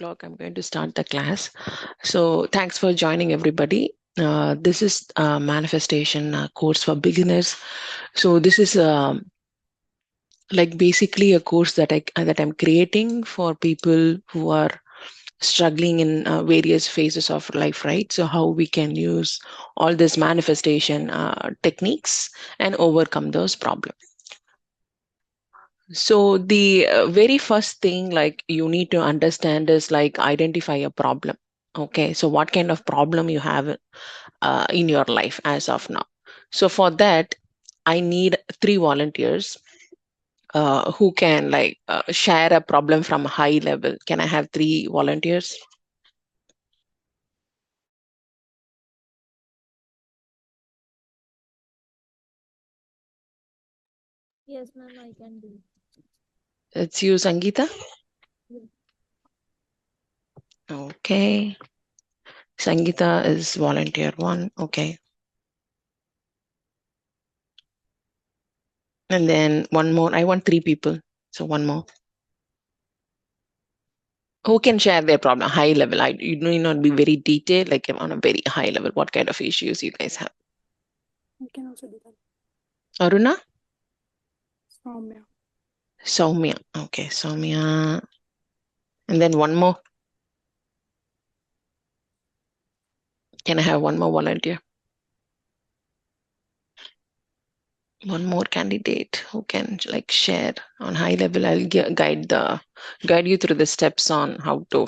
o'clock, I'm going to start the class. So thanks for joining, everybody. This is a manifestation course for beginners. So this is like basically a course that I'm creating for people who are struggling in various phases of life, right? So how we can use all this manifestation techniques and overcome those problems. So the very first thing like you need to understand is like identify a problem. Okay, so what kind of problem you have in your life as of now. So for that, I need three volunteers who can like share a problem from high level. Can I have three volunteers? Yes, ma'am, I can do. It's you, Sangeeta. Yes. Okay, Sangeeta is volunteer one. Okay, and then one more. I want three people. So one more. Who can share their problem high level? You need not be very detailed, like on a very high level. What kind of issues you guys have? I can also do that. Aruna? Soumya. Soumya. Okay, Soumya. And then one more. Can I have one more volunteer? One more candidate who can like share on high level. I'll guide you through the steps on how to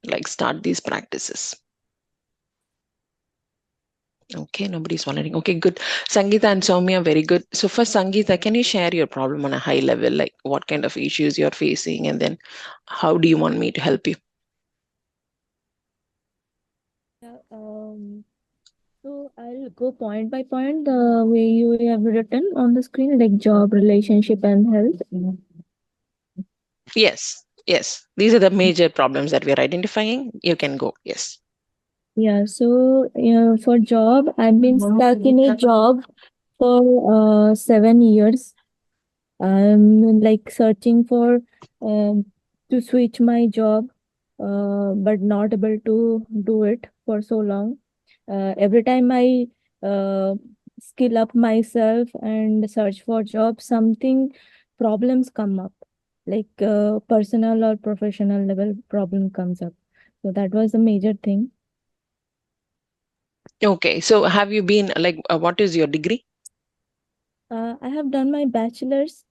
like start these practices. Okay, nobody's volunteering. Okay, good. Sangeeta and Soumya, very good. So first, Sangeeta, can you share your problem on a high level, like what kind of issues you're facing, and then how do you want me to help you? Yeah, so I'll go point by point the way you have written on the screen, like job, relationship, and health. Yes, yes. These are the major problems that we're identifying. You can go. Yes. Yeah, so for job, I've been stuck in a job for 7 years. I'm like searching for to switch my job, but not able to do it for so long. Every time I uh, skill up myself and search for job, something problems come up, like personal or professional level problem comes up. So that was the major thing. Okay. So have you been like, what is your degree? I have done my bachelor's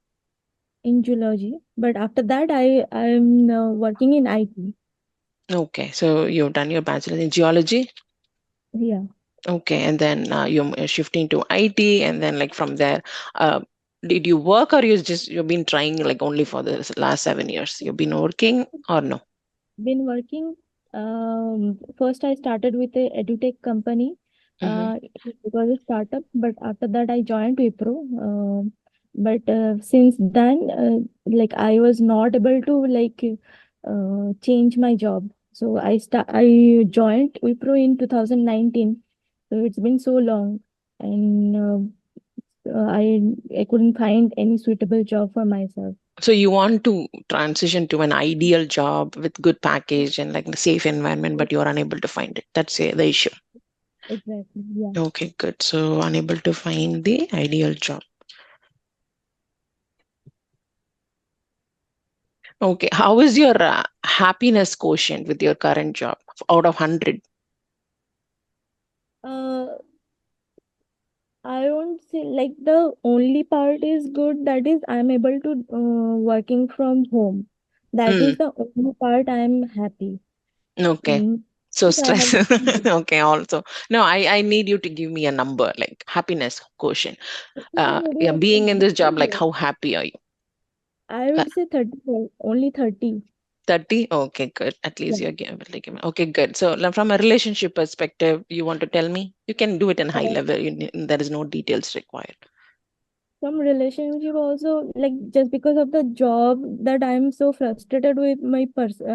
in geology, but after that I'm working in IT. Okay. So you've done your bachelor in geology. Yeah. Okay. And then you're shifting to IT. And then like from there, uh, did you work or you've been trying like only for the last 7 years? You've been working or no? Been working. First, I started with a edutech company. Mm-hmm. It was a startup, but after that, I joined Wipro. But since then, like I was not able to like change my job. So I joined Wipro in 2019. So it's been so long, and I couldn't find any suitable job for myself. So you want to transition to an ideal job with good package and like a safe environment, but you're unable to find it. That's the issue. Exactly. Yeah. Okay, good. So unable to find the ideal job. Okay, how is your happiness quotient with your current job out of 100? Uh, I won't say like the only part is good, that is I'm able to working from home. That Mm, is the only part I'm happy. okay. Mm. So I stress. have Okay, also. No, I need you to give me a number, like happiness quotient. Yeah, being in this job, like how happy are you? I Uh, would say 30, only 30. 30? Okay, good. At Yeah. least you're giving. Okay, good. So from a relationship perspective, you want to tell me? You can do it in high Uh, level. There is no details required. some relationship also, like just because of the job that I'm so frustrated with my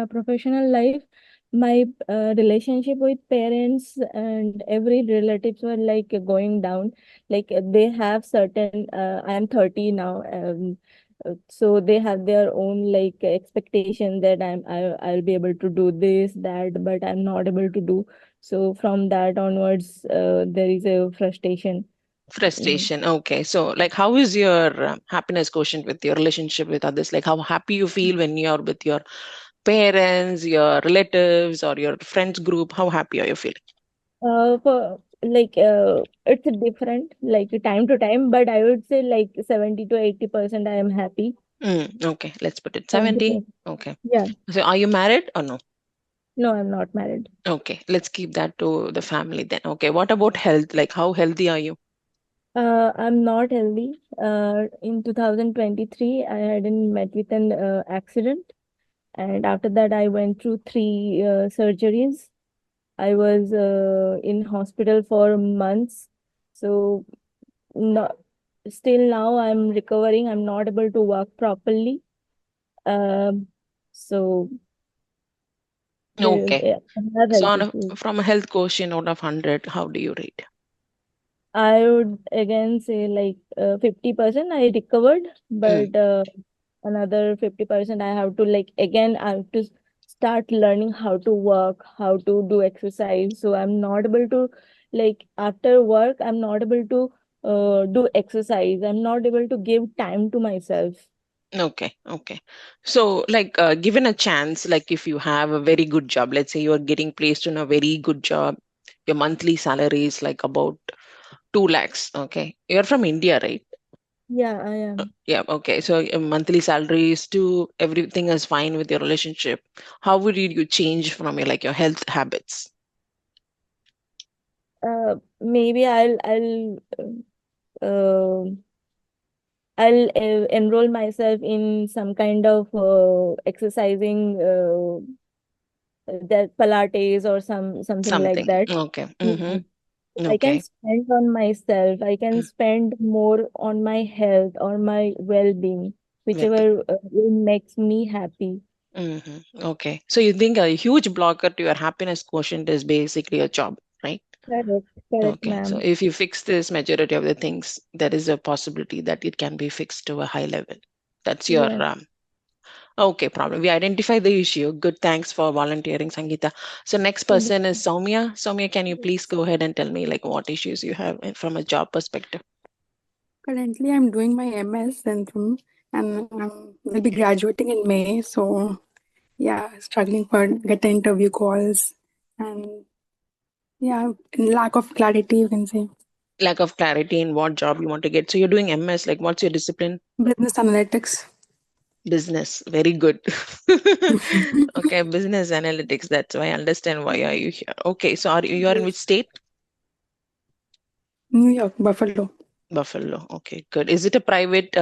professional life, my relationship with parents and every relatives were like going down. Like they have certain I am 30 now, So they have their own like expectation that I'll be able to do this that, but I'm not able to do. So from that onwards, there is a frustration. Mm. Frustration. Okay. So, like, how is your happiness quotient with your relationship with others? Like, how happy you feel when you're with your parents, your relatives, or your friends group? How happy are you feeling? For like it's different like time to time, but I would say like 70 to 80% I am happy. Okay. Let's put it 70. 70%. Okay. Yeah. So, are you married or no? No, I'm not married. Okay. Let's keep that to the family then. Okay. What about health? Like, how healthy are you? I'm not healthy. In 2023, I had met with an accident, and after that, I went through three surgeries. I was in hospital for months, so not still now I'm recovering. I'm not able to walk properly. Um, so Okay. I have So, health issues. from a health quotient out of 100, how do you rate? I would again say like 50% I recovered, Mm, but another 50% I have to like again I have to start learning how to work, how to do exercise. So I'm not able to like after work I'm not able to do exercise. I'm not able to give time to myself. okay. Okay. So, like, given a chance, like, if you have a very good job, let's say you are getting placed in a very good job, your monthly salary is like about 2 lakhs. Okay. You're from India, right? Yeah, I am. Yeah. Okay. So, your monthly salary is to everything is fine with your relationship. How would you change from your, like, your health habits? Maybe uh, I'll enroll myself in some kind of exercising that Pilates or something like Something. that. Okay. Yeah. I can Okay. spend on myself. I can spend more on my health or my well-being, Well, whichever makes me happy. okay. So you think a huge blocker to your happiness quotient is basically a job, right? Correct, correct, Okay. So ma'am. if you fix this majority of the things, there is a possibility that it can be fixed to a high level. That's your Yes. okay problem. We identify the issue. Good. Thanks for volunteering, Sangeeta. So next person is Soumya. Soumya, can you please go ahead and tell me like what issues you have from a job perspective? Currently, I'm doing my MS and will be graduating in May. So, yeah, struggling for get the interview calls and yeah, lack of clarity, you can say. Lack of clarity in what job you want to get. So you're doing MS. Like, what's your discipline? Business analytics. Business. Very good. Okay, business analytics. That's why I understand why are you here. Okay, so you are in which Yes. state? New York, Buffalo, Buffalo. Okay, good. Is it a private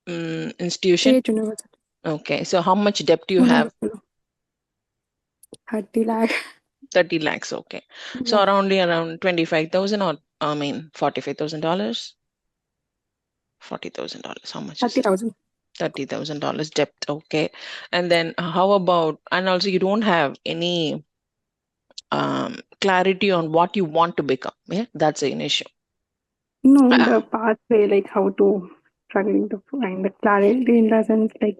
institution? State University, Okay, so how much debt do you Pune, have? Buffalo, 30 lakh. 30 lakhs. Okay, so Yeah, around 25,000 or I mean $45,000. $40,000. How much is it? 30,000. $30,000 debt. Okay, and then how about and also you don't have any clarity on what you want to become. Yeah, that's an issue. No, Ah, the pathway, like how to struggling to find the clarity in the sense, like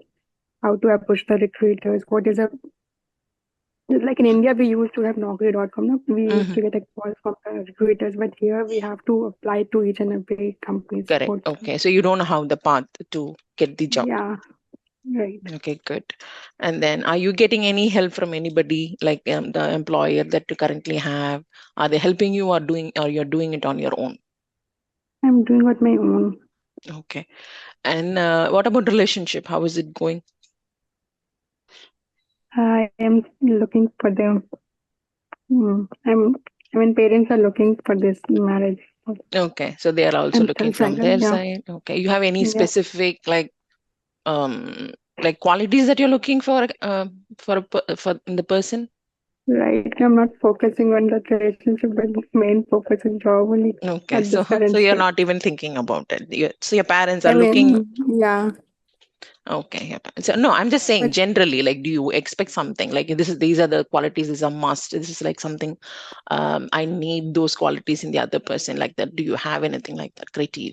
how to approach the recruiters. What is a like in India, we used to have Naukri.com. No? We used mhm. to get a call from the recruiters, but here we have to apply to each and every company's Correct. portal. Okay. So you don't know how the path to get the job. Yeah, right. Okay, good. And then are you getting any help from anybody, like the employer that you currently have? Are they helping you or you're doing it on your own? I'm doing on my own. Okay. And what about relationship? How is it going? I am looking for them. I mean, parents are looking for this marriage. Okay. So they are also I'm looking still from single. their Yeah, side. Okay. You have any yeah. specific um qualities that you're looking for for in the person? Right. I'm not focusing on the relationship, but main focus is job only Okay. at So this current so you're stage. not even thinking about it. So your parents are I looking. mean, yeah, Okay. Yeah. So no, I'm just saying but generally, like, do you expect something like these are the qualities, these are must. This is like something I need those qualities in the other person, like that. Do you have anything like that, criteria?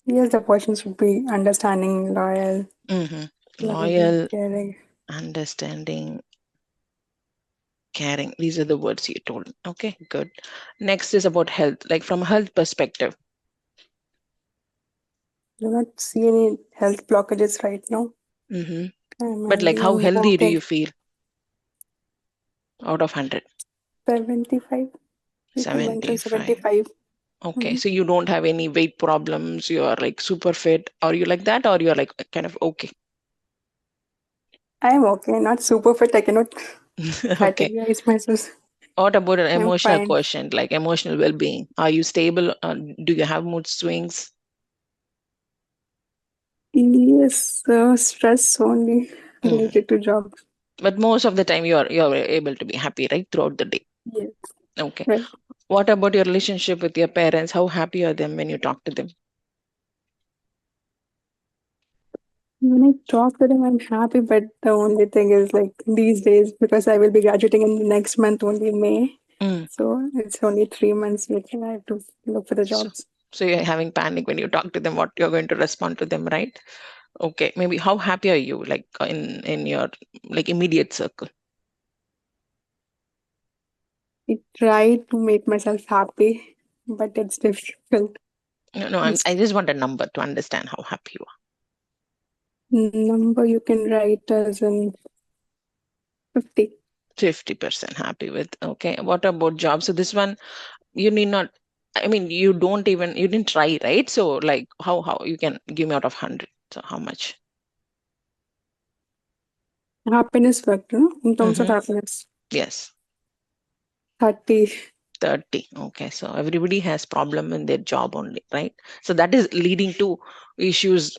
Yes, the person should be understanding, loyal, loving, Loyal, caring. understanding, caring. These are the words you told. Okay, good. Next is about health, like from a health perspective. Do not see any health blockages right now. hmm I'm But like, healthy how and healthy do walking you feel out of 100? 75. We can mention 75. 75. Okay, Mhm. so you don't have any weight problems. You are like super fit. Are you like that, or you're like kind of okay? I'm okay, not super fit. I cannot Okay. categorize myself. What about an I'm emotional fine. quotient, like emotional well-being? Are you stable? Do you have mood swings? Yes, stress only Mhm. related to job. But most of the time, you're able to be happy, right, throughout the day. Yes, Okay. right. What about your relationship with your parents? How happy are them when you talk to them? When I talk to them, I'm happy, but the only thing is like these days, because I will be graduating in the next month, only May. Mm. So it's only 3 months later. I have to look for the So, jobs. so you're having panic when you talk to them, what you're going to respond to them, right? Okay. Maybe how happy are you, like in your like immediate circle? I try to make myself happy, but it's difficult. No, It's I just want a number to understand how happy you number you can write as in 50. 50% happy with. Okay. What about job? So this one, you need not, I mean, you don't even, you didn't try, right? So like how you can give me out of 100. So how much? Happiness factor, no? In terms of Mm-hmm. happiness, Yes. 30. 30. Okay. So everybody has problem in their job only, right? So that is leading to issues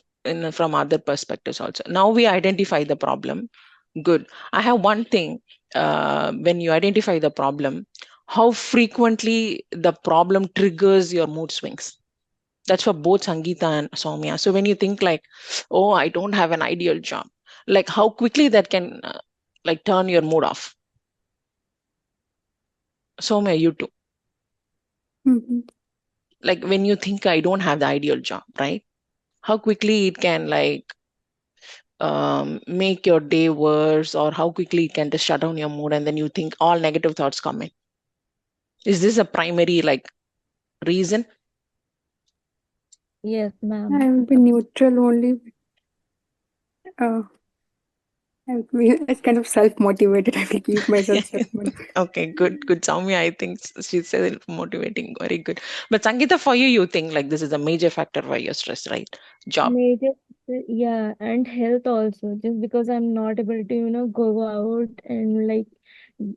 from other perspectives also. Now we identify the problem. Good. I have one thing. When you identify the problem, how frequently the problem triggers your mood swings? That's for both Sangeeta and Soumya. So when you think like, oh, I don't have an ideal job, like how quickly that can like turn your mood off. Soumya, you too. Mhm. Like when you think I don't have the ideal job, right? How quickly it can like make your day worse, or how quickly it can just shut down your mood, and then you think all negative thoughts come in. Is this a primary like reason? Yes, I ma'am. will be neutral only. Uh, I will be it's kind of self-motivated. I will keep myself self-motivated. Okay, good. Soumya, I think she said it motivating, very good. But Sangeeta, for you, you think like this is a major factor why you're stressed, right? Job. Major, yeah, and health also. Just because I'm not able to, go out and like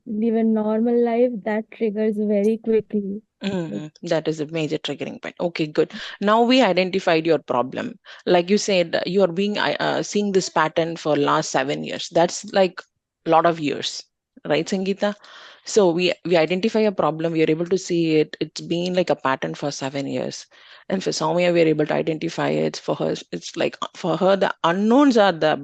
live a normal life, that triggers very quickly. Like, That is a major triggering point. Okay, good. Now we identified your problem. Like you said, you are being seeing this pattern for last 7 years. That's like a lot of years, right, Sangeeta? So we identify a problem. We are able to see it. It's been like a pattern for 7 years. And for Soumya, we are able to identify it. For her, it's like for her, the unknowns are the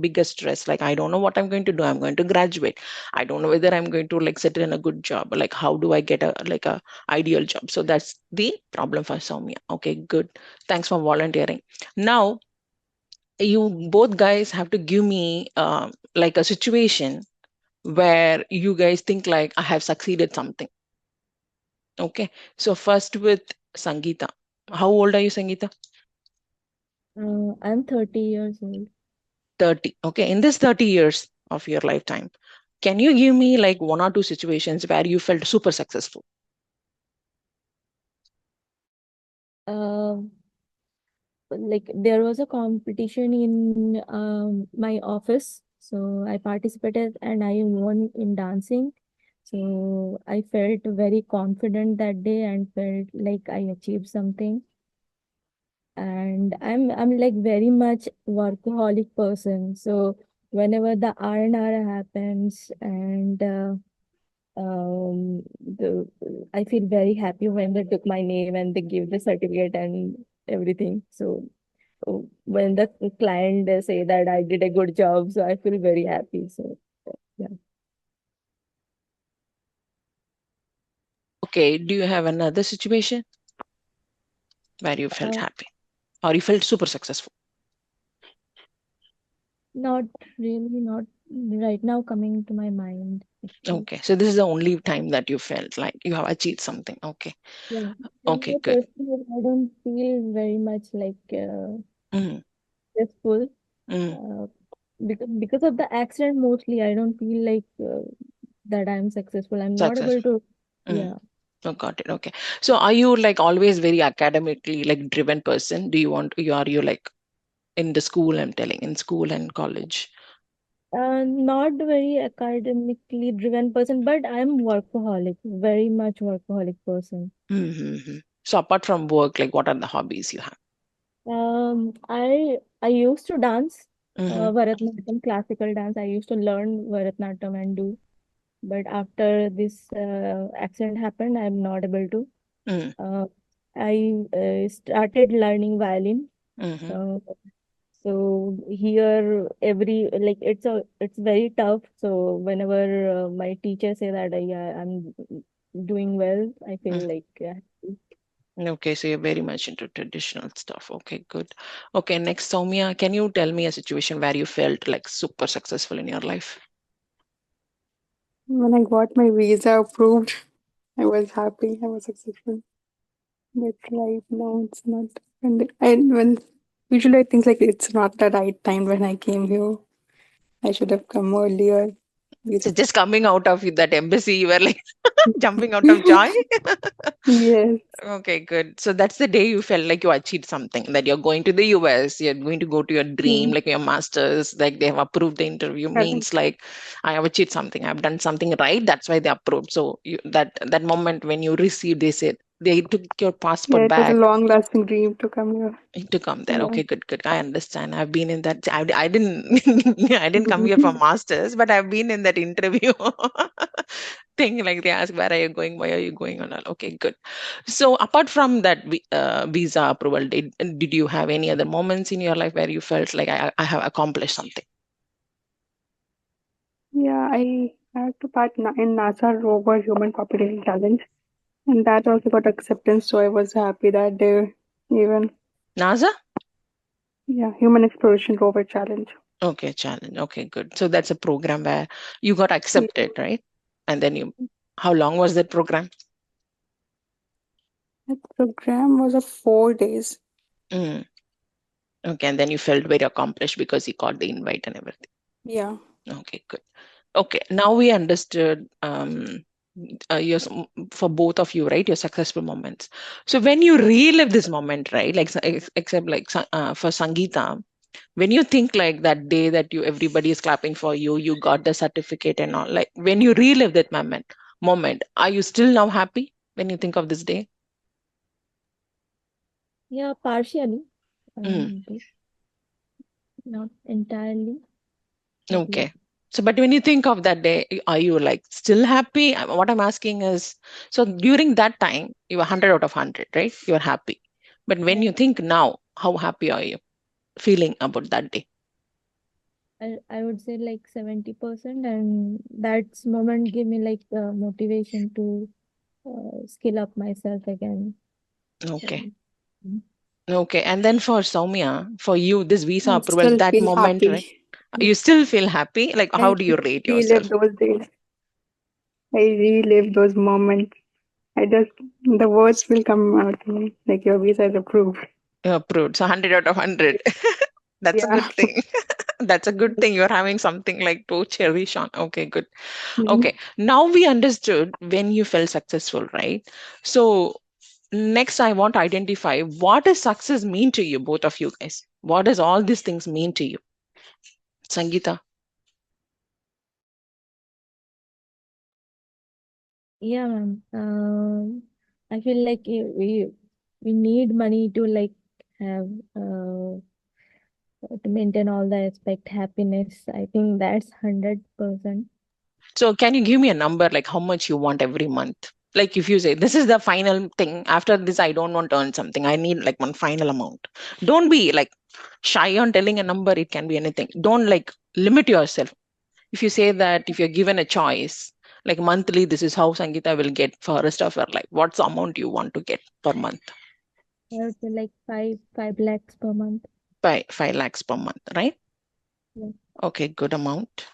biggest stress. Like I don't know what I'm going to do. I'm going to graduate. I don't know whether I'm going to like settle in a good job. Like how do I get a ideal job? So that's the problem for Soumya. Okay, good. Thanks for volunteering. Now, you both guys have to give me like a situation where you guys think like I have succeeded something. Okay. So first with Sangeeta. How old are you, Sangeeta? I'm 30 years old. 30. Okay. In this 30 years of your lifetime, can you give me like one or two situations where you felt super successful? Um, like there was a competition in my office, so I participated and I won in dancing. So I felt very confident that day and felt like I achieved something. And I'm like very much workaholic person. So whenever the R&R happens and the I feel very happy when they took my name and they give the certificate and everything. So when the client say that I did a good job, so I feel very happy. So yeah. Okay. Do you have another situation where you felt Uh, happy? or you felt super successful? Not really, not right now coming to my mind, actually. Okay, so this is the only time that you felt like you have achieved something. Okay, Yeah. And okay, my good. personal, I don't feel very much like Mm, stressful. mm, Uh, because of the accident, mostly I don't feel like that I'm successful. I'm not able successful. to. Mm. Yeah. Oh, got it. Okay. So are you like always very academically like driven person? Do you want you are you like in the school, I'm telling, in school and college? Not very academically driven person, but I'm workaholic, very much workaholic person. Mm-hmm. So apart from work, like what are the hobbies you have? I used to dance, Mm-hmm. Bharatanatyam, classical dance. I used to learn Bharatanatyam and do, but after this accident happened, I'm not able to. Mm, Uh, I started learning violin. mm-hmm. Uh, so here, it's very tough. So whenever my teacher say that yeah, I'm doing well, I Mm. feel like Okay, so you're very much into traditional stuff. Okay, good. Okay, next, Soumya, can you tell me a situation where you felt like super successful in your life? When I got my visa approved, I was happy. I was successful. But right now, it's not. And when usually I think like it's not the right time when I came here. I should have come earlier. So Visa. just coming out of that embassy, you were like jumping out of joy. Yes, Okay, good. So that's the day you felt like you achieved something, that you're going to the US, you're going to go to your dream, mm, like your master's, like they have approved the interview, means correct. like I have achieved something, I've done something right. That's why they approved. So that moment when you received, they said they took your Yeah, passport it was a back long-lasting dream to come here. to come there. Yeah. Okay, good, good. I understand. I've been in that. I didn't. I didn't come here for masters, but I've been in that interview thing. Like they ask, "Where are you going? Why are you going?" On all. Okay, good. So apart from that visa approval, did you have any other moments in your life where you felt like I have accomplished something? Yeah, I had to in NASA rover human population challenge, and that also got acceptance. So I was happy that day. Even NASA? yeah, human exploration rover challenge. Okay, challenge. Okay, good. So that's a program where you got Yeah, accepted, right? And then you, how long was that program? that program was of 4 days. Mm, okay, and then you felt very accomplished because you got the invite and everything. Yeah, Okay, good. Okay, now we understood for both of you, right? Your successful moments. So when you relive this moment, right? Like except like for Sangeeta, when you think like that day that you everybody is clapping for you, you got the certificate and all. Like when you relive that moment, are you still now happy when you think of this day? yeah, partially. Mm, Happy, not entirely, but yeah. okay. So, but when you think of that day, are you like still happy? What I'm asking is, so during that time, you were 100 out of 100, right? You're happy. But when Yeah. you think now, how happy are you feeling about that day? I would say like 70%, and that moment give me like motivation to skill up myself again. Okay. Um, mm. Okay. And then for Soumya, for you, this visa I approval, still that feel moment, right? happy. You still feel happy? Like, how I do you rate yourself? relive those days. I relive those moments. I just the words will come out to me like your visa is approved. Approved. So 100 out of 100. That's a good Yeah. thing. That's a good thing. You're having something like to cherish on. Okay, good. Mm. Okay. Now we understood when you felt successful, right? So next, I want to identify what does success mean to you, both of you guys? What does all these things mean to you? Sangeeta. Yeah, ma'am. I feel like we need money to like have to maintain all the aspect happiness. I think that's 100%. So can you give me a number, like how much you want every month? Like if you say this is the final thing, after this I don't want to earn something. I need like one final amount. Don't be like shy on telling a number. It can be anything. Don't like limit yourself. If you say that if you're given a choice, like monthly, this is how Sangeeta will get for rest of her life. What's the amount you want to get per month? I would say like 5 lakhs per month. By 5 lakhs per month, right? Yeah. Okay, good amount.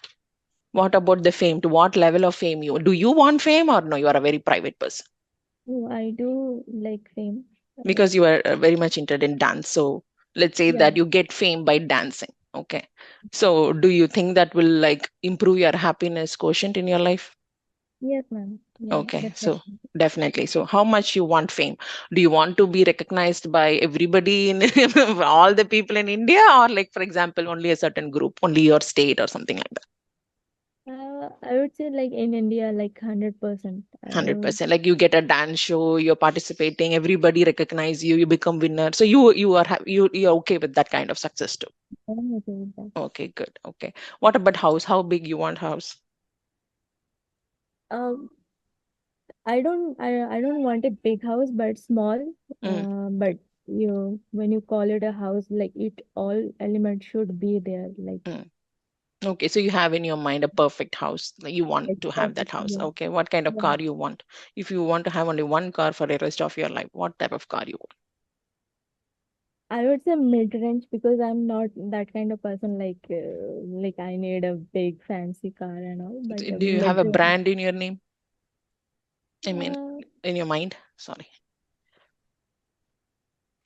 What about the fame? To what level of fame you do you want fame, or no? You are a very private person Oh, I do like fame. because you are very much interested in dance. So let's say Yeah. that you get fame by dancing. Okay. So do you think that will like improve your happiness quotient in your life? Yes, ma'am. Yeah, Okay, so definitely. definitely. So how much you want fame? Do you want to be recognized by everybody in all the people in India, or like for example, only a certain group, only your state or something like that? I would say like in India, like 100%. I would. 100%. Like you get a dance show, you're participating, everybody recognize you, you become winner. So you are you're okay with that kind of success too. I'm okay with that. Okay, good. Okay. What about house? How big you want house? Um, I don't want a big house, but small. Mm, But when you call it a house, like it all elements should be there. mm. Okay, so you have in your mind a perfect house. Like you want Like to have that perfect. house. Yeah, Okay, what kind of yeah. car you want? If you want to have only one car for the rest of your life, what type of car you I would say mid-range because I'm not that kind of person. Like I need a big fancy car and all, but want? Do you have a mid-range. brand in your name? I mean, Uh, in your mind? Sorry.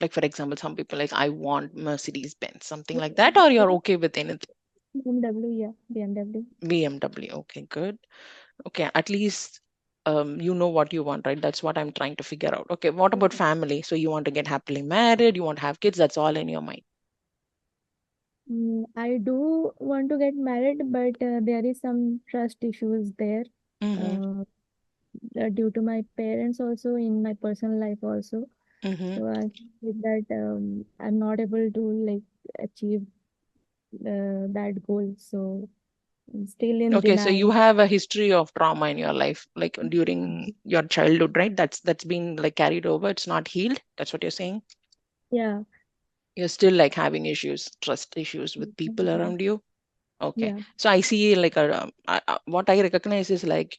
Like for example, some people like I want Mercedes Benz, something like that, or you're okay with anything. BMW, yeah, BMW. BMW. Okay, good. Okay, at least you know what you want, right? That's what I'm trying to figure out. Okay, what about family? So you want to get happily married, you want to have kids, that's all in your mind. I do want to get married, but there is some trust issues there. Mm-hmm. Uh, Due to my parents also in my personal life also. Mm-hmm. So I feel that I'm not able to like achieve that goal. So I'm still in Okay, so you denial. have a history of trauma in your life, like during your childhood, right? That's been like carried over. It's not healed. That's what you're saying. Yeah. You're still like having issues, trust issues with people around you. Okay, Yeah. so I see like what I recognize is like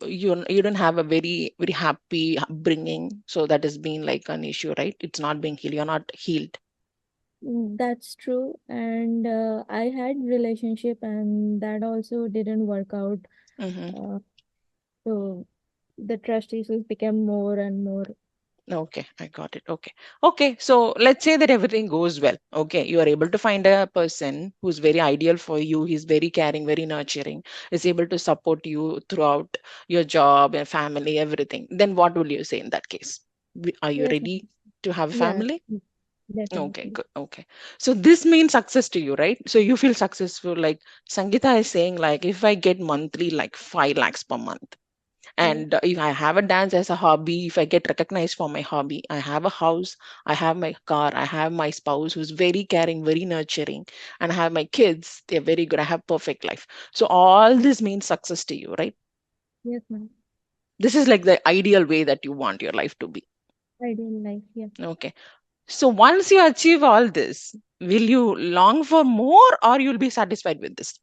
you don't have a very happy upbringing, so that has been like an issue, right? It's not being healed. You're not healed. That's true. And I had relationship and that also didn't work out. Mm-hmm. Uh, so the trust issues became more and more. Okay, I got it. Okay. Okay, so let's say that everything goes well. Okay, you are able to find a person who's very ideal for you. He's very caring, very nurturing, is able to support you throughout your job and family, everything. Then what will you say in that case? Are you Yes, ready to have a yeah, family? Okay, definitely. good. Okay. So this means success to you, right? So you feel successful. Like Sangeeta is saying, like if I get monthly like 5 lakhs per month, Yeah. and if I have a dance as a hobby, if I get recognized for my hobby, I have a house, I have my car, I have my spouse who's very caring, very nurturing, and I have my kids, they're very good. I have perfect life. So all this means success to you, right? Yes, ma'am. This is like the ideal way that you want your life to be. Ideal life. Yeah. Okay. So once you achieve all this, will you long for more or you'll be satisfied with this?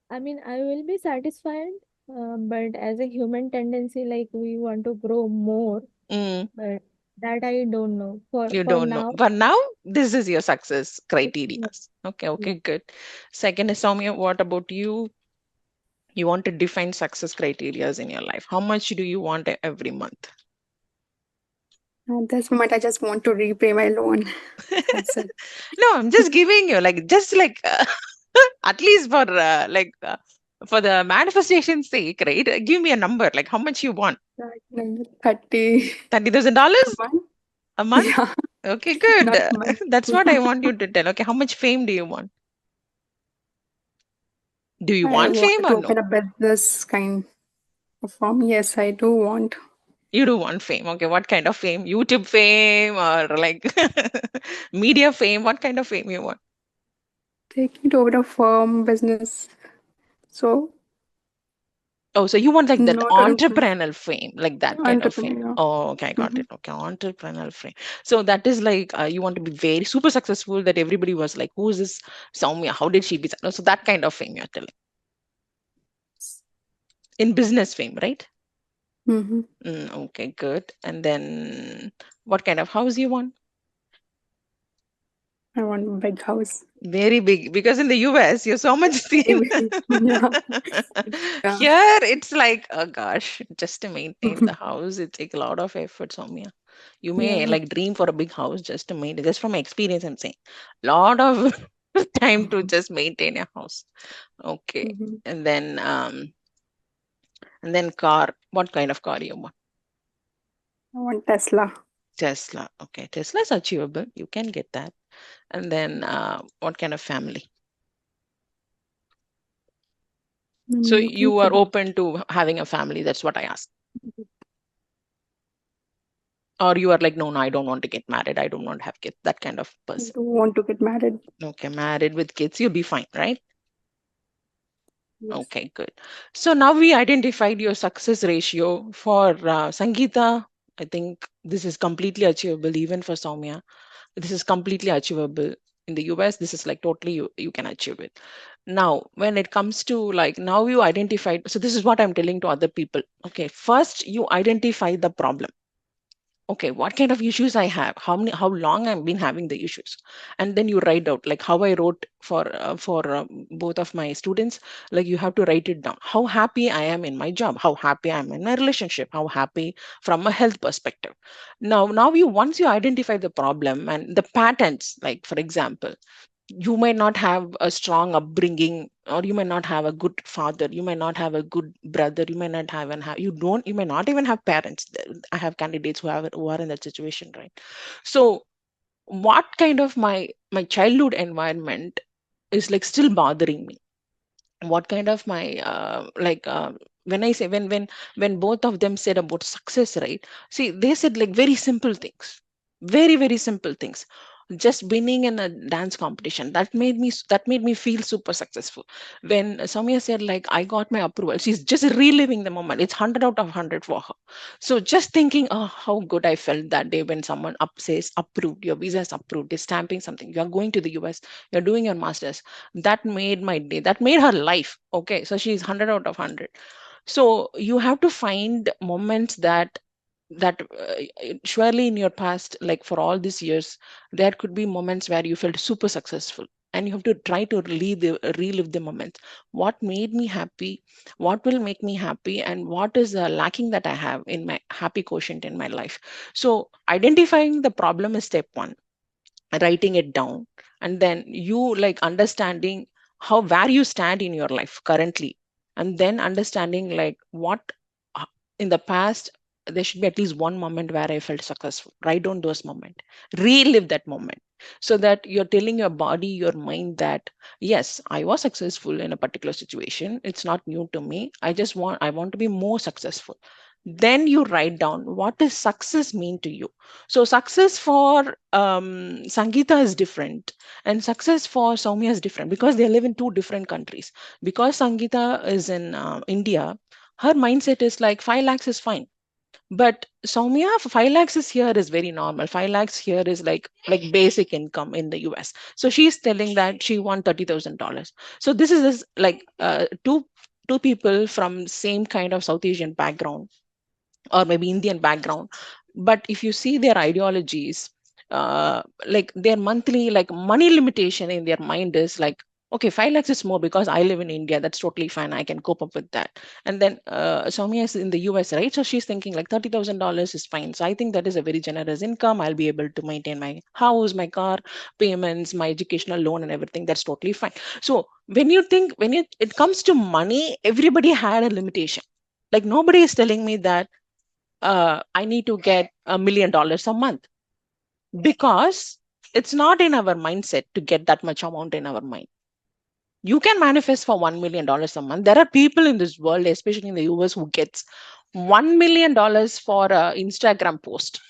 I mean, I will be satisfied, but as a human tendency, like we want to grow more, Mm, but that I don't know. you For don't know. now, But now this is your success criteria. yeah, Okay, yeah. okay, good. Second is Soumya, what about you? You want to define success criteria in your life. How much do you want every month? At this moment, I just want to repay my loan. That's it. No, I'm just giving you like just like at least for the manifestation's sake, right? Give me a number, like how much you want. Like 30 a $30,000 month. a month? Yeah, Okay, good. not much. That's what I want you to tell. Okay, how much fame do you want? Do you I want fame wanted or to no? open a business kind of firm. Yes, I do want. You do want fame. Okay, what kind of fame? YouTube fame or like media fame? What kind of fame you want? Taking it over a firm business. So, Oh, so you want like that not a entrepreneurial fame, like that kind of fame. entrepreneur. Oh, okay, I got Hmm. it. Okay, entrepreneurial fame. So that is like you want to be very super successful that everybody was like, who is this Soumya? How did she be? So that kind of fame you're telling in business fame, right? Mm-hmm. Okay, good. And then what kind of house you want? I want a big house. Very big, because in the US, you're so much Very seen. big. Yeah. Yeah. Here, it's like, oh gosh, just to maintain the house, it takes a lot of effort, Soumya. You may Yeah. like dream for a big house just to maintain. Just from my experience, I'm saying, lot of time to just maintain a house. Okay, Mm-hmm. and then car. What kind of car you want? I want Tesla. Tesla. Okay, Tesla is achievable. You can get that. And then what kind of family? So Looking you for are open to having a family. That's what I asked. Or you are like, no, no, I don't want to get married. I don't want to have kids. That kind of I person. do want to get married. Okay, married with kids, you'll be fine, right? Yes. Okay, good. So now we identified your success ratio for Sangeeta. I think this is completely achievable even for Soumya. This is completely achievable. In the US, this is like totally you can achieve it. Now, when it comes to like now you identified, so this is what I'm telling to other people. Okay, first you identify the problem. Okay, what kind of issues I have, how long I've been having the issues, and then you write out like how I wrote for both of my students. Like you have to write it down, how happy I am in my job, how happy I am in my relationship, how happy from a health perspective. Now you once you identify the problem and the patterns, like for example, you may not have a strong upbringing, or you may not have a good father, you may not have a good brother, you may not have and have you don't you may not even have parents. I have candidates who are in that situation, right? So what kind of my childhood environment is like still bothering me? What kind of my when I say when both of them said about success, right? See, they said like very simple things, very simple things. Just winning in a dance competition, that made me feel super successful. When Soumya said like I got my approval, she's just reliving the moment. It's 100 out of 100 for her. So just thinking, oh, how good I felt that day when someone up says approved, your visa is approved, is stamping something, you're going to the US, you're doing your masters. That made my day, that made her life. Okay, so she's 100 out of 100. So you have to find moments that surely in your past, like for all these years, there could be moments where you felt super successful, and you have to try to relive the moments. What made me happy, what will make me happy, and what is lacking that I have in my happy quotient in my life. So identifying the problem is step one, writing it down, and then you like understanding how where you stand in your life currently, and then understanding like what uh, in the past there should be at least one moment where I felt successful. Write down those moments, relive that moment, so that you're telling your body, your mind that yes, I was successful in a particular situation, it's not new to me, I want to be more successful. Then you write down what does success mean to you. So success for Sangeeta is different, and success for Soumya is different because they live in two different countries. Because Sangeeta is in India, her mindset is like 5 lakhs is fine. But Soumya, 5 lakhs is here is very normal. 5 lakhs here is like basic income in the US. So she's telling that she won $30,000. So this is like two people from same kind of South Asian background, or maybe Indian background. But if you see their ideologies, like their monthly like money limitation in their mind is like, okay, 5 lakhs is more because I live in India. That's totally fine. I can cope up with that. And then Soumya is in the US, right? So she's thinking like $30,000 is fine. So I think that is a very generous income. I'll be able to maintain my house, my car payments, my educational loan, and everything. That's totally fine. So when it comes to money, everybody had a limitation. Like nobody is telling me that I need to get $1 million a month, because it's not in our mindset to get that much amount in our mind. You can manifest for $1 million a month. There are people in this world, especially in the US, who gets $1 million for a Instagram post.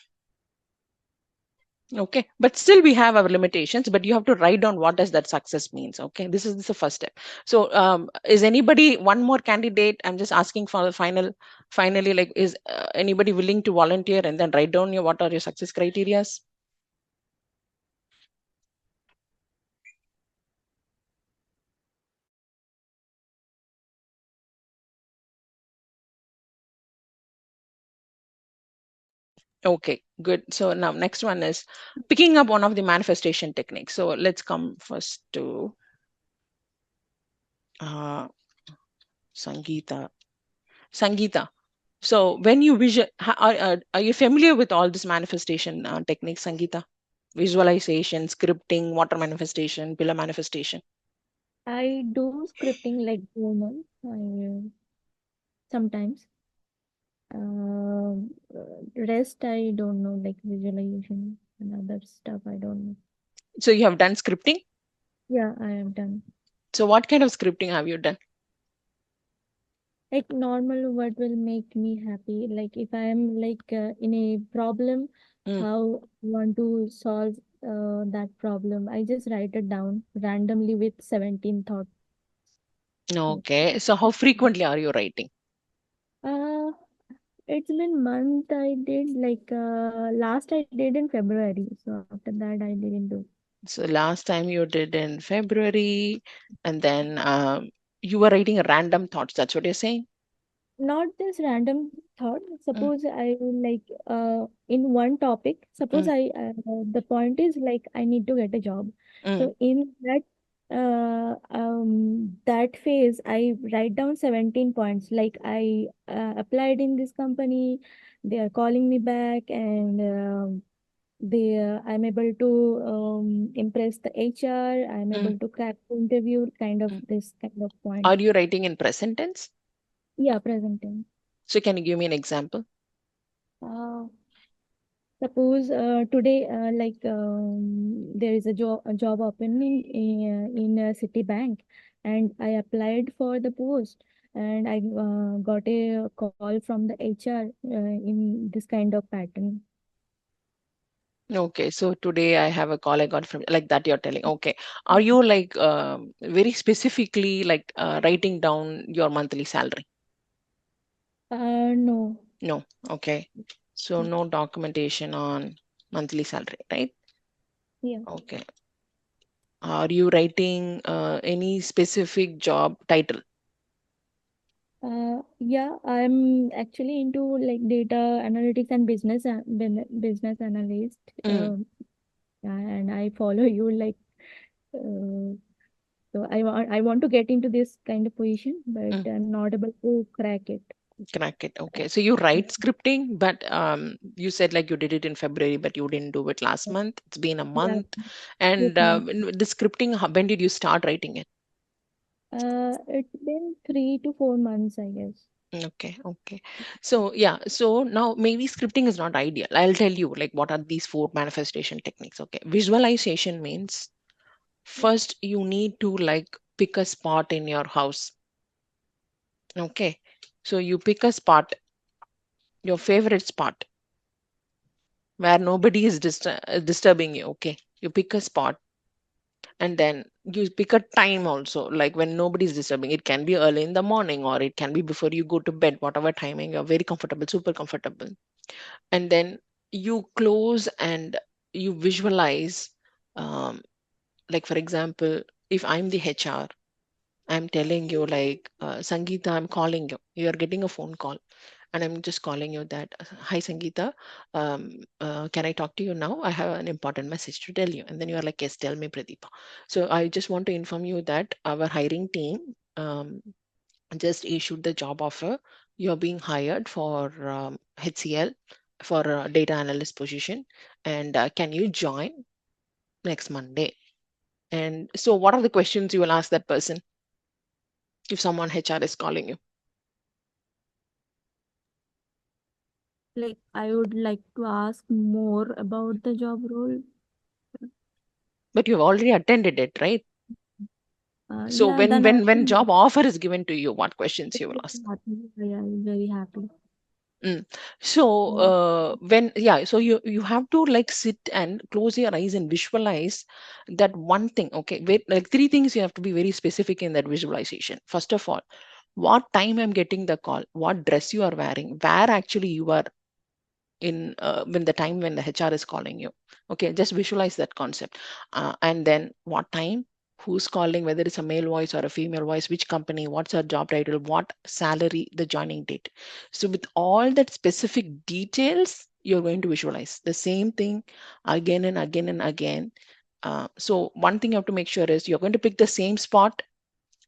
Okay, but still we have our limitations. But you have to write down what does that success means. Okay, this is the first step. So, is anybody one more candidate? I'm just asking for the finally, like, is anybody willing to volunteer and then write down your what are your success criterias? Okay, good. So now next one is picking up one of the manifestation techniques. So let's come first to uh, Sangeeta. Sangeeta. So when you are you familiar with all this manifestation techniques, Sangeeta? Visualization, scripting, water manifestation, pillar manifestation. I do scripting like journal. Sometimes. Rest I don't know, like visualization and other stuff I don't know. So you have done scripting. Yeah, I have done. So what kind of scripting have you done? Like normal, what will make me happy? Like if I am like in a problem, Mm. how I want to solve that problem. I just write it down randomly with 17 thoughts. Like, Okay. So how frequently are you writing? uh, it's been month I did like last I did in February. So after that I didn't do. So last time you did in February, and then you were writing random thoughts. That's what you're saying? Not this random thought. Mm, Suppose I like in one topic. Suppose mm, the point is like I need to get a job. mm, So in that phase, I write down 17 points. Like I applied in this company, they are calling me back, and I'm able to impress the HR. I'm mm, able to crack the interview. Kind of mm. this kind of Are point. you writing in present tense? Yeah, present tense. So can you give me an example? Uh, Suppose today, there is a job opening in Citibank, and I applied for the post, and I got a call from the HR in this kind of pattern. Okay, so today I have a call I got from like that you're telling. Okay. Are you like very specifically like writing down your monthly salary? No. No. Okay. So no documentation on monthly salary, right? Yeah. Okay. Are you writing any specific job title? Yeah, I'm actually into like data analytics and business analyst. Mm, And I follow you like uh, so I want to get into this kind of position, but mm. I'm not able to crack it. Crack it. Okay. So you write scripting, but you said like you did it in February, but you didn't do it last month. It's been a Yeah, month. this And month. the scripting, when did you start writing it? It's been 3 to 4 months, I guess. Okay, okay. So yeah, so now maybe scripting is not ideal. I'll tell you like what are these four manifestation techniques. Okay. Visualization means first you need to like pick a spot in your house. Okay. So you pick a spot, your favorite spot where nobody is disturbing you. Okay. You pick a spot and then you pick a time also, like when nobody's disturbing. It can be early in the morning or it can be before you go to bed, whatever timing you're very comfortable, super comfortable. And then you close and you visualize, um, like for example, if I'm the HR, I'm telling you like Sangeeta, I'm calling you, you're getting a phone call, and I'm just calling you that, hi Sangeeta, can I talk to you now? I have an important message to tell you. And then you are like, yes, tell me, Pradeepa. So I just want to inform you that our hiring team just issued the job offer. You're being hired for HCL for a data analyst position, and can you join next Monday? And so, what are the questions you will ask that person if someone HR is calling you? Like I would like to ask more about the job role. But you've already attended it, right? So Yeah, then when job offer is given to you, what questions you will ask? I'm happy. Yeah, I'm very happy. Mm. So Yeah. when yeah, so you have to like sit and close your eyes and visualize that one thing. Okay, wait, like three things you have to be very specific in that visualization. First of all, what time I'm getting the call, what dress you are wearing, where actually you are in when the time when the HR is calling you. Okay, just visualize that concept. And then what time, who's calling, whether it's a male voice or a female voice, which company, what's her job title, what salary, the joining date. So with all that specific details, you're going to visualize the same thing again and again and again. So one thing you have to make sure is you're going to pick the same spot,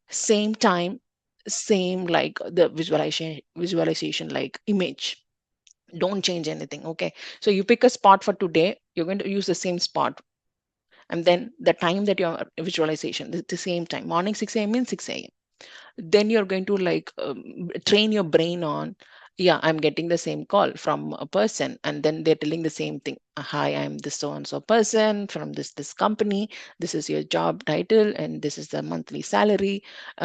same time, same like the visualization like image. Don't change anything. Okay, so you pick a spot for today, you're going to use the same spot, and then the time that your visualization, the same time, morning 6 a.m. means 6 a.m. Then you're going to like train your brain on, yeah, I'm getting the same call from a person, and then they're telling the same thing. Hi, I'm this so and so person from this company, this is your job title, and this is the monthly salary.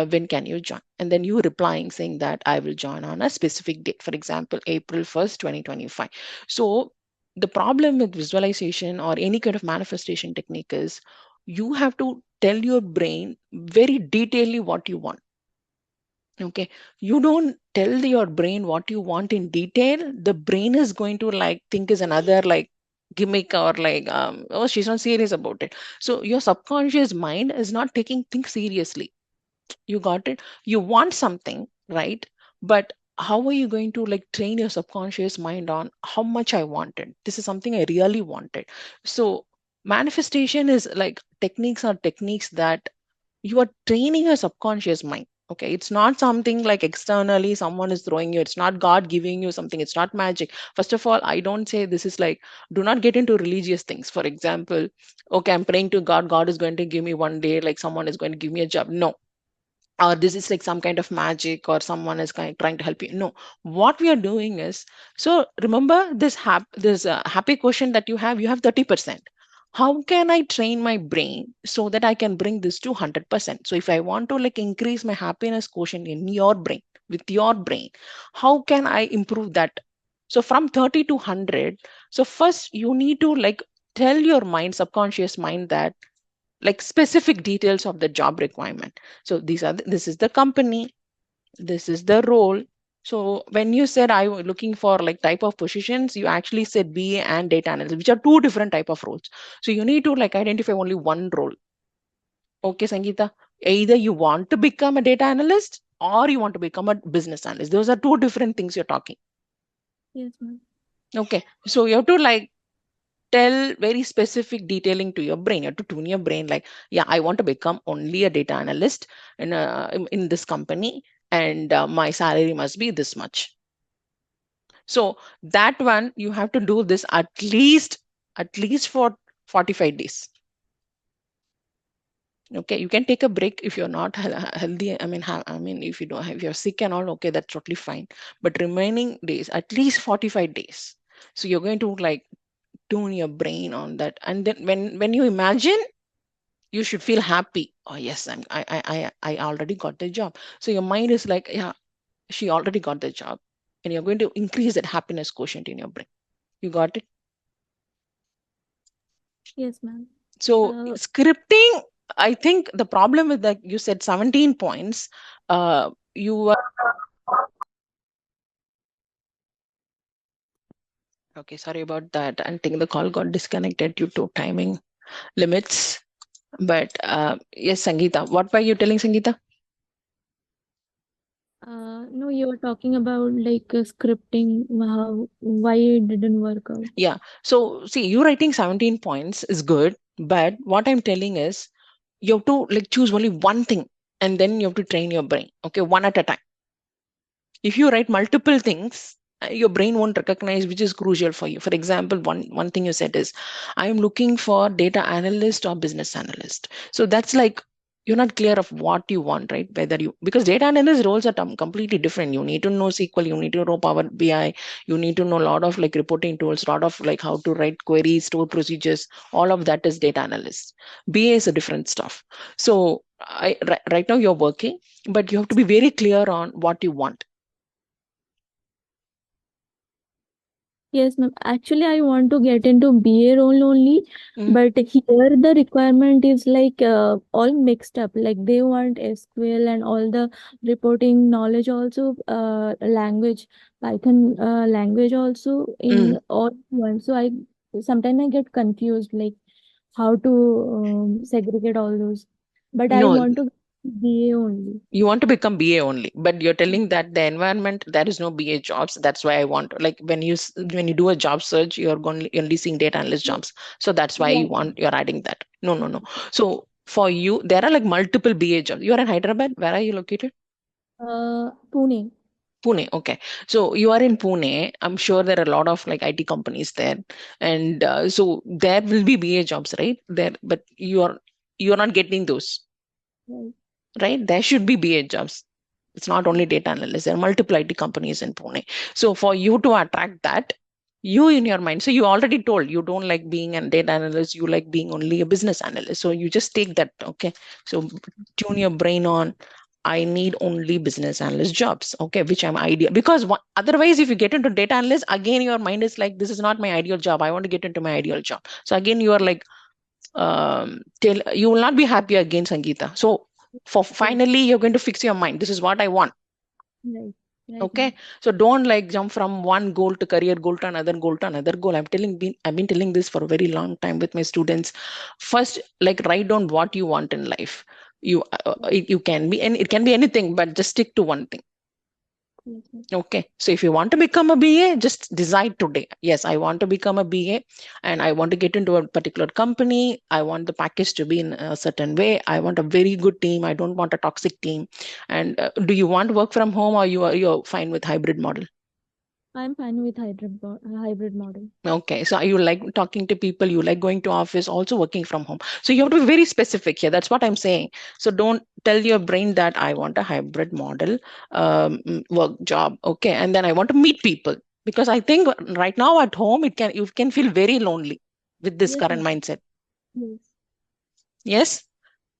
When can you join? And then you replying saying that I will join on a specific date, for example April 1st 2025. So the problem with visualization or any kind of manifestation technique is you have to tell your brain very detailedly what you want. Okay, you don't tell your brain what you want in detail, the brain is going to like think is another like gimmick, or like oh, she's not serious about it. So your subconscious mind is not taking things seriously. You got it? You want something, right? But how are you going to like train your subconscious mind on how much I wanted? This is something I really wanted. So manifestation is like techniques that you are training your subconscious mind. Okay, it's not something like externally someone is throwing you, it's not God giving you something, it's not magic. First of all, I don't say this is like, do not get into religious things. For example, okay, I'm praying to God, God is going to give me one day, like someone is going to give me a job. No, or this is like some kind of magic, or someone is trying to help you. No, what we are doing is, so remember this happy question that you have 30%. How can I train my brain so that I can bring this to 100%? So if I want to like increase my happiness quotient in your brain, with your brain, how can I improve that? So from 30 to 100, so first you need to like tell your mind, subconscious mind, that like specific details of the job requirement. So this is the company, this is the role. So when you said I was looking for like type of positions, you actually said BA and data analyst, which are two different type of roles. So you need to like identify only one role. Okay, Sangeeta, either you want to become a data analyst or you want to become a business analyst. Those are two different things you're talking. Yes, ma'am. Okay, so you have to like tell very specific detailing to your brain. You have to tune your brain like, yeah, I want to become only a data analyst in this company, and my salary must be this much. So that one you have to do this at least for 45 days. Okay, you can take a break if you're not healthy. I mean, if you don't, if you're sick and all, okay, that's totally fine. But remaining days, at least 45 days. So you're going to like tune your brain on that, and then when you imagine, you should feel happy. Oh yes, I already got the job. So your mind is like, yeah, she already got the job, and you're going to increase that happiness quotient in your brain. You got it? Yes, ma'am. So Uh, scripting, I think the problem with that, you said 17 points. You were okay. Sorry about that. I think the call got disconnected due to timing limits. But yes, Sangeeta, what were you telling, Sangeeta? no, you were talking about like scripting, how why it didn't work out. Yeah. So see, you writing 17 points is good, but what I'm telling is you have to like choose only one thing, and then you have to train your brain. Okay, one at a time. If you write multiple things, your brain won't recognize which is crucial for you. For example, one thing you said is, I am looking for data analyst or business analyst. So that's like you're not clear of what you want, right? Whether you, because data analyst roles are completely different. You need to know SQL, you need to know Power BI, you need to know a lot of like reporting tools, a lot of like how to write queries, store procedures. All of that is data analyst. BA is a different stuff. So right now you're working, but you have to be very clear on what you want. Yes, ma'am. Actually, I want to get into BA role only, Mm. but here the requirement is like all mixed up. Like they want SQL and all the reporting knowledge also, language, Python language also Mm. in all one. So I sometimes I get confused like how to segregate all those. But I No, want to. BA only. You want to become BA only, but you're telling that the environment, there is no BA jobs. That's why I want, like, when you do a job search, you're going only seeing data analyst Yes. jobs. So that's why Yeah. you're adding that. No, no, no. So for you, there are like multiple BA jobs. You're in Hyderabad. Where are you located? Pune. Pune. Okay. So you are in Pune. I'm sure there are a lot of like IT companies there, and so there will be BA jobs, right? There, but you're not getting those, Right. right? There should be BA jobs. It's not only data analysts. There are multiple IT companies in Pune. So for you to attract that, you in your mind, so you already told you don't like being a data analyst, you like being only a business analyst. So you just take that, okay? So tune your brain on, I need only business analyst jobs, okay, which I'm ideal. Because otherwise, if you get into data analyst, again, your mind is like, this is not my ideal job. I want to get into my ideal job. So again, you are like, you will not be happy again, Sangeeta. So for Yes. finally, you're going to fix your mind. This is what I want. Right. Right, Okay, ma'am. so don't like jump from one goal to career goal to another goal to another goal. I've been telling this for a very long time with my students. First, like, write down what you want in life. You can be, and it can be anything, but just stick to one thing. Yes, ma'am. Okay, so if you want to become a BA, just decide today. Yes, I want to become a BA, and I want to get into a particular company. I want the package to be in a certain way. I want a very good team. I don't want a toxic team. And do you want work from home, or you're fine with hybrid model? I'm fine with hybrid model. Okay, so you like talking to people, you like going to office, also working from home. So you have to be very specific here. That's what I'm saying. So don't tell your brain that I want a hybrid model work job. Okay, and then I want to meet people, because I think right now at home you can feel very lonely with this Yes, current ma'am. mindset. Yes. Yes.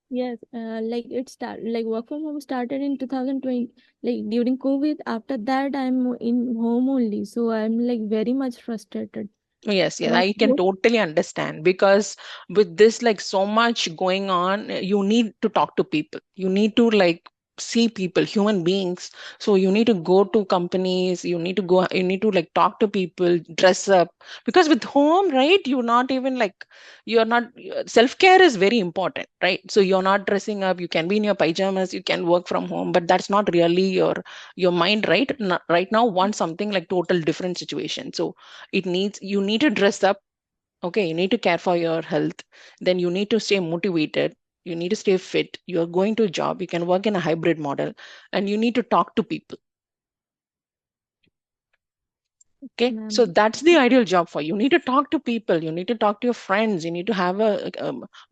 Yes, like like work from home started in 2020, like during COVID. After that, I'm in home only, so I'm like very much frustrated. Yes, yes, Uh, I can yes, totally understand, because with this, like, so much going on, you need to talk to people. You need to like see people, human beings. So you need to go to companies, you need to like talk to people, dress up. Because with home, right, you're not, self-care is very important, right? So you're not dressing up, you can be in your pajamas, you can work from home, but that's not really your mind, right? Right now wants something like total different situation. So you need to dress up, okay, you need to care for your health, then you need to stay motivated, you need to stay fit, you're going to a job, you can work in a hybrid model, and you need to talk to people. Okay, so ma'am. that's the ideal job for you. You need to talk to people, you need to talk to your friends, you need to have a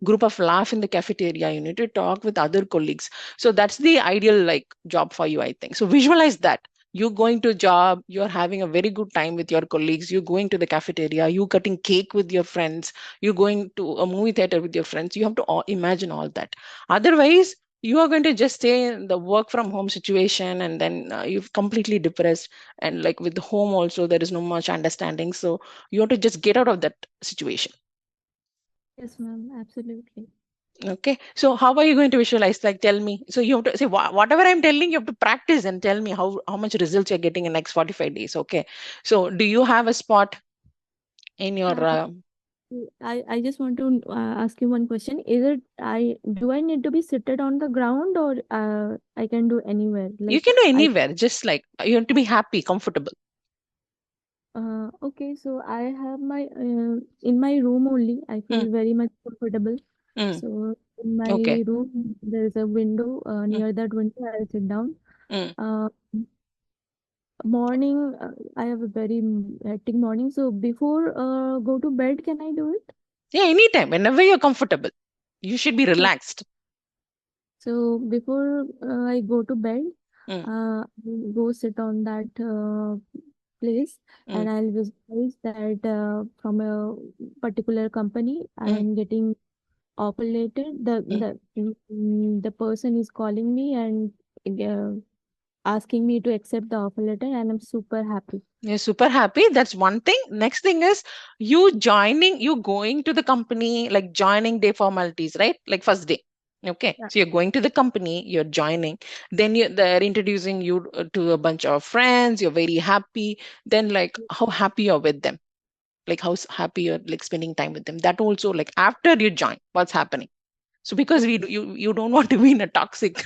group of laugh in the cafeteria, you need to talk with other colleagues. So that's the ideal like job for you, I think. So visualize that. You're going to a job, you're having a very good time with your colleagues, you're going to the cafeteria, you cutting cake with your friends, you're going to a movie theater with your friends. You have to imagine all that. Otherwise, you are going to just stay in the work from home situation, and then you're completely depressed, and like with the home also there is no much understanding. So you have to just get out of that situation. Yes, ma'am. Absolutely. Okay, so how are you going to visualize? Like, tell me. So you have to say whatever I'm telling you have to practice, and tell me how much results you're getting in next 45 days. Okay, so do you have a spot in your Uh, I just want to ask you one question. Is it do I need to be seated on the ground, or I can do anywhere? you Like can do I anywhere, just like you have to be happy, comfortable. Okay, so I have my in my room only. I Mm, feel very much comfortable. mm, So in okay. my room, there is a window. Mm, Near that window, I'll sit down. mm. Uh, Morning, I have a very hectic morning. So before go to bed, can I do it? Yeah, anytime, whenever you're comfortable, you should be Oh, relaxed. so before I go to bed, Mm, I'll go sit on that place, mm, and I'll visualize that from a particular company, I mm. am getting offer letter. Mm. The person is calling me and uh, asking me to accept the offer letter, and I'm super happy. You're super happy. That's one thing. Next thing is you going to the company, like joining day formalities, right? Like first day. Okay. Yeah. So you're going to the company, you're joining, then they're introducing you to a bunch of friends, you're very happy. Then, like, how happy you're with them, like how happy you're like spending time with them. That also, like, after you join, what's happening? So because you don't want to be in a toxic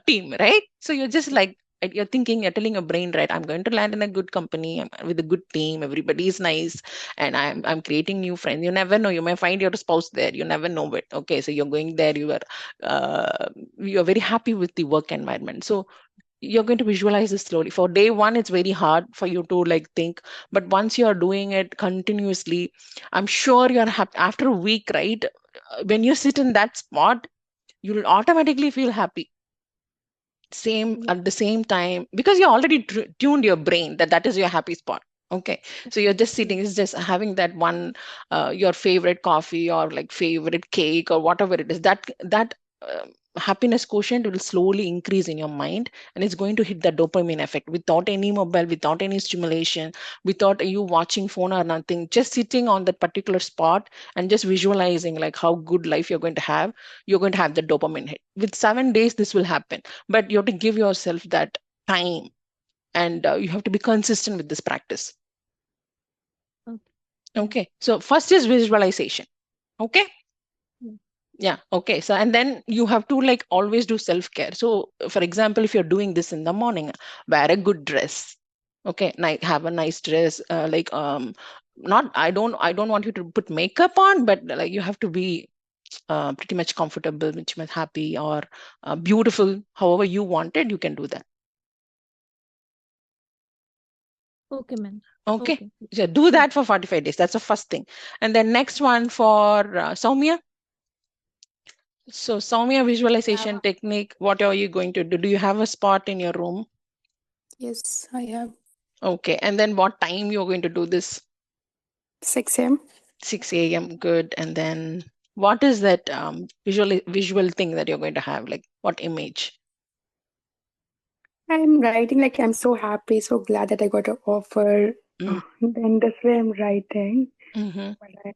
team, right? So you're just like you're thinking, you're telling your brain, right, I'm going to land in a good company, with a good team, everybody is nice, and I'm creating new friends. You never know, you may find your spouse there, you never know it. Okay, so you're going there, uh, you're very happy with the work environment. So you're going to visualize this slowly. For day one, it's very hard for you to like think, but once you're doing it continuously, I'm sure you're happy after a week, right? When you sit in that spot, you'll automatically feel happy. Same Yeah. at the same time, because you already tuned your brain that that is your happy spot. Okay, so you're just Yeah. sitting, it's just having that one, your favorite coffee or like favorite cake or whatever it is, that happiness quotient will slowly increase in your mind, and it's going to hit the dopamine effect without any mobile, without any stimulation, without you watching phone or nothing, just sitting on that particular spot and just visualizing like how good life you're going to have. You're going to have the dopamine hit. With 7 days this will happen, but you have to give yourself that time, and you have to be consistent with this practice. Okay. Yeah. Okay, so first is visualization. Okay. Yeah. Yeah, okay, so and then you have to like always do self care. So for example, if you're doing this in the morning, wear a good dress. Okay, have a nice dress, not, I don't want you to put makeup on, but like you have to be pretty much comfortable, pretty much happy, or beautiful, however you want it, you can do that. Okay, ma'am. Okay, Okay. so do Yeah. that for 45 days. That's the first thing. And then next one for Soumya. So Soumya, visualization Yeah. technique, what are you going to do? Do you have a spot in your room? Yes, I have Okay, and then what time you're going to do this? 6 a.m. 6 a.m. Good. And then what is that visual thing that you're going to have? Like what image? I'm writing like I'm so happy, so glad that I got an offer. Then this way I'm writing, Mm-hmm. but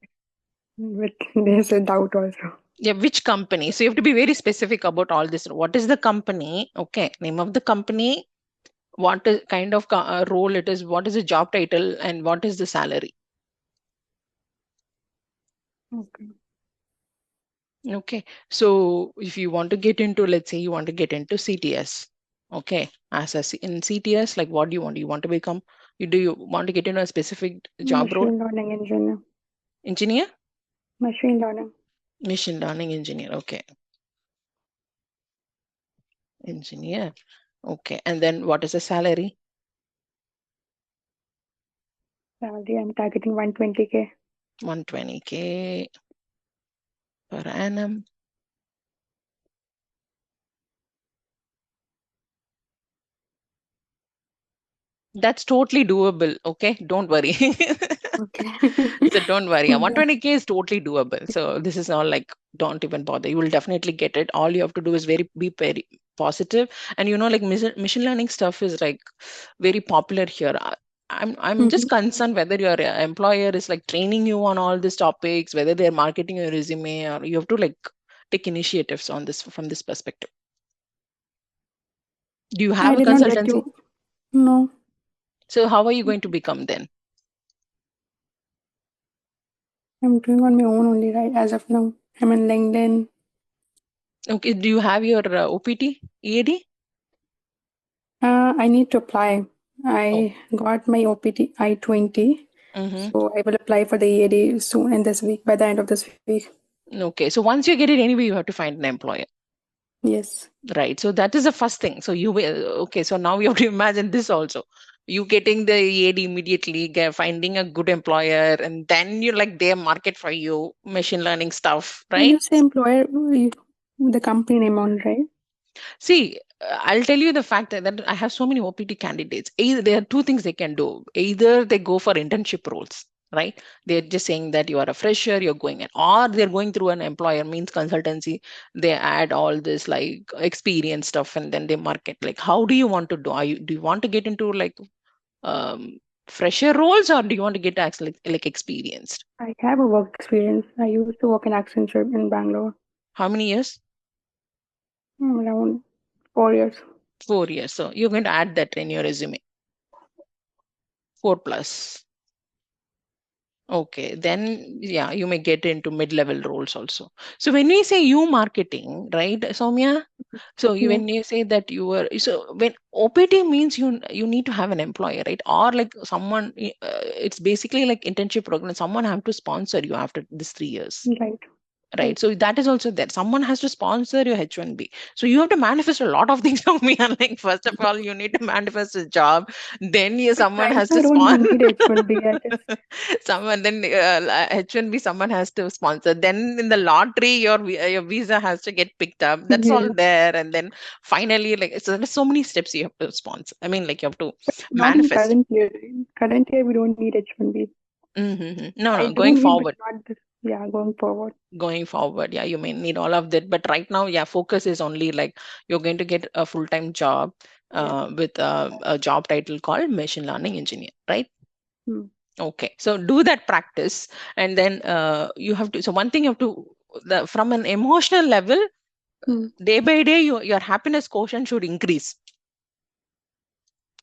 with there's a doubt also. Yeah, which company? So you have to be very specific about all this. What is the company? Okay, name of the company, what is kind of role it is, what is the job title, and what is the salary. Okay. Okay, so if you want to get into, let's say you want to get into CTS, okay, in CTS, like what do you want? Do you want to become, do you want to get into a specific job role? Machine learning engineer. Engineer? Machine learning. Machine learning engineer. Okay, engineer. Okay, and then what is the salary? Salary I'm targeting 120K. 120K per annum. That's totally doable. Okay, don't worry. Okay. So don't worry. Yeah. 120K is totally doable. So this is all like, don't even bother. You will definitely get it. All you have to do is be very positive. And like machine learning stuff is like very popular here. I'm just Mhm. concerned whether your employer is like training you on all these topics, whether they're marketing your resume, or you have to like take initiatives on this from this perspective. Do you I have a did not get consultancy? you. No, So how are you going to become then? I'm doing on my own only, right? As of now, I'm on LinkedIn. Okay, do you have your OPT, EAD? I need to apply. Oh, I got my OPT I-20, mm-hmm. so I will apply for the EAD soon in this week, by the end of this week. Okay. So once you get it anyway, you have to find an employer, Yes. right? So that is the first thing. So you will, okay. So now you have to imagine this also. You getting the EAD immediately, finding a good employer, and then you like their market for you, machine learning stuff, When right? you say employer, the company name on, right? See, I'll tell you the fact that I have so many OPT candidates. Either there are two things they can do. Either they go for internship roles, right? They're just saying that you are a fresher, you're going in, or they're going through an employer, means consultancy. They add all this like experience stuff, and then they market. Like, how do you want to do? Do you want to get into like um, fresher roles, or do you want to get actually like experienced? I have a work experience. I used to work in Accenture in Bangalore How many years? around 4 years. 4 years. So you're going to add that in your resume. 4 plus. Okay, then yeah, you may get into mid-level roles also. So when we say you marketing, right, Soumya? So Yeah, when you say that you were, so when OPT means you need to have an employer, right? Or like someone, it's basically like internship program. Someone have to sponsor you after this 3 years. right, Right. right. So that is also there. Someone has to sponsor your H1B. So you have to manifest a lot of things from me. And like, first of all, you need to manifest a job. Then you, But someone right has now, I to don't sponsor. need H1B, I guess. Someone then H1B, someone has to sponsor. Then in the lottery, your visa has to get picked up. That's all Yes, there. And then finally, like, so there's so many steps you have to sponsor. I mean, like, you have to but not in manifest. current year. In current year, we don't need H1B. No, I no, do going need, but forward. not this. Yeah, going forward. Going forward, yeah, you may need all of that, but right now, yeah, focus is only like you're going to get a full-time job Yeah. with a job title called machine learning engineer, right? Hmm. Okay, so do that practice, and then you have to, so one thing you have to, from an emotional level, Hmm. day by day, your happiness quotient should increase.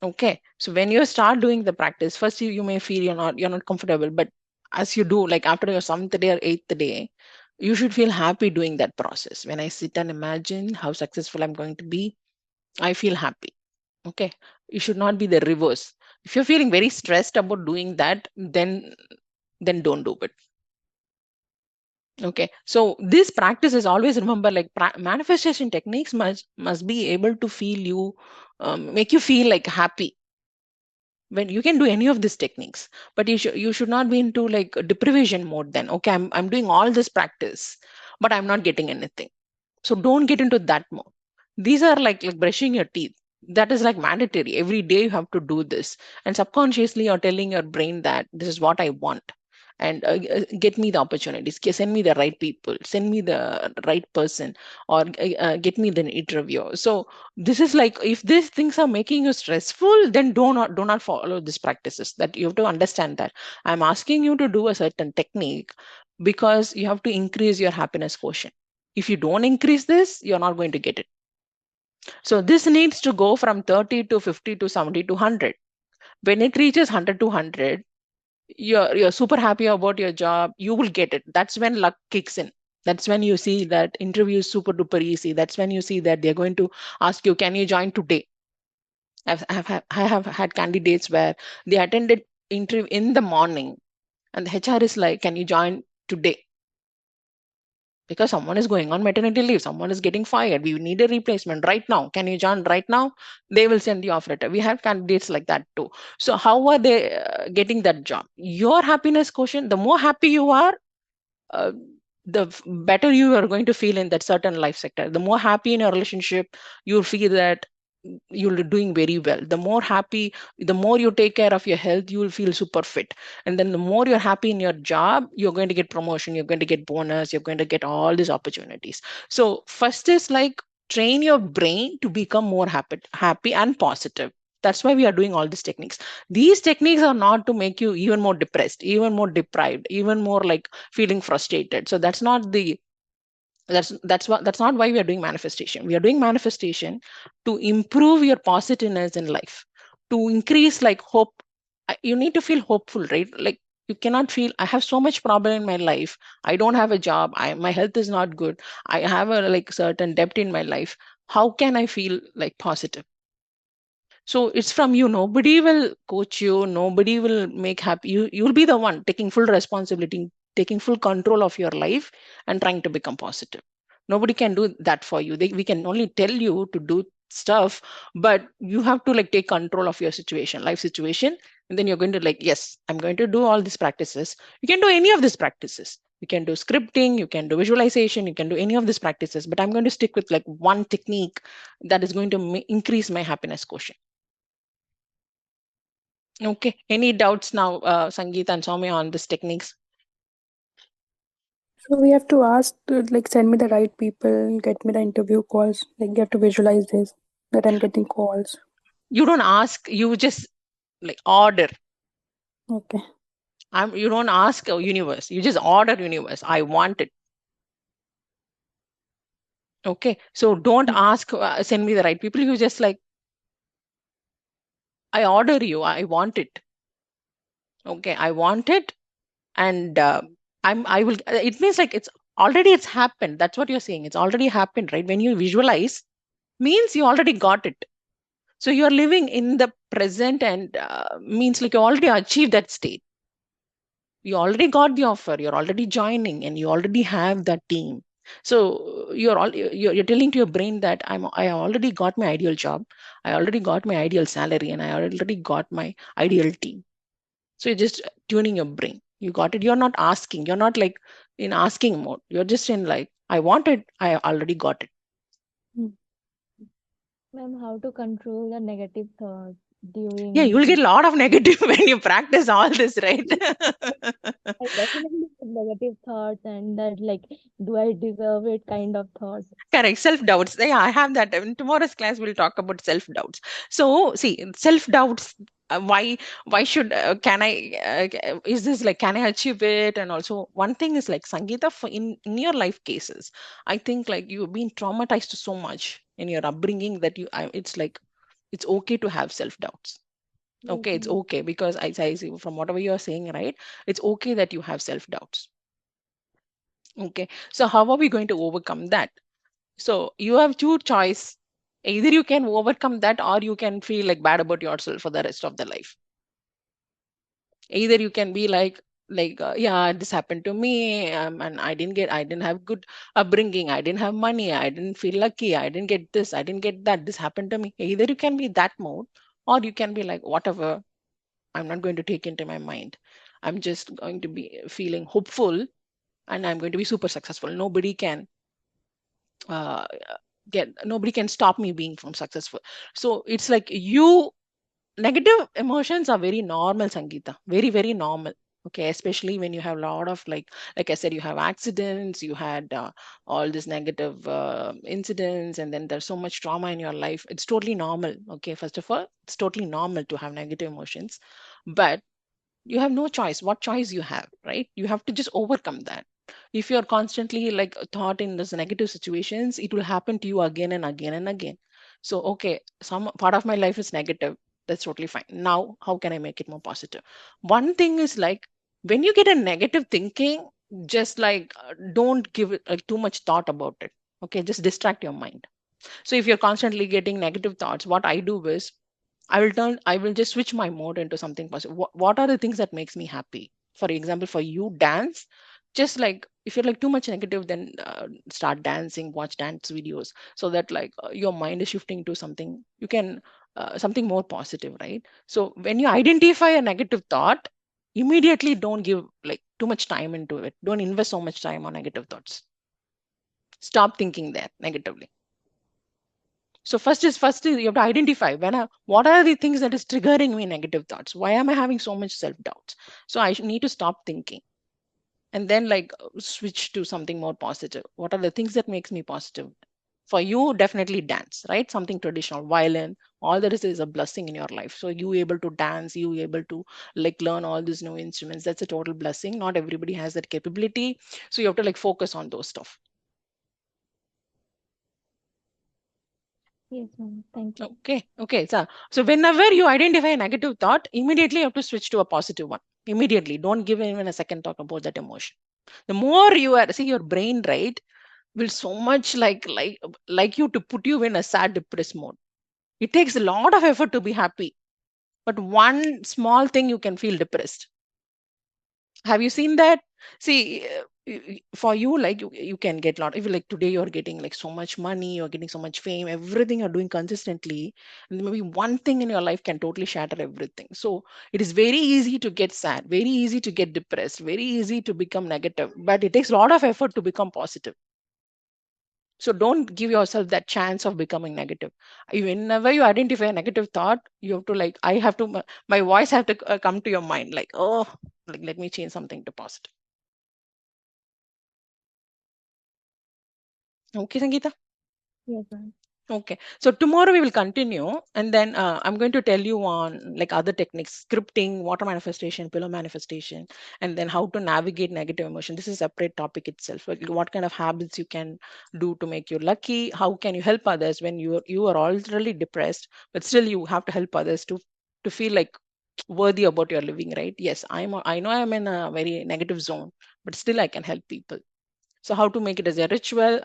Okay, so when you start doing the practice, first you may feel you're not comfortable, but as you do, like after your 7th day or 8th day, you should feel happy doing that process. When I sit and imagine how successful I'm going to be, I feel happy. Okay, you should not be the reverse. If you're feeling very stressed about doing that, then don't do it. Okay, so this practice is always, remember, like manifestation techniques must be able to feel you, make you feel like happy when you can do any of these techniques, but you should not be into like deprivation mode. Then okay, I'm doing all this practice, but I'm not getting anything, so don't get into that mode. These are like brushing your teeth. That is like mandatory. Every day you have to do this, and subconsciously you're telling your brain that this is what I want, and get me the opportunities, send me the right people, send me the right person, or get me the interview. So this is like, if these things are making you stressful, then do not follow these practices. That you have to understand that I'm asking you to do a certain technique because you have to increase your happiness quotient. If you don't increase this, you're not going to get it. So this needs to go from 30 to 50 to 70 to 100. When it reaches 100 to 100, you're super happy about your job, you will get it. That's when luck kicks in. That's when you see that interview is super duper easy. That's when you see that they're going to ask you, can you join today? I have had candidates where they attended interview in the morning, and the HR is like, can you join today? Because someone is going on maternity leave, someone is getting fired, we need a replacement right now, can you join right now? They will send you off letter. We have candidates like that too. So how are they getting that job? Your happiness quotient, the more happy you are, uh, better you are going to feel in that certain life sector. The more happy in your relationship, you'll feel that you're doing very well. The more happy, the more you take care of your health, you will feel super fit. And then the more you're happy in your job, you're going to get promotion, you're going to get bonus, you're going to get all these opportunities. So first is like, train your brain to become more happy and positive. That's why we are doing all these techniques. These techniques are not to make you even more depressed, even more deprived, even more like feeling frustrated. So that's not why we are doing manifestation. We are doing manifestation to improve your positiveness in life, to increase like hope. You need to feel hopeful, right? Like, you cannot feel, I have so much problem in my life, I don't have a job, my health is not good, I have a like certain debt in my life, how can I feel like positive? So it's from you. Nobody will coach you. Nobody will make happy. You'll be the one taking full responsibility, taking full control of your life, and trying to become positive. Nobody can do that for you. We can only tell you to do stuff, but you have to like take control of your situation, life situation, and then you're going to like, yes, I'm going to do all these practices. You can do any of these practices. You can do scripting, you can do visualization, you can do any of these practices, but I'm going to stick with like one technique that is going to increase my happiness quotient. Okay. Any doubts now, Sangeet and Soumya, on these techniques? So we have to ask to like send me the right people, get me the interview calls. Like you have to visualize this that I'm getting calls. You don't ask, you just like order. Okay. You don't ask universe, you just order universe. I want it. Okay. So don't ask, send me the right people. You just like, I order you, I want it. Okay. I want it. And I will, it means like it's happened. That's what you're saying. It's already happened, right? When you visualize, means you already got it. So you're living in the present, and means like you already achieved that state. You already got the offer, you're already joining, and you already have that team. So you're telling to your brain that I already got my ideal job, I already got my ideal salary, and I already got my ideal team. So you're just tuning your brain. You got it. You're not asking. You're not like in asking mode. You're just in like, I want it. I already got it. Mm. Ma'am, how to control the negative thoughts Yeah, you'll get during a lot of negative when you practice all this, right? I definitely have negative thoughts and that like, do I deserve it kind of thoughts. Correct. Self doubts. Yeah, I have that. In tomorrow's class, we'll talk about self doubts. So, see, self doubts. Why should can I? Is this like can I achieve it? And also, one thing is like Sangeeta. For in your life cases, I think like you've been traumatized so much in your upbringing that it's like it's okay to have self doubts. Yes, Okay, it's ma'am. okay because I see from whatever you're saying, right? It's okay that you have self doubts. Okay, so how are we going to overcome that? So you have two choice. Either you can overcome that or you can feel like bad about yourself for the rest of the life. Either you can be like yeah, this happened to me, and I didn't have good upbringing, I didn't have money, I didn't feel lucky, I didn't get this, I didn't get that, this happened to me. Either you can be that mode, or you can be like, whatever, I'm not going to take into my mind. I'm just going to be feeling hopeful, and I'm going to be super successful. Uh, Nobody can stop me being from successful. So it's like you negative emotions are very normal, Sangeeta, very very normal. Okay, especially when you have a lot of like I said, you have accidents, you had all these negative incidents, and then there's so much trauma in your life. It's totally normal. Okay, first of all, it's totally normal to have negative emotions, but you have no choice. What choice you have, right? You have to just overcome that. If you're constantly like thought in this negative situations, it will happen to you again and again and again. So okay, some part of my life is negative, that's totally fine. Now how can I make it more positive? One thing is like, when you get a negative thinking, just like don't give it like too much thought about it. Okay, just distract your mind. So if you're constantly getting negative thoughts, what I do is I will just switch my mode into something positive. What are the things that makes me happy? For example, for you, dance. Just like if you're like too much negative, then start dancing, watch dance videos, so that like your mind is shifting to something you can something more positive, right? So when you identify a negative thought, immediately don't give like too much time into it. Don't invest so much time on negative thoughts. Stop thinking there negatively. So first is you have to identify what are the things that is triggering me negative thoughts. Why am I having so much self doubts? So need to stop thinking, and then like switch to something more positive. What are the things that makes me positive? For you, definitely dance, right? Something traditional, violin. All that is a blessing in your life. So you able to dance, you able to like learn all these new instruments. That's a total blessing. Not everybody has that capability. So you have to like focus on those stuff. Yes, ma'am. Thank you. Okay. So whenever you identify a negative thought, immediately you have to switch to a positive one. Immediately, don't give even a second thought about that emotion. The more you are, see, your brain, right, will so much like you to put you in a sad, depressed mode. It takes a lot of effort to be happy, but one small thing you can feel depressed. Have you seen that? See, for you, like you can get lot. If like today you're getting like so much money, you're getting so much fame, everything you're doing consistently, and maybe one thing in your life can totally shatter everything. So it is very easy to get sad, very easy to get depressed, very easy to become negative. But it takes a lot of effort to become positive. So don't give yourself that chance of becoming negative. Whenever you identify a negative thought, you have to like, I have to, my voice have to come to your mind like, oh, like let me change something to positive. Okay, Sangeeta? Yes, ma'am. Okay. So tomorrow we will continue, and then I'm going to tell you on like other techniques, scripting, water manifestation, pillow manifestation, and then how to navigate negative emotion. This is a separate topic itself. Like what kind of habits you can do to make you lucky? How can you help others when you are already depressed, but still you have to help others to feel like worthy about your living, right? Yes, I know I'm in a very negative zone, but still I can help people. So how to make it as a ritual?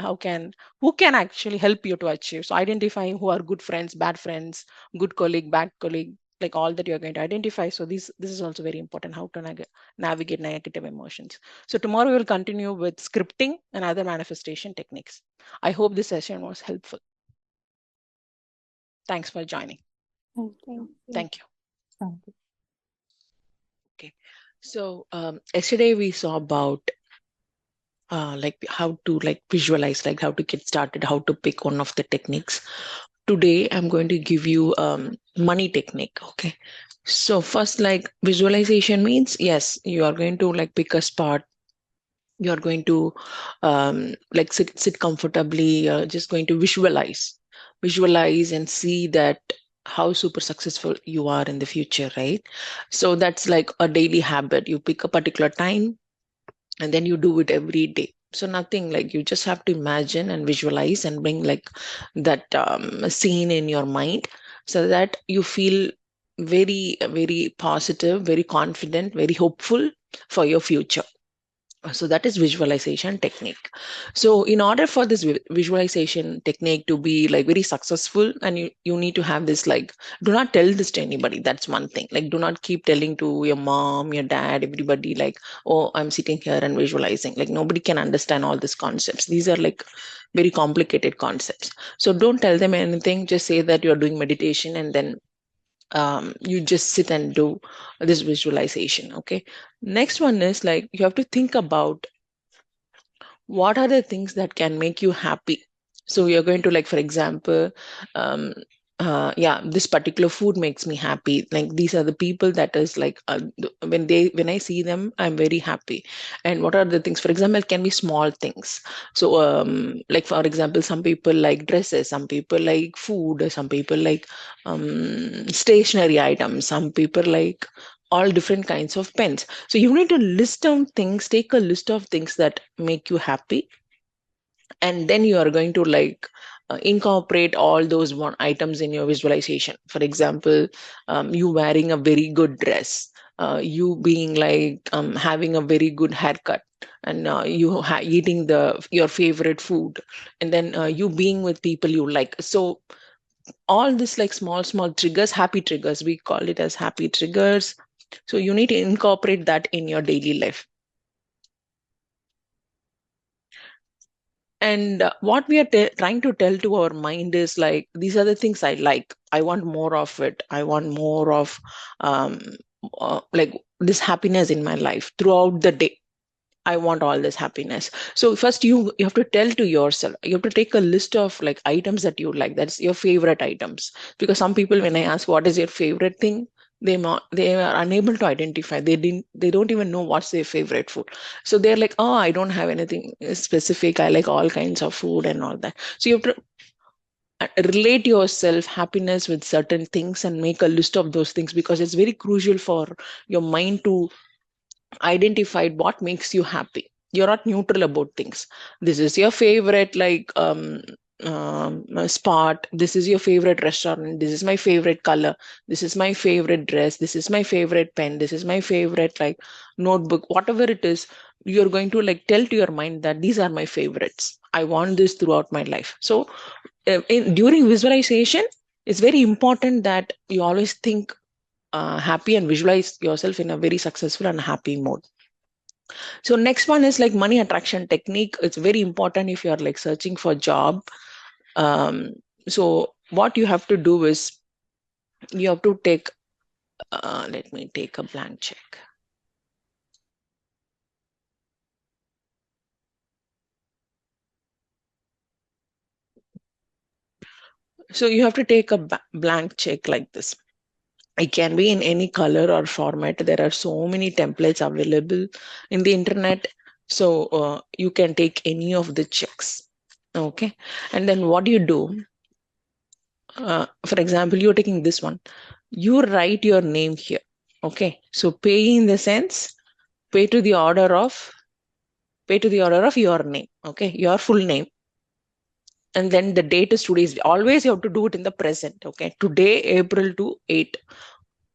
Who can actually help you to achieve? So identifying who are good friends, bad friends, good colleague, bad colleague, like all that you're going to identify. So this is also very important, how to navigate negative emotions. So tomorrow we'll continue with scripting and other manifestation techniques. I hope this session was helpful. Thanks for joining. Thank you. Thank you. Thank you. Okay. So yesterday we saw about like how to like visualize, like how to get started, how to pick one of the techniques. Today I'm going to give you money technique. Okay. So first, like visualization means, yes, you are going to like pick a spot. You're going to like sit comfortably, just going to visualize and see that how super successful you are in the future, right? So that's like a daily habit. You pick a particular time and then you do it every day. So nothing, like you just have to imagine and visualize and bring like that scene in your mind, so that you feel very very positive, very confident, very hopeful for your future. So that is visualization technique. So in order for this visualization technique to be like very successful, and you need to have this, like, do not tell this to anybody. That's one thing. Like, do not keep telling to your mom, your dad, everybody, like, oh, I'm sitting here and visualizing. Like, nobody can understand all these concepts. These are like very complicated concepts. So don't tell them anything. Just say that you're doing meditation, and then you just sit and do this visualization. Okay. Next one is like you have to think about what are the things that can make you happy. So you're going to, like, for example, um, yeah, this particular food makes me happy. Like, these are the people that is like when I see them, I'm very happy. And what are the things? For example, it can be small things. So like, for example, some people like dresses, some people like food, some people like stationery items, some people like all different kinds of pens. So you need to list down things, take a list of things that make you happy, and then you are going to like incorporate all those one items in your visualization. For example, you wearing a very good dress, you being like having a very good haircut, and you eating your favorite food, and then you being with people you like. So all this, like, small triggers, happy triggers, we call it as happy triggers. So you need to incorporate that in your daily life. And what we are trying to tell to our mind is like, these are the things I like. I want more of it. I want more of um, like this happiness in my life throughout the day. I want all this happiness. So first you have to tell to yourself, you have to take a list of like items that you like. That's your favorite items. Because some people, when I ask what is your favorite thing, they are unable to identify. They don't even know what's their favorite food. So they're like, oh, I don't have anything specific. I like all kinds of food and all that. So you have to relate yourself happiness with certain things and make a list of those things, because it's very crucial for your mind to identified what makes you happy. You're not neutral about things. This is your favorite, like, spot. This is your favorite restaurant. This is my favorite color. This is my favorite dress. This is my favorite pen. This is my favorite, like, notebook. Whatever it is, you're going to like tell to your mind that these are my favorites. I want this throughout my life. So during visualization, it's very important that you always think happy and visualize yourself in a very successful and happy mode. So next one is like money attraction technique. It's very important if you're like searching for a job. So what you have to do is you have to take, let me take a blank check. So you have to take a blank check like this. It can be in any color or format. There are so many templates available in the internet. So you can take any of the checks. Okay. And then what do you do? For example, you're taking this one. You write your name here. Okay. So pay in the sense, pay to the order of your name. Okay. Your full name. And then the date is today's. Always you have to do it in the present. Okay. Today, April to 8.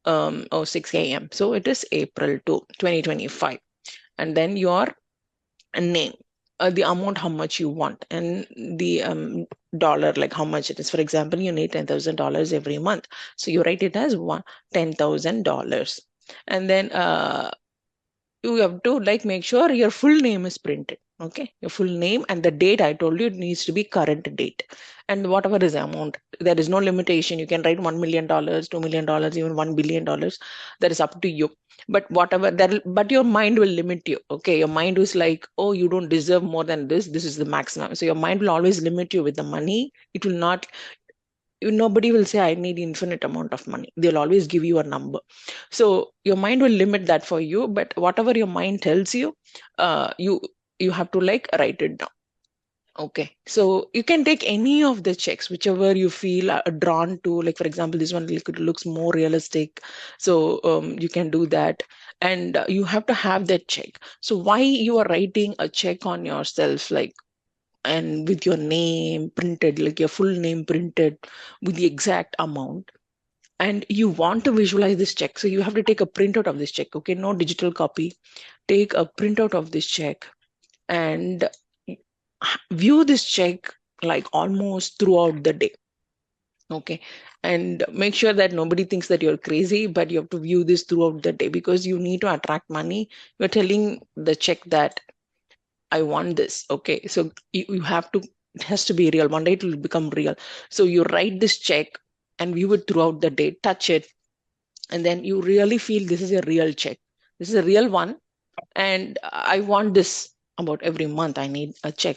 6 a.m. So it is April 2025. And then your name, the amount, how much you want, and the dollar, like how much it is. For example, you need $10,000 every month. So you write it as $10,000. And then you have to like make sure your full name is printed. Okay, your full name and the date. I told you it needs to be current date, and whatever is the amount, there is no limitation. You can write $1 million, $2 million, even $1 billion. That is up to you. But whatever that, but your mind will limit you. Okay, your mind is like, oh, you don't deserve more than this. This is the maximum. So your mind will always limit you with the money. It will not, nobody will say I need infinite amount of money. They'll always give you a number. So your mind will limit that for you, but whatever your mind tells you, you have to like write it down. Okay, so you can take any of the checks, whichever you feel are drawn to. Like for example, this one looks more realistic, so you can do that. And you have to have that check. So why you are writing a check on yourself, like, and with your name printed, like your full name printed with the exact amount, and you want to visualize this check, so you have to take a printout of this check. Okay, no digital copy. Take a printout of this check and view this check like almost throughout the day. Okay, and make sure that nobody thinks that you're crazy, but you have to view this throughout the day because you need to attract money. You're telling the check that I want this. Okay, so you have to, it has to be real. One day it will become real. So you write this check and view it throughout the day, touch it, and then you really feel this is a real check. This is a real one, and I want this about every month. I need a check,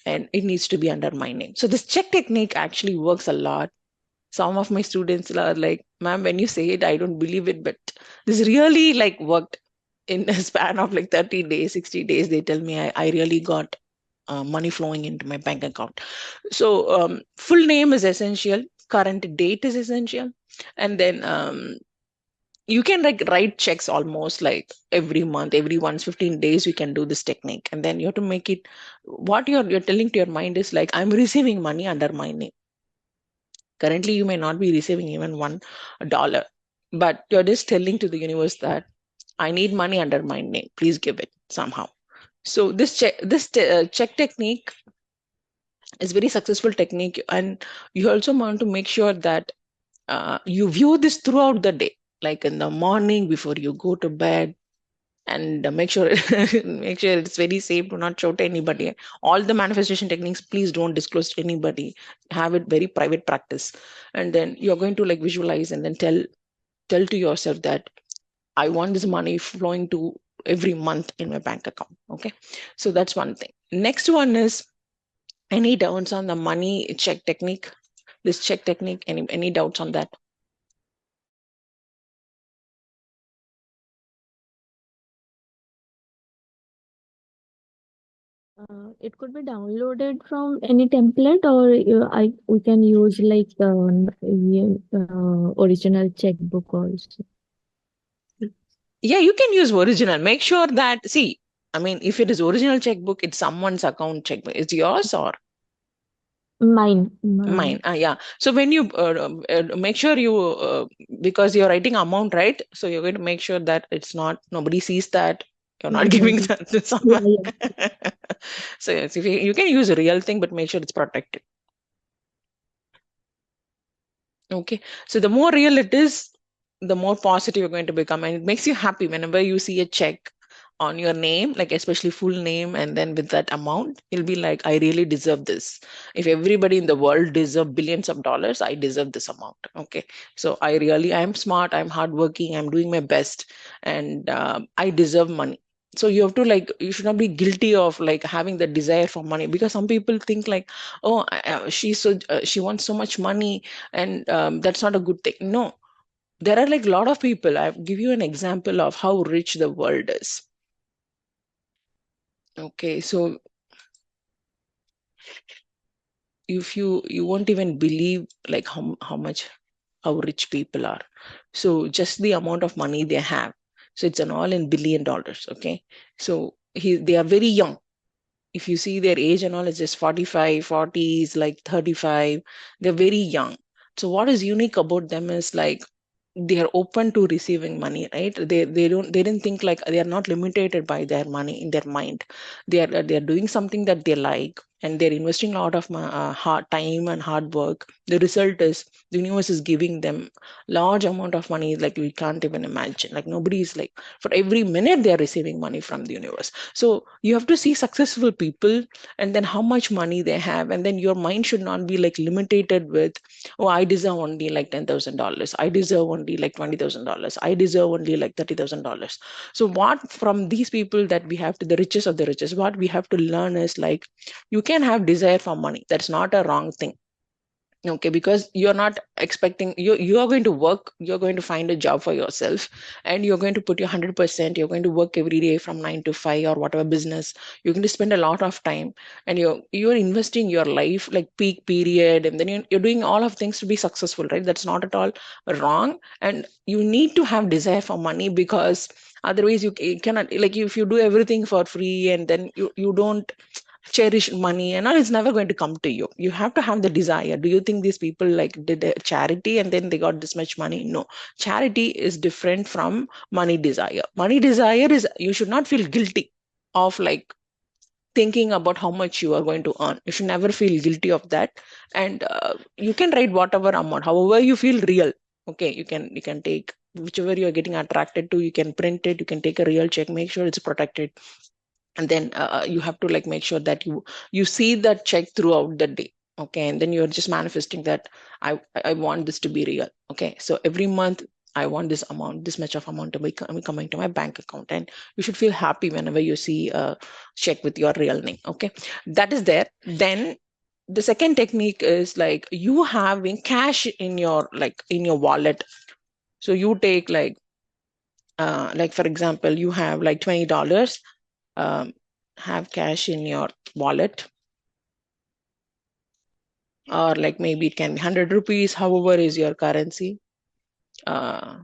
and it needs to be under my name. So this check technique actually works a lot. Some of my students are like, ma'am, when you say it, I don't believe it, but this really like worked in a span of like 30 days, 60 days. They tell me I really got money flowing into my bank account. So full name is essential. Current date is essential. And then you can like write checks almost like every month, every once 15 days. You can do this technique, and then you have to make it, what you're telling to your mind is like, I'm receiving money under my name. Currently you may not be receiving even $1, but you're just telling to the universe that I need money under my name, please give it somehow. So this check technique is very successful technique, and you also want to make sure that you view this throughout the day, like in the morning before you go to bed, and make sure make sure it's very safe. Do not show to anybody. All the manifestation techniques, please don't disclose to anybody. Have it very private practice. And then you're going to like visualize and then tell to yourself that I want this money flowing to every month in my bank account. Okay, so that's one thing. Next one is, any doubts on the money check technique, this check technique? Any doubts on that? It could be downloaded from any template, or we can use like original checkbook also. Yeah, you can use original. Make sure that, see, I mean, if it is original checkbook, it's someone's account checkbook. It's yours or Mine. mine? Yeah. So when you make sure you, because you're writing amount, right? So you're going to make sure that it's not, nobody sees that you're not Yeah, giving yeah, that to yeah, someone. yeah. So yes, if you can use a real thing, but make sure it's protected. Okay. So the more real it is, the more positive you're going to become. And it makes you happy whenever you see a check on your name, like especially full name, and then with that amount, you'll be like, I really deserve this. If everybody in the world deserve billions of dollars, I deserve this amount. Okay. So I'm smart, I'm hardworking, I'm doing my best, and I deserve money. So you have to like, you should not be guilty of like having the desire for money, because some people think like, oh, she wants so much money, and that's not a good thing. No, there are like a lot of people. I'll give you an example of how rich the world is. Okay, so if you won't even believe like how rich people are. So just the amount of money they have. So it's an all in billion dollars. Okay, so they are very young. If you see their age and all, it's just 45, 40s, like 35. They're very young. So what is unique about them is like, they are open to receiving money, right? They didn't think like they are not limited by their money in their mind. They are doing something that they like, and they're investing a lot of hard time and hard work. The result is the universe is giving them large amount of money, like we can't even imagine. Like nobody is like, for every minute they are receiving money from the universe. So you have to see successful people, and then how much money they have, and then your mind should not be like limited with, oh, I deserve only like $10,000. I deserve only like $20,000. I deserve only like $30,000. So what from these people that we have to the richest of the richest, what we have to learn is like, you can have desire for money. That's not a wrong thing. Okay, because you're not expecting, you are going to work, you're going to find a job for yourself, and you're going to put your 100%. You're going to work every day from 9 to 5 or whatever business. You're going to spend a lot of time, and you're investing your life like peak period, and then you're doing all of things to be successful, right? That's not at all wrong. And you need to have desire for money, because otherwise you cannot, like if you do everything for free and then you don't cherish money and all, it's never going to come to you. You have to have the desire. Do you think these people like did a charity and then they got this much money? No. Charity is different from money desire. Money desire is, you should not feel guilty of like thinking about how much you are going to earn. You should never feel guilty of that. And you can write whatever amount, however you feel real. Okay, you can take whichever you're getting attracted to, you can print it, you can take a real check, make sure it's protected, and then you have to like make sure that you see that check throughout the day. Okay, and then you're just manifesting that I want this to be real. Okay, so every month I want this amount, this much of amount to be coming to my bank account, and you should feel happy whenever you see a check with your real name. Okay, that is there. Then the second technique is like you having cash in your like in your wallet. So you take like for example, you have like $20, um, have cash in your wallet, or like maybe it can be 100 rupees, however is your currency. uh,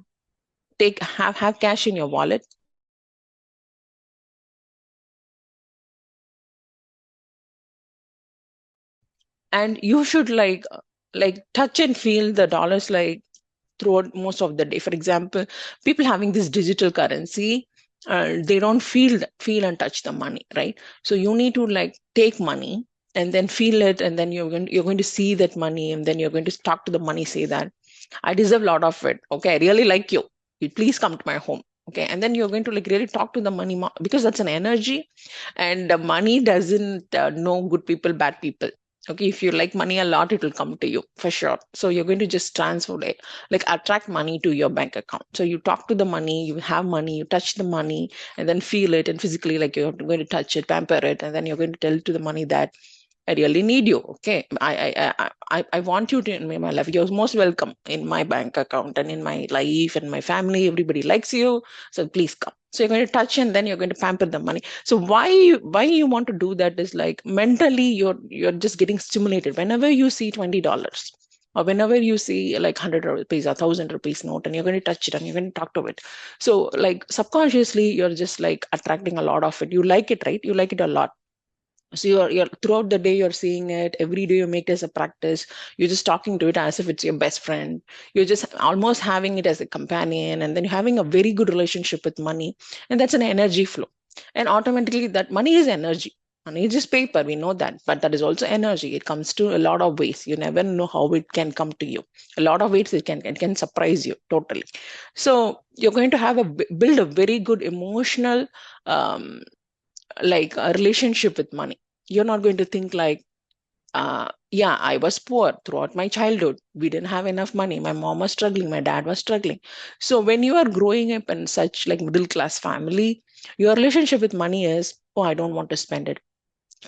have cash in your wallet, and you should like touch and feel the dollars like throughout most of the day. For example, people having this digital currency, they don't feel and touch the money, right? So you need to like take money and then feel it, and then you're going to see that money, and then you're going to talk to the money, say that I deserve a lot of it. Okay, I really like you. You please come to my home. Okay, and then you're going to like really talk to the money because that's an energy, and the money doesn't know good people, bad people. Okay, if you like money a lot, it will come to you for sure. So you're going to just transfer it, like attract money to your bank account. So you talk to the money, you have money, you touch the money, and then feel it, and physically like you're going to touch it, pamper it, and then you're going to tell to the money that I really need you. Okay, I want you to in my life. You're most welcome in my bank account and in my life and my family. Everybody likes you, so please come. So you're going to touch, and then you're going to pamper the money. So why you want to do that is like mentally you're just getting stimulated whenever you see $20. Or whenever you see like 100 rupees or 1,000 rupees note, and you're going to touch it and you're going to talk to it. So like subconsciously, you're just like attracting a lot of it. You like it, right? You like it a lot. So you're throughout the day you're seeing it. Every day you make it as a practice. You're just talking to it as if it's your best friend. You're just almost having it as a companion, and then you're having a very good relationship with money, and that's an energy flow. And automatically that money is energy. Money is just paper, we know that, but that is also energy. It comes to a lot of ways. You never know how it can come to you. A lot of ways it can surprise you totally. So you're going to have build a very good emotional um, like a relationship with money. You're not going to think like, yeah, I was poor throughout my childhood. We didn't have enough money. My mom was struggling. My dad was struggling. So when you are growing up in such like middle class family, your relationship with money is, oh, I don't want to spend it.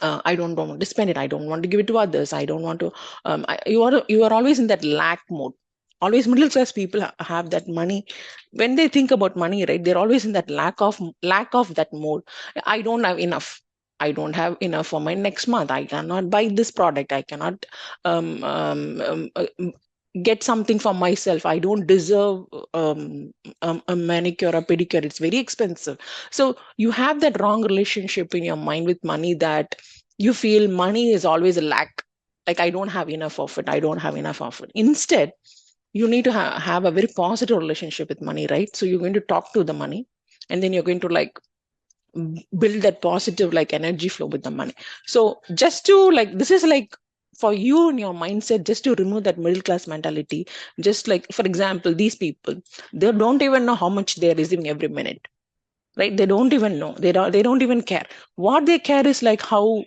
I don't want to spend it. I don't want to give it to others. I don't want to. You are always in that lack mode. Always middle class people have that money. When they think about money, right? They're always in that lack of that mode. I don't have enough. I don't have enough for my next month. I cannot buy this product. I cannot um, um, um, uh, get something for myself. I don't deserve a manicure or pedicure. It's very expensive. So you have that wrong relationship in your mind with money, that you feel money is always a lack. Like I don't have enough of it. I don't have enough of it. Instead, you need to have a very positive relationship with money, right? So you're going to talk to the money, and then you're going to like build that positive like energy flow with the money. So just to like, this is like for you in your mindset, just to remove that middle class mentality. Just like, for example, these people, they don't even know how much they're receiving every minute, right? They don't even know, they don't even care. What they care is like how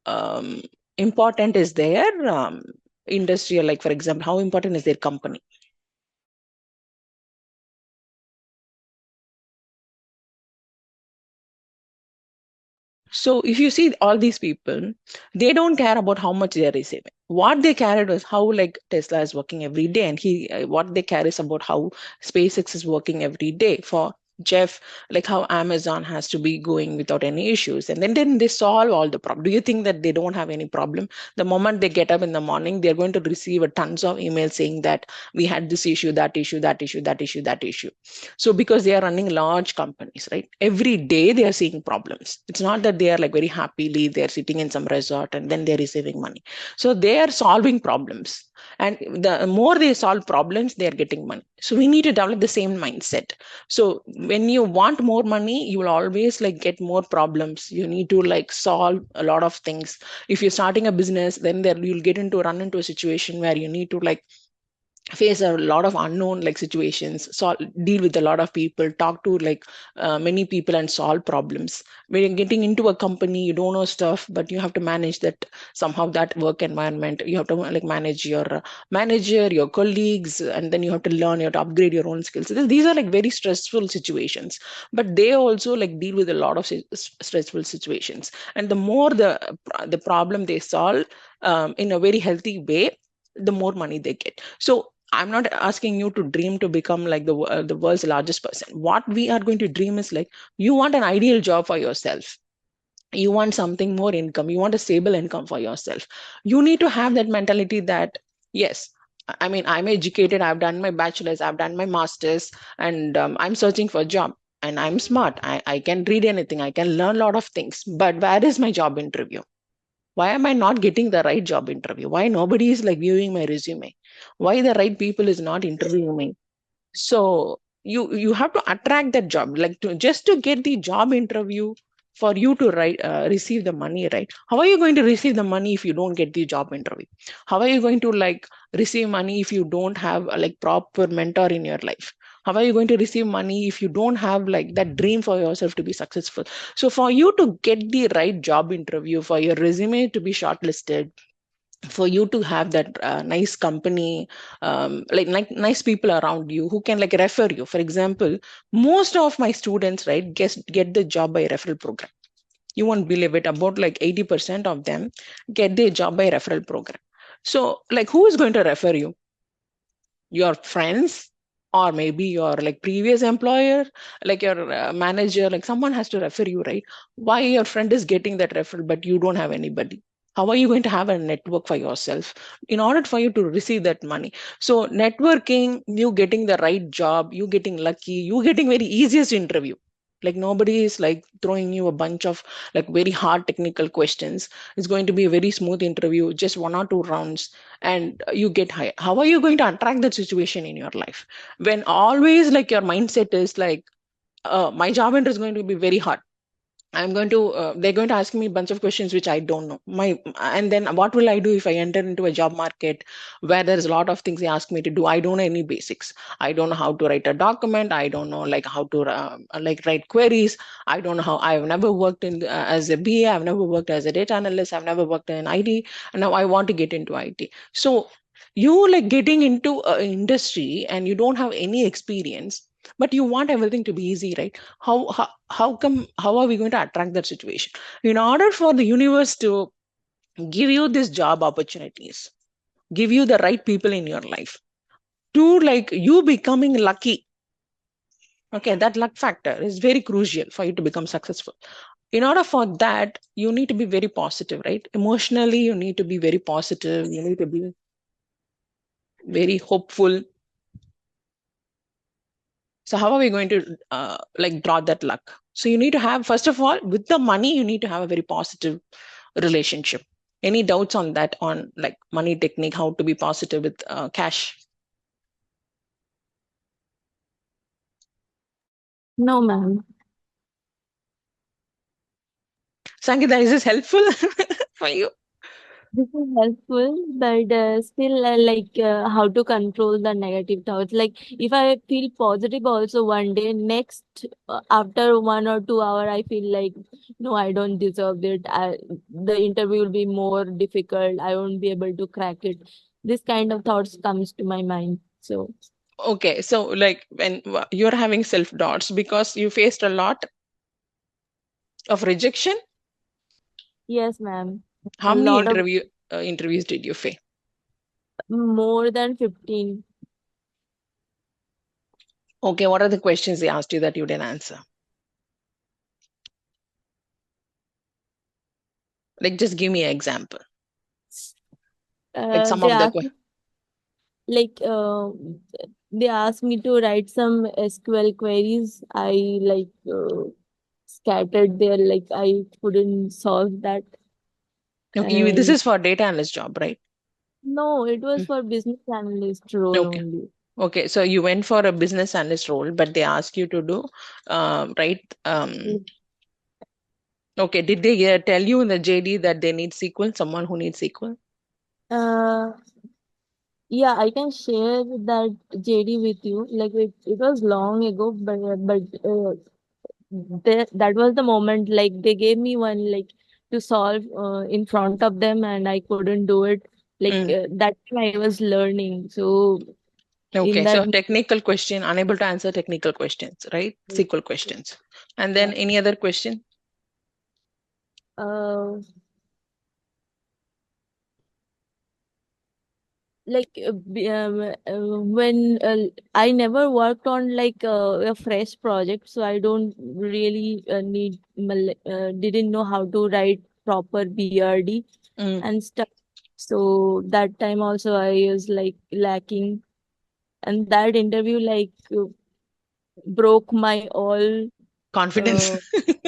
um, important is their industry, or like for example, how important is their company. So if you see all these people, they don't care about how much they are receiving. What they care is how like Tesla is working every day, and what they care is about how SpaceX is working every day for Jeff, like how Amazon has to be going without any issues, and then they solve all the problem. Do you think that they don't have any problem? The moment they get up in the morning, they're going to receive a tons of emails saying that we had this issue, that issue, that issue, that issue, that issue. So because they are running large companies, right? Every day they are seeing problems. It's not that they are like very happily they're sitting in some resort and then they're receiving money. So they are solving problems. And the more they solve problems, they are getting money. So we need to develop the same mindset. So when you want more money, you will always like get more problems. You need to like solve a lot of things. If you're starting a business, then there you'll run into a situation where you need to like face a lot of unknown like situations, deal with a lot of people, talk to like many people and solve problems. When you're getting into a company, you don't know stuff, but you have to manage that somehow, that work environment. You have to like manage your manager, your colleagues, and then you have to learn, you have to upgrade your own skills. These are like very stressful situations, but they also like deal with a lot of stressful situations. And the more the problem they solve in a very healthy way, the more money they get. So I'm not asking you to dream to become like the world's largest person. What we are going to dream is like, you want an ideal job for yourself. You want something more income. You want a stable income for yourself. You need to have that mentality that, yes, I mean, I'm educated. I've done my bachelor's. I've done my master's, and I'm searching for a job. And I'm smart. I can read anything. I can learn a lot of things. But where is my job interview? Why am I not getting the right job interview? Why nobody is like viewing my resume? Why the right people is not interviewing me? So you have to attract that job, like to get the job interview for you to receive the money, right? How are you going to receive the money if you don't get the job interview? How are you going to like receive money if you don't have a like proper mentor in your life? How are you going to receive money if you don't have like that dream for yourself to be successful? So for you to get the right job interview, for your resume to be shortlisted, for you to have that nice company, like nice people around you who can like refer you. For example, most of my students, right, get the job by referral program. You won't believe it, about like 80% of them get their job by referral program. So like, who is going to refer you? Your friends, or maybe your like previous employer, like your manager, like someone has to refer you, right? Why your friend is getting that referral but you don't have anybody? How are you going to have a network for yourself in order for you to receive that money? So networking, you getting the right job, you getting lucky, you getting very easiest interview. Like nobody is like throwing you a bunch of like very hard technical questions. It's going to be a very smooth interview, just 1 or 2 rounds, and you get hired. How are you going to attract that situation in your life when always like your mindset is like, my job interview is going to be very hard. They're going to ask me a bunch of questions which I don't know. And then what will I do if I enter into a job market where there's a lot of things they ask me to do? I don't know any basics. I don't know how to write a document. I don't know like how to like write queries. I don't know how. I've never worked in as a BA. I've never worked as a data analyst. I've never worked in IT, and now I want to get into IT. So you like getting into an industry and you don't have any experience, but you want everything to be easy, right? How are we going to attract that situation? In order for the universe to give you these job opportunities, give you the right people in your life, to like you becoming lucky, okay, that luck factor is very crucial for you to become successful. In order for that, you need to be very positive, right? Emotionally, you need to be very positive, you need to be very hopeful. So how are we going to like draw that luck? So you need to have, first of all, with the money, you need to have a very positive relationship. Any doubts on that, on like money technique, how to be positive with cash? No, ma'am. Sangeeta, is this helpful for you? This is helpful, but still, like how to control the negative thoughts. Like if I feel positive also one day, next after 1 or 2 hour, I feel like no, I don't deserve it. The interview will be more difficult. I won't be able to crack it. This kind of thoughts comes to my mind. So Okay, so like when you're having self doubts because you faced a lot of rejection, yes, ma'am. A how many lot of interviews did you face? more than 15. Okay, what are the questions they asked you that you didn't answer? Like, just give me an example. Like some They of the asked like they asked me to write some SQL queries. I like scattered there, like I couldn't solve that. okay, this And is for data analyst job, right? no, it was Mm, for business analyst role okay. only. Okay, so you went for a business analyst role, but they asked you to do, right? Okay, did they tell you in the JD that they need SQL, someone who needs SQL? Uh, yeah, I can share that JD with you. Like it was long ago, but that was the moment. Like they gave me one like to solve in front of them, and I couldn't do it. Like Mm. that time I was learning, so in Okay, that so technical question, unable to answer technical questions, right? SQL questions. And then yeah. any other question? uh like when I never worked on like a fresh project, so I don't really didn't know how to write proper BRD Mm. and stuff. So that time also I was like lacking, and that interview like broke my all Confidence. uh,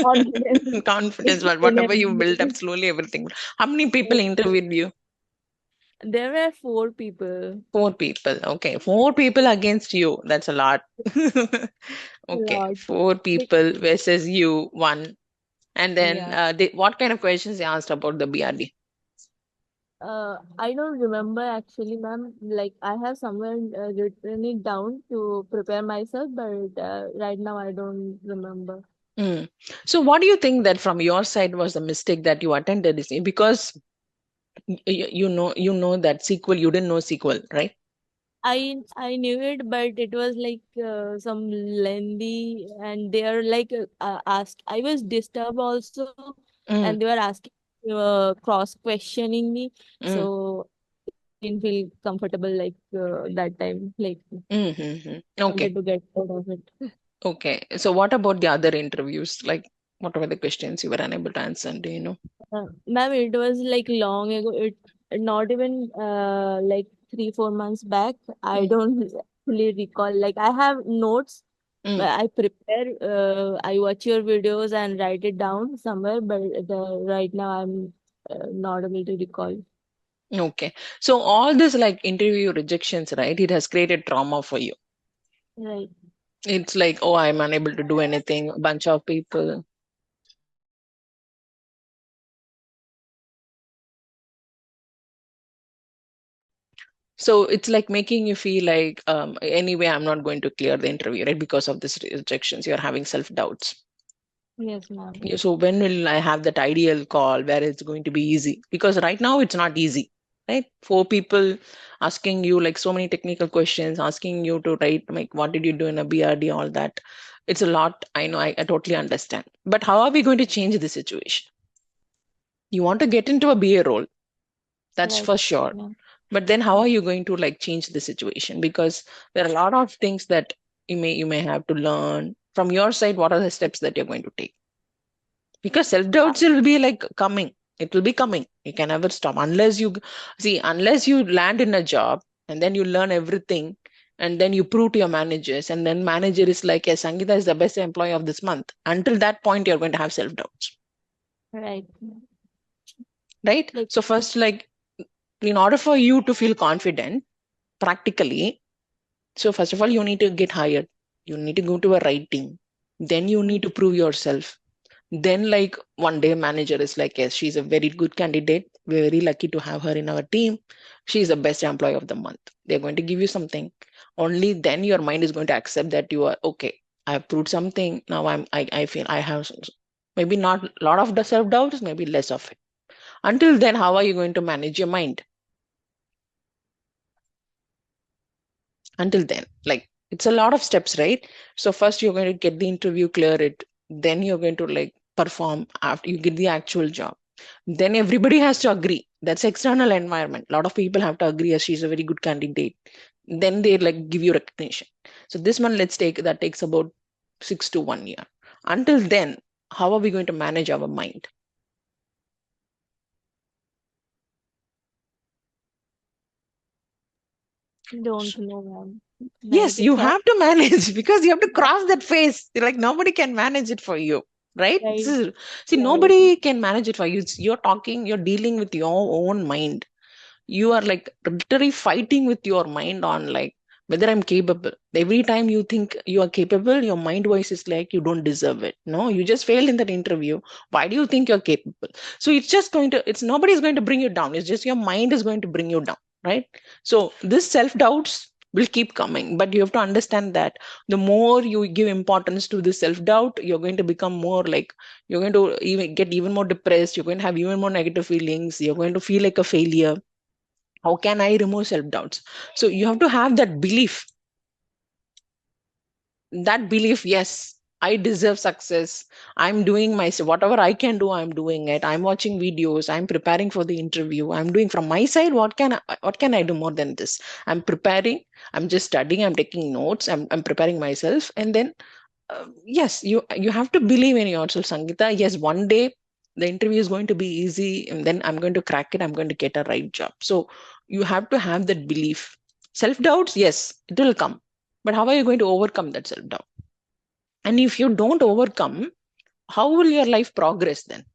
confidence Confidence, in but whatever you built up everything. slowly, everything. How many people interviewed you? There were 4 people. Four people. Okay, four people against you. That's a lot. A Okay, lot. four Like, people versus you, one. And then yeah. what kind of questions they asked about the BRD? I don't remember actually, ma'am. Like, I have somewhere written it down to prepare myself, but right now I don't remember. Mm. So, what do you think that from your side was the mistake that you attended this? Because you know that SQL, you didn't know SQL, right? I knew it, but it was like some lengthy, and they are like ask. I was disturbed also, Mm, and they were asking cross questioning me, mm, so didn't feel comfortable like that time. Like Okay, wanted to get out of it. okay. So, what about the other interviews? Like, what were the questions you were unable to answer? Do you know? Ma'am, it was like long ago. It not even like 3 4 months back. I Mm, don't really recall. Like I have notes. mm, But I prepare. I watch your videos and write it down somewhere. But right now I'm not able to recall. okay. So, all this like interview rejections, right? It has created trauma for you. Right. It's like, oh, I'm unable to do anything. A bunch of people. So it's like making you feel like, anyway, I'm not going to clear the interview, right? Because of this rejections, you're having self doubts. Yes, ma'am. So when will I have that ideal call where it's going to be easy? Because right now it's not easy, right? Four people asking you like so many technical questions, asking you to write like what did you do in a BRD, all that. It's a lot. I know. I totally understand. But how are we going to change the situation? You want to get into a BA role, that's Right, for sure. ma'am. But then how are you going to like change the situation? Because there are a lot of things that you may have to learn from your side. What are the steps that you're going to take? Because self Uh, doubts will be like coming. It will be coming. You can never stop unless you see, unless you land in a job and then you learn everything and then you prove to your managers and then manager is like, yes, Sangeeta is the best employee of this month. Until that point, you're going to have self doubts, right. right? Like So first, like in order for you to feel confident practically, so first of all, you need to get hired. You need to go to a right team. Then you need to prove yourself. Then like one day manager is like, yes, she's a very good candidate, we're very lucky to have her in our team, she's the best employee of the month, they're going to give you something. Only then your mind is going to accept that you are okay, I've proved something. Now I feel I have maybe not a lot of the self doubts, maybe less of it. Until then, how are you going to manage your mind? Until then, like, it's a lot of steps, right? So first you're going to get the interview, clear it, then you're going to like perform after you get the actual job. Then everybody has to agree. That's external environment. A lot of people have to agree as she's a very good candidate. Then they like give you recognition. So this one, let's take that takes about 6 to 1 year. Until then, how are we going to manage our mind? Don't know, ma'am. Yes, Negative you thought. have to manage because you have to cross that phase. Like nobody can manage it for you, right? Right, See, right. nobody can manage it for you. You're talking, you're dealing with your own mind. You are like literally fighting with your mind on like whether I'm capable. Every time you think you are capable, your mind voice is like you don't deserve it. No, you just failed in that interview. Why do you think you're capable? So it's just going to, it's nobody's going to bring you down. It's just your mind is going to bring you down, right? So this self-doubts will keep coming, but you have to understand that the more you give importance to the self-doubt, you're going to become more like, you're going to even get even more depressed, you're going to have even more negative feelings, you're going to feel like a failure. How can I remove self-doubts? So you have to have that belief, yes, I deserve success, I'm doing my whatever I can do, I'm doing it, I'm watching videos, I'm preparing for the interview, I'm doing from my side, what can I do more than this? I'm preparing, I'm just studying, I'm taking notes, I'm preparing myself. And then yes, you have to believe in yourself, Sangeeta. Yes, one day the interview is going to be easy, and then I'm going to crack it. I'm going to get a right job. So you have to have that belief. Self doubts, yes, it will come, but how are you going to overcome that self doubt? And if you don't overcome, how will your life progress then?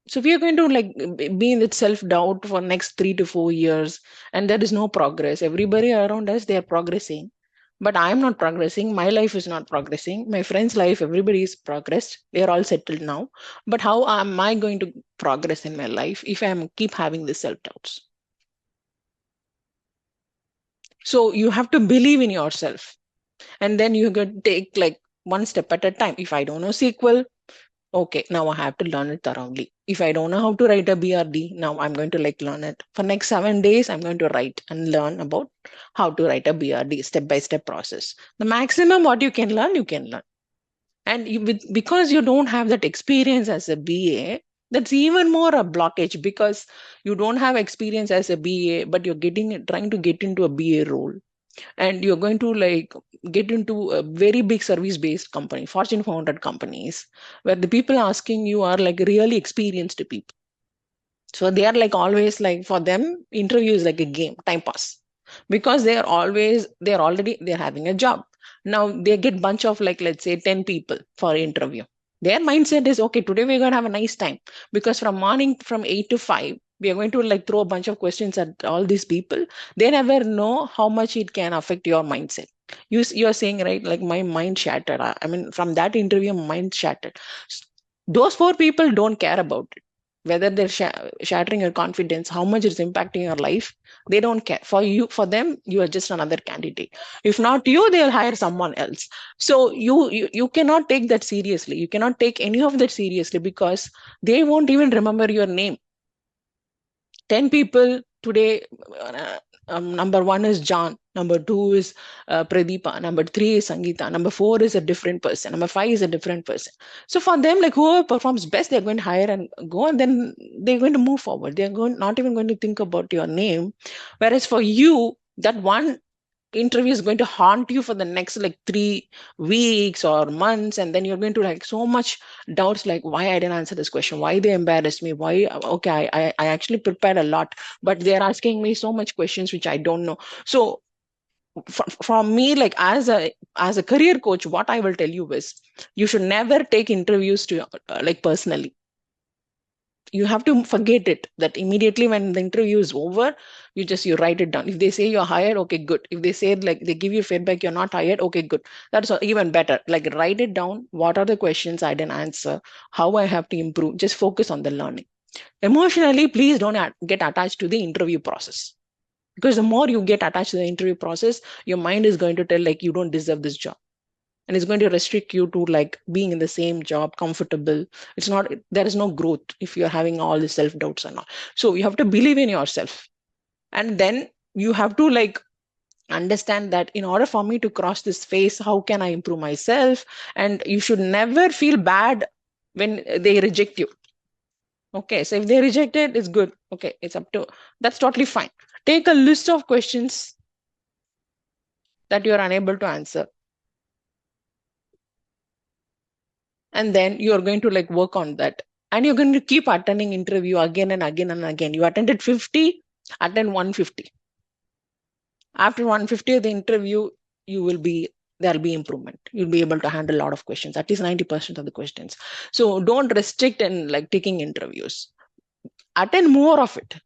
So we are going to like be in that self-doubt for next 3 to 4 years, and there is no progress. Everybody around us, they are progressing, but I am not progressing. My life is not progressing. My friend's life, everybody is progressed. They are all settled now. But how am I going to progress in my life if I am keep having this self-doubts? So you have to believe in yourself, and then you can take like one step at a time. If I don't know SQL, okay, now I have to learn it thoroughly. If I don't know how to write a BRD, now I'm going to like learn it. For next 7 days, I'm going to write and learn about how to write a BRD, step-by-step process. The maximum what you can learn, you can learn. And because you don't have that experience as a BA, that's even more a blockage because you don't have experience as a BA, but you're trying to get into a BA role, and you're going to like get into a very big service based company, Fortune 400 companies, where the people asking you are like really experienced people. So they are like always like, for them interview is like a game, time pass, because they're having a job. Now they get bunch of like, let's say 10 people for interview. Their mindset is, okay, today we're going to have a nice time, because from morning from 8 to 5 we are going to like throw a bunch of questions at all these people. They never know how much it can affect your mindset. You're saying, right, like my mind shattered. I mean, from that interview my mind shattered. Those four people don't care about it, whether they're shattering your confidence, how much it's impacting your life. They don't care. For them, you are just another candidate. If not you, they'll hire someone else. So you cannot take that seriously. You cannot take any of that seriously, because they won't even remember your name. 10 people today, number one is John, number two is Pradeepa, number three is Sangeeta, number four is a different person, number five is a different person. So for them, like whoever performs best, they're going to hire and go, and then they're going to move forward. They're not even going to think about your name. Whereas for you, that one interview is going to haunt you for the next like 3 weeks or months, and then you're going to like so much doubts, like why I didn't answer this question, why they embarrassed me, why, okay, I actually prepared a lot, but they're asking me so much questions which I don't know. So from me, like as a career coach, what I will tell you is, you should never take interviews to like personally. you have to forget it, that immediately when the interview is over, you write it down. If they say you're hired, okay, good. If they say like they give you feedback you're not hired, okay, good. That's even better. Like write it down. What are the questions I didn't answer? How I have to improve? Just focus on the learning. Emotionally, please don't get attached to the interview process, because the more you get attached to the interview process, your mind is going to tell like you don't deserve this job, and it's going to restrict you to like being in the same job comfortable. It's not, there is no growth if you're having all the self doubts and all. So you have to believe in yourself, and then you have to like understand that in order for me to cross this phase, how can I improve myself? And you should never feel bad when they reject you. Okay, so if they reject it, it's good. Okay, it's up to, that's totally fine. Take a list of questions that you're unable to answer, and then you're going to like work on that, and you're going to keep attending interview again and again and again. You attended 50, attend 150. After 150 the interview, you will be, there'll be improvement. You'll be able to handle a lot of questions, at least 90% of the questions. So don't restrict in like taking interviews. Attend more of it,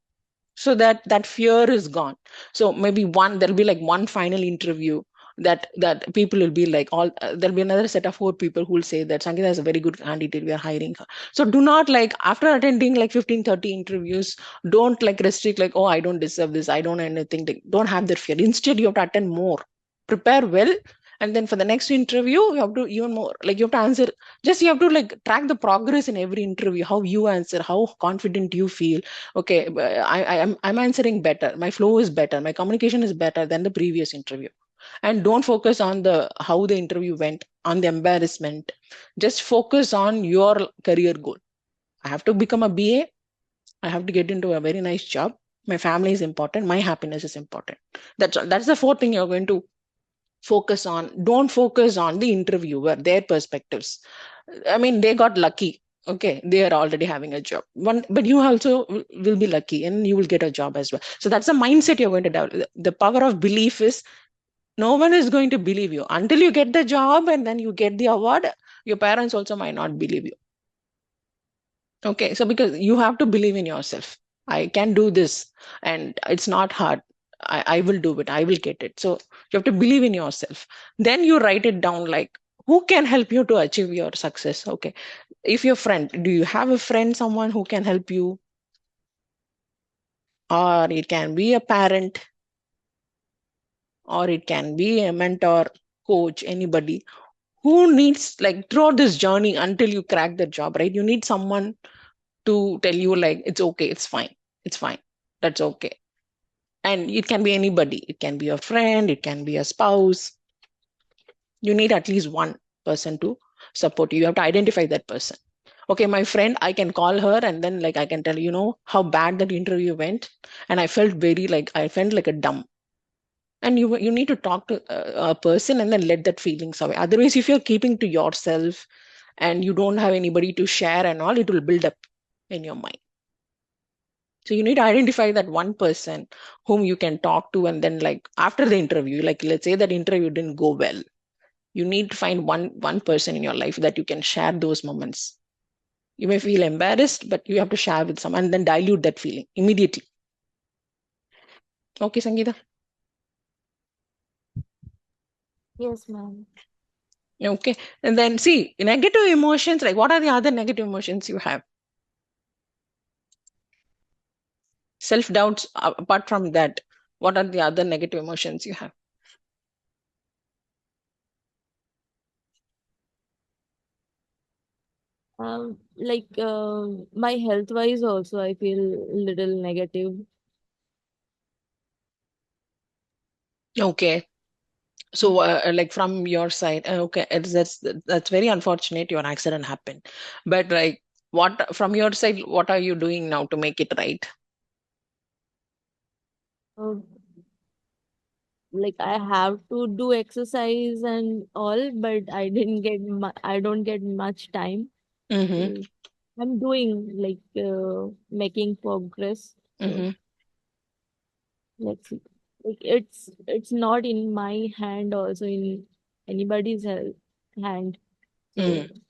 so that that fear is gone. So maybe there'll be like one final interview that people will be like all there'll be another set of 4 people who will say that Sangeeta is a very good candidate, we are hiring her. So do not like after attending like 15-30 interviews, don't like restrict like, oh, I don't deserve this, I don't know anything. Don't have that fear. Instead you have to attend more, prepare well, and then for the next interview you have to even more, like you have to answer, just you have to like track the progress in every interview, how you answer, how confident you feel. Okay, I'm answering better, my flow is better, my communication is better than the previous interview. And don't focus on the how the interview went, on the embarrassment. Just focus on your career goal. I have to become a BA, I have to get into a very nice job, my family is important, my happiness is important. That's the fourth thing you're going to focus on. Don't focus on the interviewer, their perspectives. I mean, they got lucky. Okay, they are already having a job. But you also will be lucky and you will get a job as well. So that's the mindset you're going to develop. The power of belief is no one is going to believe you until you get the job and then you get the award. Your parents also might not believe you. Okay, so because you have to believe in yourself. I can do this and it's not hard. I will do it. I will get it. So you have to believe in yourself. Then you write it down like, who can help you to achieve your success? Okay. If your friend, do you have a friend, someone who can help you? Or it can be a parent, or it can be a mentor, coach, anybody who needs like throughout this journey until you crack the job, right? You need someone to tell you like, it's okay, it's fine, that's okay. And it can be anybody, it can be a friend, it can be a spouse. You need at least one person to support you. You have to identify that person. Okay, my friend, I can call her and then like I can tell how bad that interview went, and I felt like a dumb. And you need to talk to a person and then let that feelings away. Otherwise, if you're keeping to yourself and you don't have anybody to share and all, it will build up in your mind. So you need to identify that one person whom you can talk to, and then like after the interview, like let's say that interview didn't go well, you need to find one person in your life that you can share those moments. You may feel embarrassed, but you have to share with someone and then dilute that feeling immediately. Okay, Sangeeta? Yes, ma'am. Okay. And then see, negative emotions, like what are the other negative emotions you have? Self-doubts, apart from that, what are the other negative emotions you have? Like my health wise also, I feel little negative. Okay. So, like from your side, okay, that's very unfortunate. Your accident happened, but like, what from your side? What are you doing now to make it right? Uh, like I have to do exercise and all, but I don't get much time. Mm-hmm. So I'm doing like making progress. So Mm-hmm. let's see. Like it's not in my hand, also in anybody's hand. So Mm.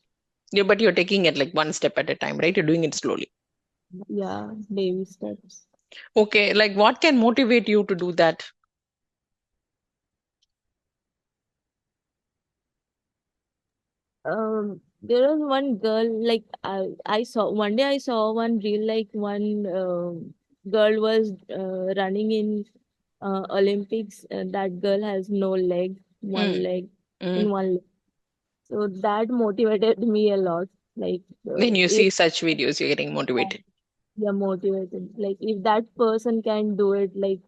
Yeah, but you're taking it like one step at a time, right? You're doing it slowly. Yeah, baby steps. Okay, like what can motivate you to do that? There was one girl, like I saw one day, I saw one reel, like one girl was running in Olympics. That girl has no leg, one Mm, leg mm. in one leg. So that motivated me a lot. Like When you if see such videos, you're getting motivated. you're motivated, like if that person can do it, like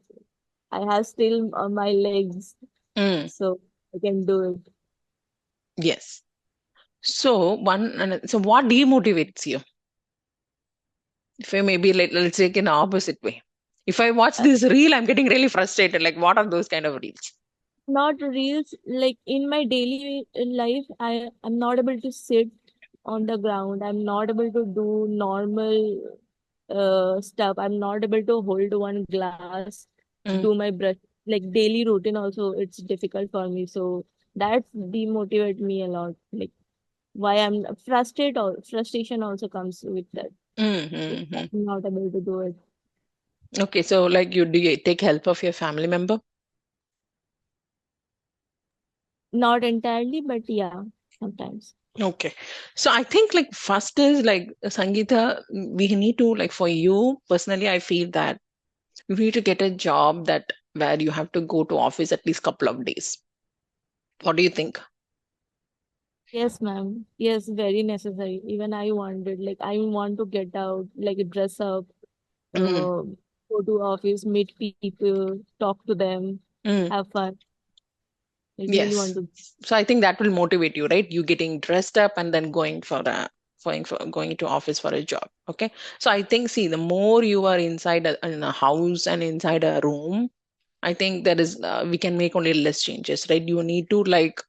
I have still my legs, Mm, so I can do it. yes. So what demotivates you? If I maybe let's take in the opposite way. If I watch this reel, I'm getting really frustrated. Like, what are those kind of reels? Not reels, like in my daily life, I'm not able to sit on the ground. I'm not able to do normal stuff. I'm not able to hold one glass, do Mm, my brush, like daily routine also, it's difficult for me. So that's demotivate me a lot. Like why I'm frustrated, or frustration also comes with that. mm, mm, mm. I'm not able to do it. Okay, so like do you take help of your family member? Not entirely, but yeah, sometimes. Okay. So I think like first is like Sangeeta, we need to like for you personally, I feel that you need to get a job that where you have to go to office at least couple of days. What do you think? Yes, ma'am. Yes, very necessary. Even I wanted, like, I want to get out, like, dress up, Mm, go to office, meet people, talk to them, mm, have fun. I really want yes. to. So I think that will motivate you, right? You getting dressed up and then going to office for a job. Okay. So I think see the more you are inside in a house and inside a room, I think that is we can make only less changes, right? You need to like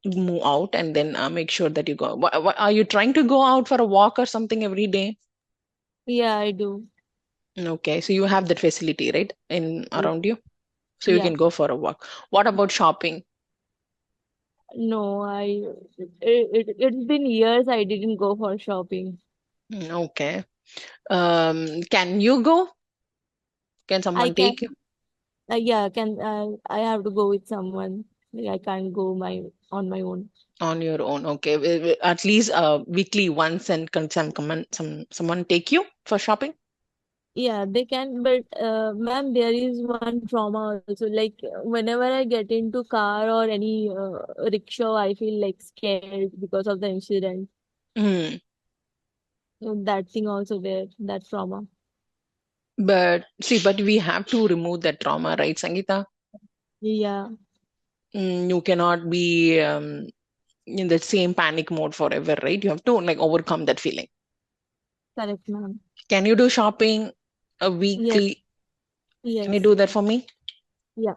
move out and then make sure that you go. Are you trying to go out for a walk or something every day? Yeah, I do. Okay, so you have that facility, right, in Yeah. around you, so you Yeah. can go for a walk. What about shopping? No, it's been years I didn't go for shopping. Okay. Can you go? Can I someone can, take you yeah, I have to go with someone. Like, I can't go on my own. on your own? Okay, at least weekly once, and can someone take you for shopping? Yeah, they can, but ma'am, there is one trauma also. Like whenever I get into car or any rickshaw, I feel like scared because of the incident. Hmm. So that thing also there, that trauma. But see, but we have to remove that trauma, right, Sangeeta? Yeah, You cannot be in the same panic mode forever, right? You have to like overcome that feeling. correct, ma'am. Can you do shopping a Yes, weekly? Can you yes, do that for me? yeah,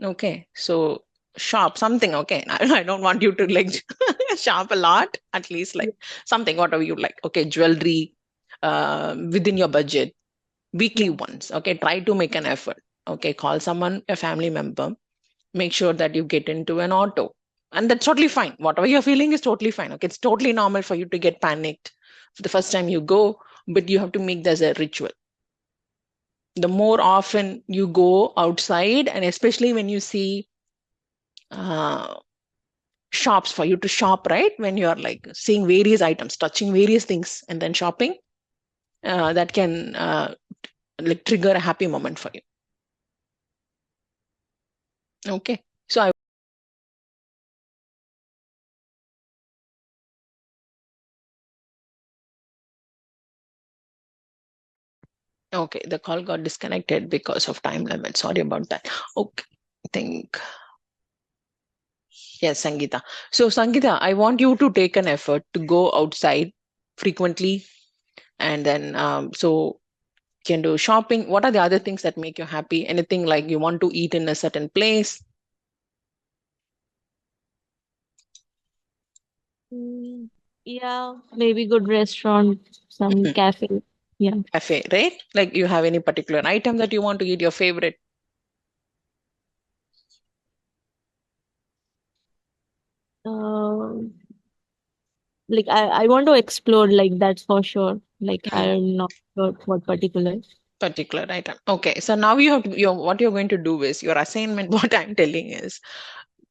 Okay, so shop something. Okay, I don't want you to like shop a lot. At least yeah, like something, whatever you like. Okay, jewelry, within your budget, weekly yeah. ones. Okay, try to make an effort. Okay, call someone, a family member. Make sure that you get into an auto, and that's totally fine. Whatever you're feeling is totally fine. Okay, it's totally normal for you to get panicked for the first time you go, but you have to make this a ritual. The more often you go outside, and especially when you see uh, shops for you to shop, right? When you are like seeing various items, touching various things, and then shopping, that can like trigger a happy moment for you. Okay. So I okay, the call got disconnected because of time limit. Sorry about that. Okay. I think yes, Sangeeta. So Sangeeta, I want you to take an effort to go outside frequently, and then so can do shopping. What are the other things that make you happy? Anything like you want to eat in a certain place? Mm, yeah, maybe good restaurant, some cafe. Yeah. Cafe, right? Like you have any particular item that you want to eat, your favorite? Uh, like I want to explore, like that's for sure. Like I'm not sure what particular. Particular item. Okay, so now you have to, what you're going to do is your assignment. What I'm telling is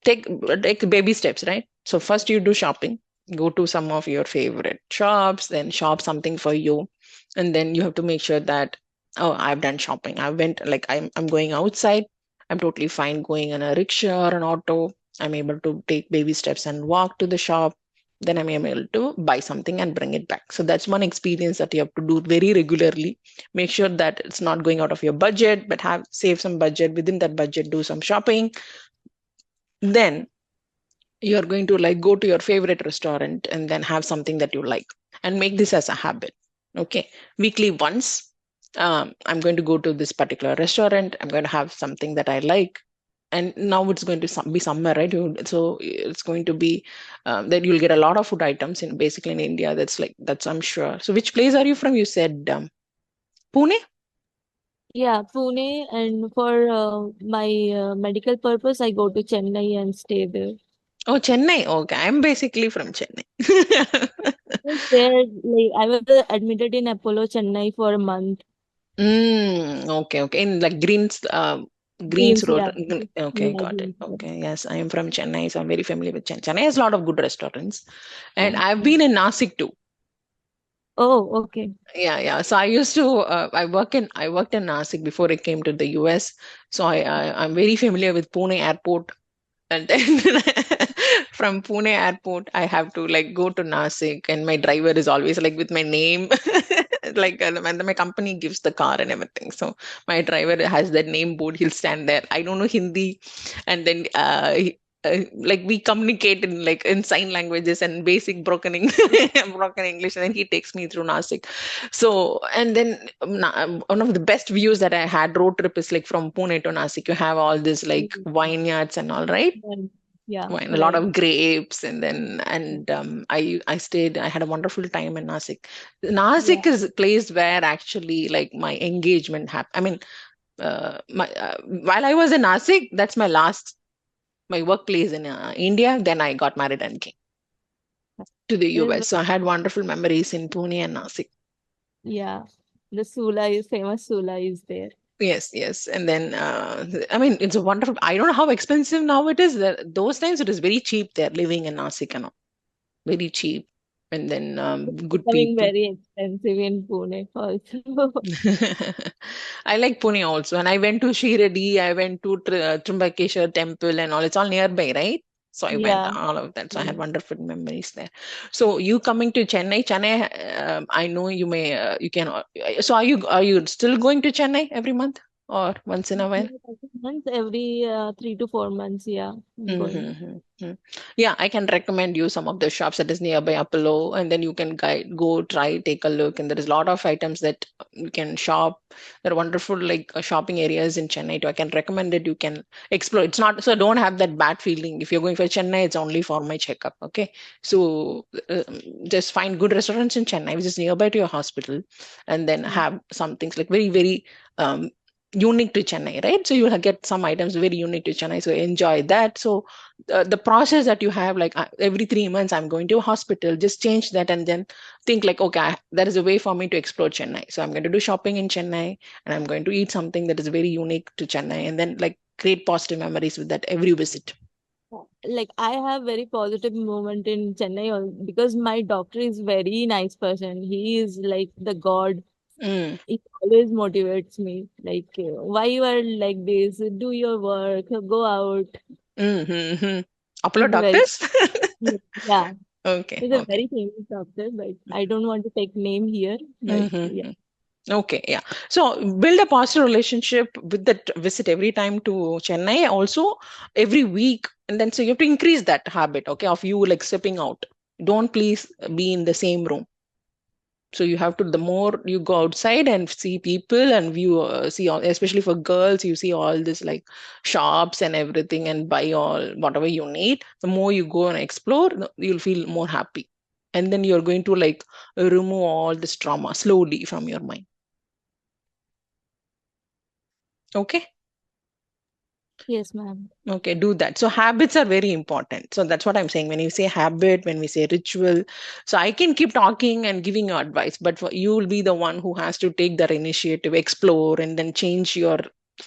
take take baby steps, right? So first you do shopping, go to some of your favorite shops, then shop something for you, and then you have to make sure that, oh, I've done shopping, I went, like I'm going outside, I'm totally fine going in a rickshaw or an auto, I'm able to take baby steps and walk to the shop, then I'm able to buy something and bring it back. So that's one experience that you have to do very regularly. Make sure that it's not going out of your budget, but have save some budget, within that budget do some shopping. Then you're going to like go to your favorite restaurant and then have something that you like, and make this as a habit. Okay, weekly once, I'm going to go to this particular restaurant, I'm going to have something that I like. And now it's going to be summer, right? So it's going to be that you'll get a lot of food items in basically in India. That's I'm sure. So which place are you from? You said Pune. Yeah, Pune, and for my medical purpose, I go to Chennai and stay there. Oh, Chennai. Okay, I'm basically from Chennai. Was there, like I was admitted in Apollo Chennai for a month. Okay, okay. In like Greens Dreams, Road. yeah. Okay, Yeah, got it. dreams. Okay, yes, I am from Chennai, so I'm very familiar with Chennai. Chennai has a lot of good restaurants, and Yeah. I've been in Nashik too. Oh, okay. Yeah, yeah. So I used to I worked in Nashik before I came to the US. So I'm very familiar with Pune Airport, and then from Pune Airport, I have to like go to Nasik, and my driver is always like with my name, like when my company gives the car and everything. So my driver has that name board. He'll stand there. I don't know Hindi, and then like we communicate in like in sign languages and basic broken English, broken English, and then he takes me through Nasik. So and then one of the best views that I had road trip is like from Pune to Nasik. You have all this like vineyards and all, right? Right. Yeah, Wine, a lot right. of grapes, and then I had a wonderful time in Nasik. Yeah. Nasik is a place where actually like my engagement happened. I mean, while I was in Nasik, that's my workplace in India. Then I got married and came to the It is, US. So I had wonderful memories in Pune and Nasik. yeah. The Sula is famous. Sula is there. Yes, yes. And then, I mean, it's a wonderful. I don't know how expensive now it is. Those times it was very cheap there, living in Nasik, very cheap. And then It's good becoming people. very expensive in Pune also. I like Pune also. And I went to Shirdi, I went to Trimbakeshwar temple and all. It's all nearby, right? So I went Yeah. all of that. So I had Mm. wonderful memories there. So you coming to Chennai, I know you may, you can. So are you still going to Chennai every month or once in a while? Months, every 3 to 4 months, yeah, I'm going. Mm-hmm. Yeah, I can recommend you some of the shops that is nearby Apollo, and then you can go try, take a look. And there is a lot of items that you can shop. There are wonderful like shopping areas in Chennai too. I can recommend it. You can explore. It's not so don't have that bad feeling. If you're going for Chennai, it's only for my checkup. Okay, so just find good restaurants in Chennai, which is nearby to your hospital, and then Mm. have some things like very very um, unique to Chennai, right? So you'll get some items very unique to Chennai. So enjoy that. So the process that you have, like every 3 months, I'm going to a hospital, just change that and then think like, okay, there is a way for me to explore Chennai. So I'm going to do shopping in Chennai and I'm going to eat something that is very unique to Chennai and then like create positive memories with that every visit. Like I have very positive moment in Chennai because my doctor is very nice person. He is like the God. Mm. He always motivates me. Like, why you are like this? Do your work. Go out. Mm-hmm. Apollo He's very, doctors? yeah. Okay, He's a okay. very famous doctor, but I don't want to take name here. But yeah. Mm-hmm. Okay, yeah. So build a positive relationship with that visit every time to Chennai, also every week. And then so you have to increase that habit, okay, of you like stepping out. Don't please be in the same room. So you have to, the more you go outside and see people and view, see all, especially for girls, you see all this like shops and everything and buy all whatever you need. The more you go and explore, you'll feel more happy. And then you're going to like remove all this trauma slowly from your mind. Okay. Yes, ma'am. Okay, do that. So habits are very important. So that's what I'm saying. When you say habit, when we say ritual, so I can keep talking and giving you advice, but you will be the one who has to take that initiative, explore, and then change your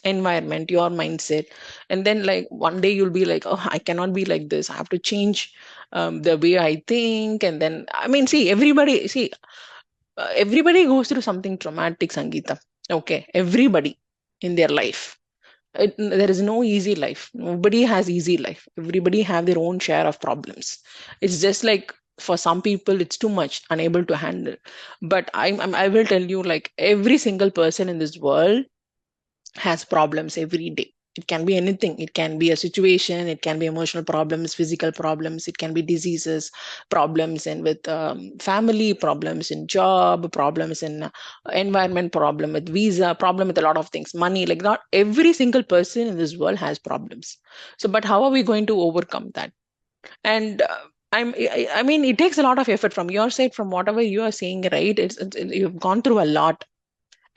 environment, your mindset. And then like one day you'll be like, oh, I cannot be like this. I have to change the way I think. And then, I mean, everybody goes through something traumatic, Sangeeta. Okay, everybody in their life. There is no easy life. Nobody has easy life. Everybody have their own share of problems. It's just like for some people it's too much, unable to handle. But I will tell you, like every single person in this world has problems every day. It can be anything. It can be a situation. It can be emotional problems, physical problems. It can be diseases, problems and with family, problems in job, problems in environment, problem with visa, problem with a lot of things, money. Like not every single person in this world has problems. So, but how are we going to overcome that? And I mean, it takes a lot of effort from your side, from whatever you are saying, right? You've gone through a lot,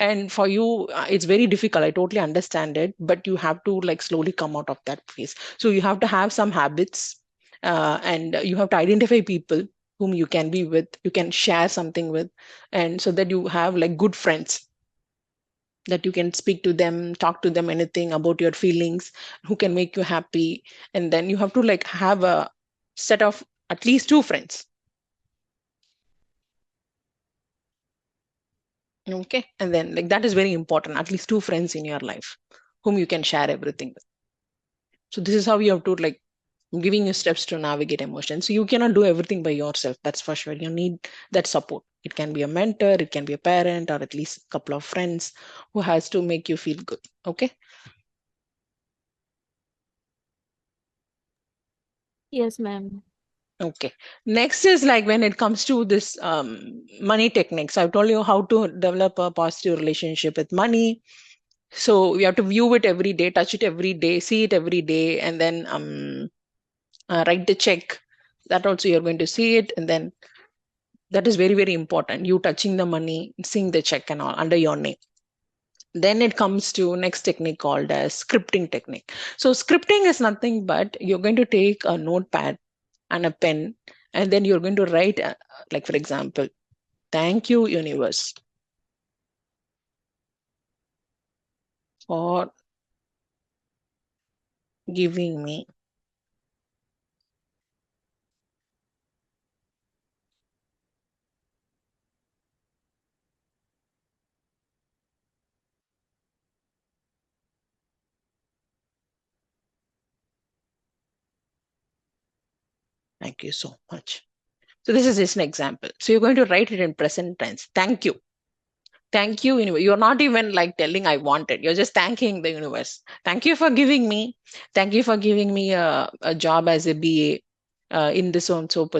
and for you it's very difficult. I totally understand it, but you have to like slowly come out of that phase. So you have to have some habits, and you have to identify people whom you can be with, you can share something with, and so that you have like good friends that you can speak to them, talk to them anything about your feelings, who can make you happy. And then you have to like have a set of at least two friends. Okay, and then like that is very important, at least two friends in your life whom you can share everything with. So this is how you have to like giving you steps to navigate emotions. So you cannot do everything by yourself. That's for sure. You need that support. It can be a mentor, it can be a parent, or at least a couple of friends who has to make you feel good. Okay. Yes, ma'am. Okay. Next is like when it comes to this money techniques. I've told you how to develop a positive relationship with money. So we have to view it every day, touch it every day, see it every day, and then write the check. That also you're going to see it, and then that is very, very important. You touching the money, seeing the check and all under your name. Then it comes to next technique called as scripting technique. So scripting is nothing but you're going to take a notepad and a pen, and then you're going to write, like for example, thank you universe for giving me thank you so much. So this is just an example. So you're going to write it in present tense. Thank you. Thank you, universe. You're not even like telling I want it. You're just thanking the universe. Thank you for giving me. Thank you for giving me a job as a BA in this so and so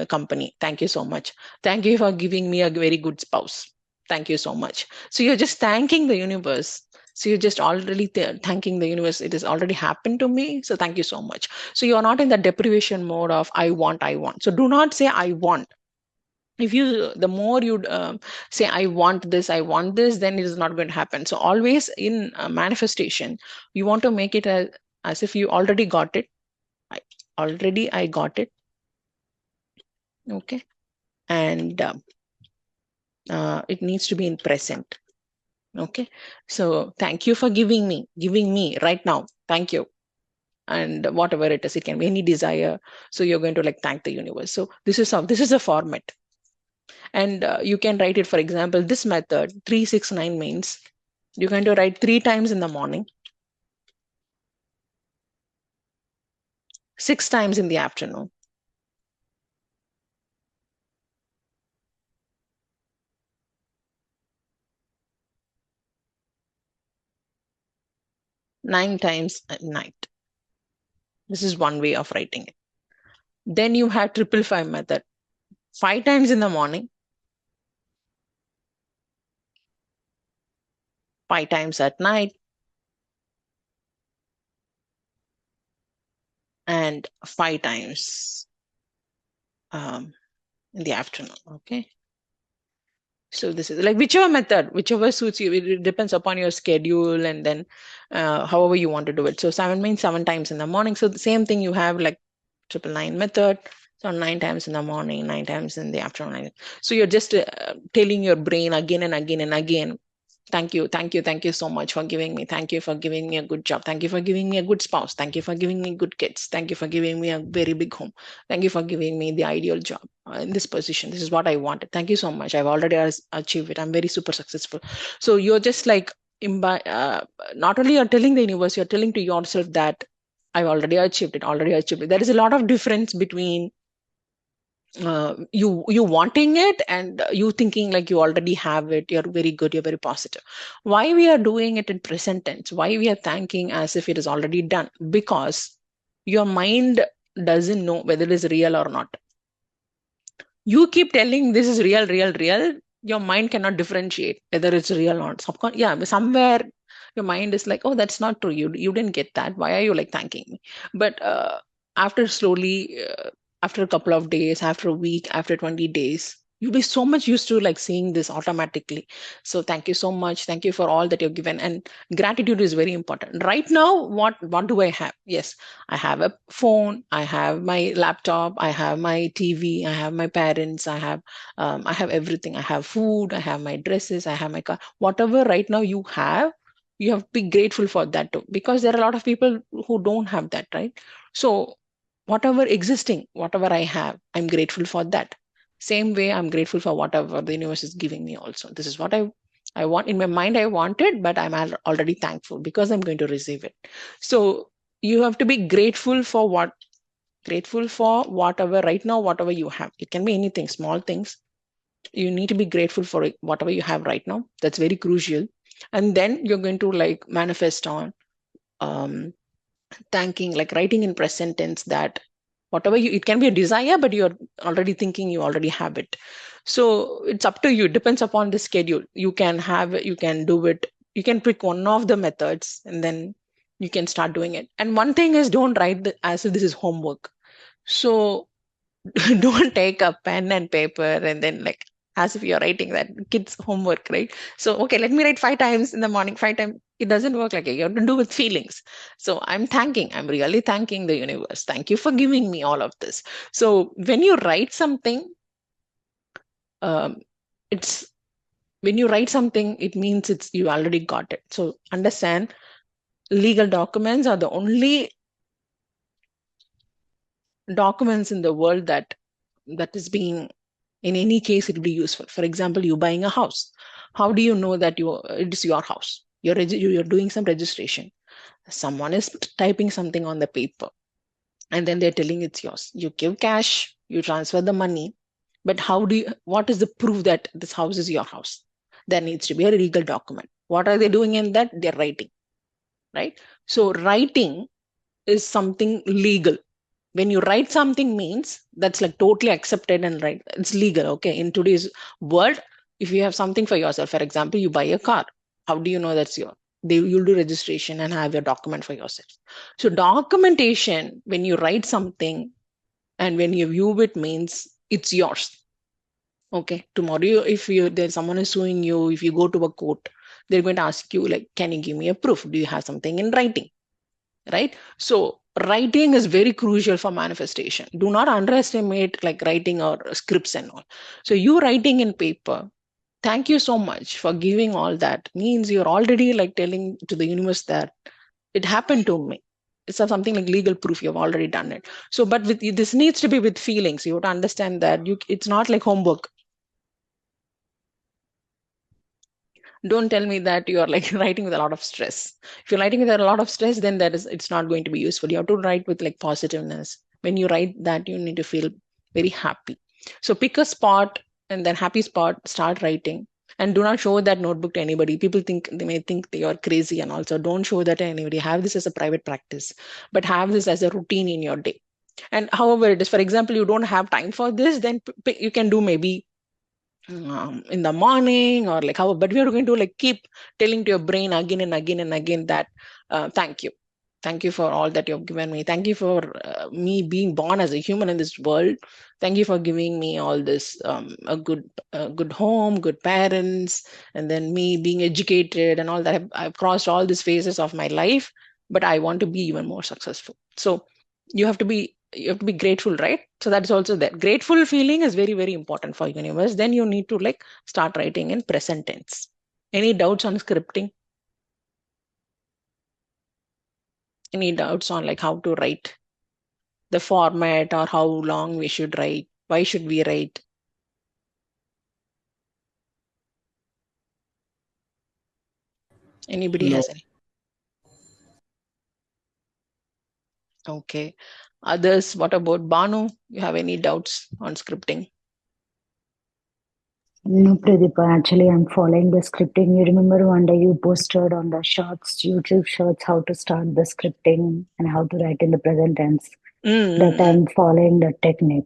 company. Thank you so much. Thank you for giving me a very good spouse. Thank you so much. So you're just thanking the universe. So you're just already thanking the universe. It has already happened to me. So thank you so much. So you're not in the deprivation mode of I want, I want. So do not say I want. If you the more you say I want this, then it is not going to happen. So always in manifestation, you want to make it as if you already got it. I got it. Okay. And it needs to be in present. Okay. So thank you for giving me right now. Thank you. And whatever it is, it can be any desire. So you're going to like thank the universe. So this is a format. And you can write it, for example, this method 369 means you're going to write 3 times in the morning, 6 times in the afternoon, 9 times at night. This is one way of writing it. Then you have 555 method, 5 times in the morning, 5 times at night, and 5 times in the afternoon. Okay. So this is like whichever method, whichever suits you. It depends upon your schedule, and then however you want to do it. So 7 means 7 times in the morning. So the same thing you have like 999 method. So 9 times in the morning, 9 times in the afternoon. So you're just telling your brain again and again and again, thank you, thank you, thank you so much for giving me. Thank you for giving me a good job. Thank you for giving me a good spouse. Thank you for giving me good kids. Thank you for giving me a very big home. Thank you for giving me the ideal job in this position. This is what I wanted. Thank you so much. I've already achieved it. I'm very super successful. So you're just like, not only you're telling the universe, you're telling to yourself that I've already achieved it, already achieved it. There is a lot of difference between you wanting it and you thinking like you already have it. You're very good, you're very positive. Why we are doing it in present tense, why we are thanking as if it is already done? Because your mind doesn't know whether it is real or not. You keep telling this is real, real, real. Your mind cannot differentiate whether it's real or not. Yeah, somewhere your mind is like, oh, that's not true. You didn't get that. Why are you like thanking me? But after slowly, after a couple of days, after a week, after 20 days, you'll be so much used to like seeing this automatically. So thank you so much. Thank you for all that you've given. And gratitude is very important. Right now, what do I have? Yes, I have a phone, I have my laptop, I have my TV, I have my parents, I have everything. I have food, I have my dresses, I have my car. Whatever right now you have to be grateful for that too, because there are a lot of people who don't have that, right? So whatever existing, whatever I have, I'm grateful for that. Same way, I'm grateful for whatever the universe is giving me also. This is what I want. In my mind, I want it, but I'm already thankful because I'm going to receive it. So you have to be grateful for whatever right now, whatever you have. It can be anything, small things. You need to be grateful for it, whatever you have right now. That's very crucial. And then you're going to like manifest on um, thanking, like writing in present tense that whatever it can be a desire, but you're already thinking you already have it. So it's up to you. It depends upon the schedule. You can have it, you can do it. You can pick one of the methods and then you can start doing it. And one thing is, don't write as if this is homework. So don't take a pen and paper and then like as if you're writing that kids homework, right? So okay, let me write 5 times in the morning, 5 times. It doesn't work like that. You have to do with feelings. So I'm really thanking the universe. Thank you for giving me all of this. So when you write something, um, it's when you write something, it means it's you already got it. So understand, legal documents are the only documents in the world that is being, in any case, it will be useful. For example, you buying a house. How do you know that it is your house? You're doing some registration. Someone is typing something on the paper and then they're telling it's yours. You give cash, you transfer the money, but what is the proof that this house is your house? There needs to be a legal document. What are they doing in that? They're writing, right? So writing is something legal. When you write something means that's like totally accepted and right, it's legal. Okay, in today's world, if you have something for yourself, for example, you buy a car, how do you know that's your? You'll do registration and have your document for yourself. So documentation, when you write something and when you view it, means it's yours. Okay, tomorrow if there's someone is suing you, if you go to a court, they're going to ask you like, can you give me a proof? Do you have something in writing? Right? So writing is very crucial for manifestation. Do not underestimate like writing or scripts and all. So you writing in paper, thank you so much for giving all that, means you're already like telling to the universe that it happened to me. It's something like legal proof, you've already done it. So but with this needs to be with feelings. You have to understand that it's not like homework. Don't tell me that you are like writing with a lot of stress. If you're writing with a lot of stress, then it's not going to be useful. You have to write with like positiveness. When you write that, you need to feel very happy. So pick a spot and then happy spot, start writing. And do not show that notebook to anybody. They may think they are crazy, and also don't show that to anybody. Have this as a private practice, but have this as a routine in your day. And however it is, for example, you don't have time for this, then you can do maybe in the morning or like how, but we are going to like keep telling to your brain again and again and again that thank you. Thank you for all that you've given me. Thank you for me being born as a human in this world. Thank you for giving me all this a good home, good parents, and then me being educated and all that. I've crossed all these phases of my life, but I want to be even more successful. So you have to be grateful, right? So that's also there. Grateful feeling is very, very important for universe. Then you need to like start writing in present tense. Any doubts on scripting? Any doubts on like how to write, the format, or how long we should write? Why should we write? Anybody No. has any? Okay. Others, what about Banu? You have any doubts on scripting? No, Pradeepa, actually, I'm following the scripting. You remember one day you posted on the shorts, YouTube shorts, how to start the scripting and how to write in the present tense. That Mm-hmm. I'm following the technique.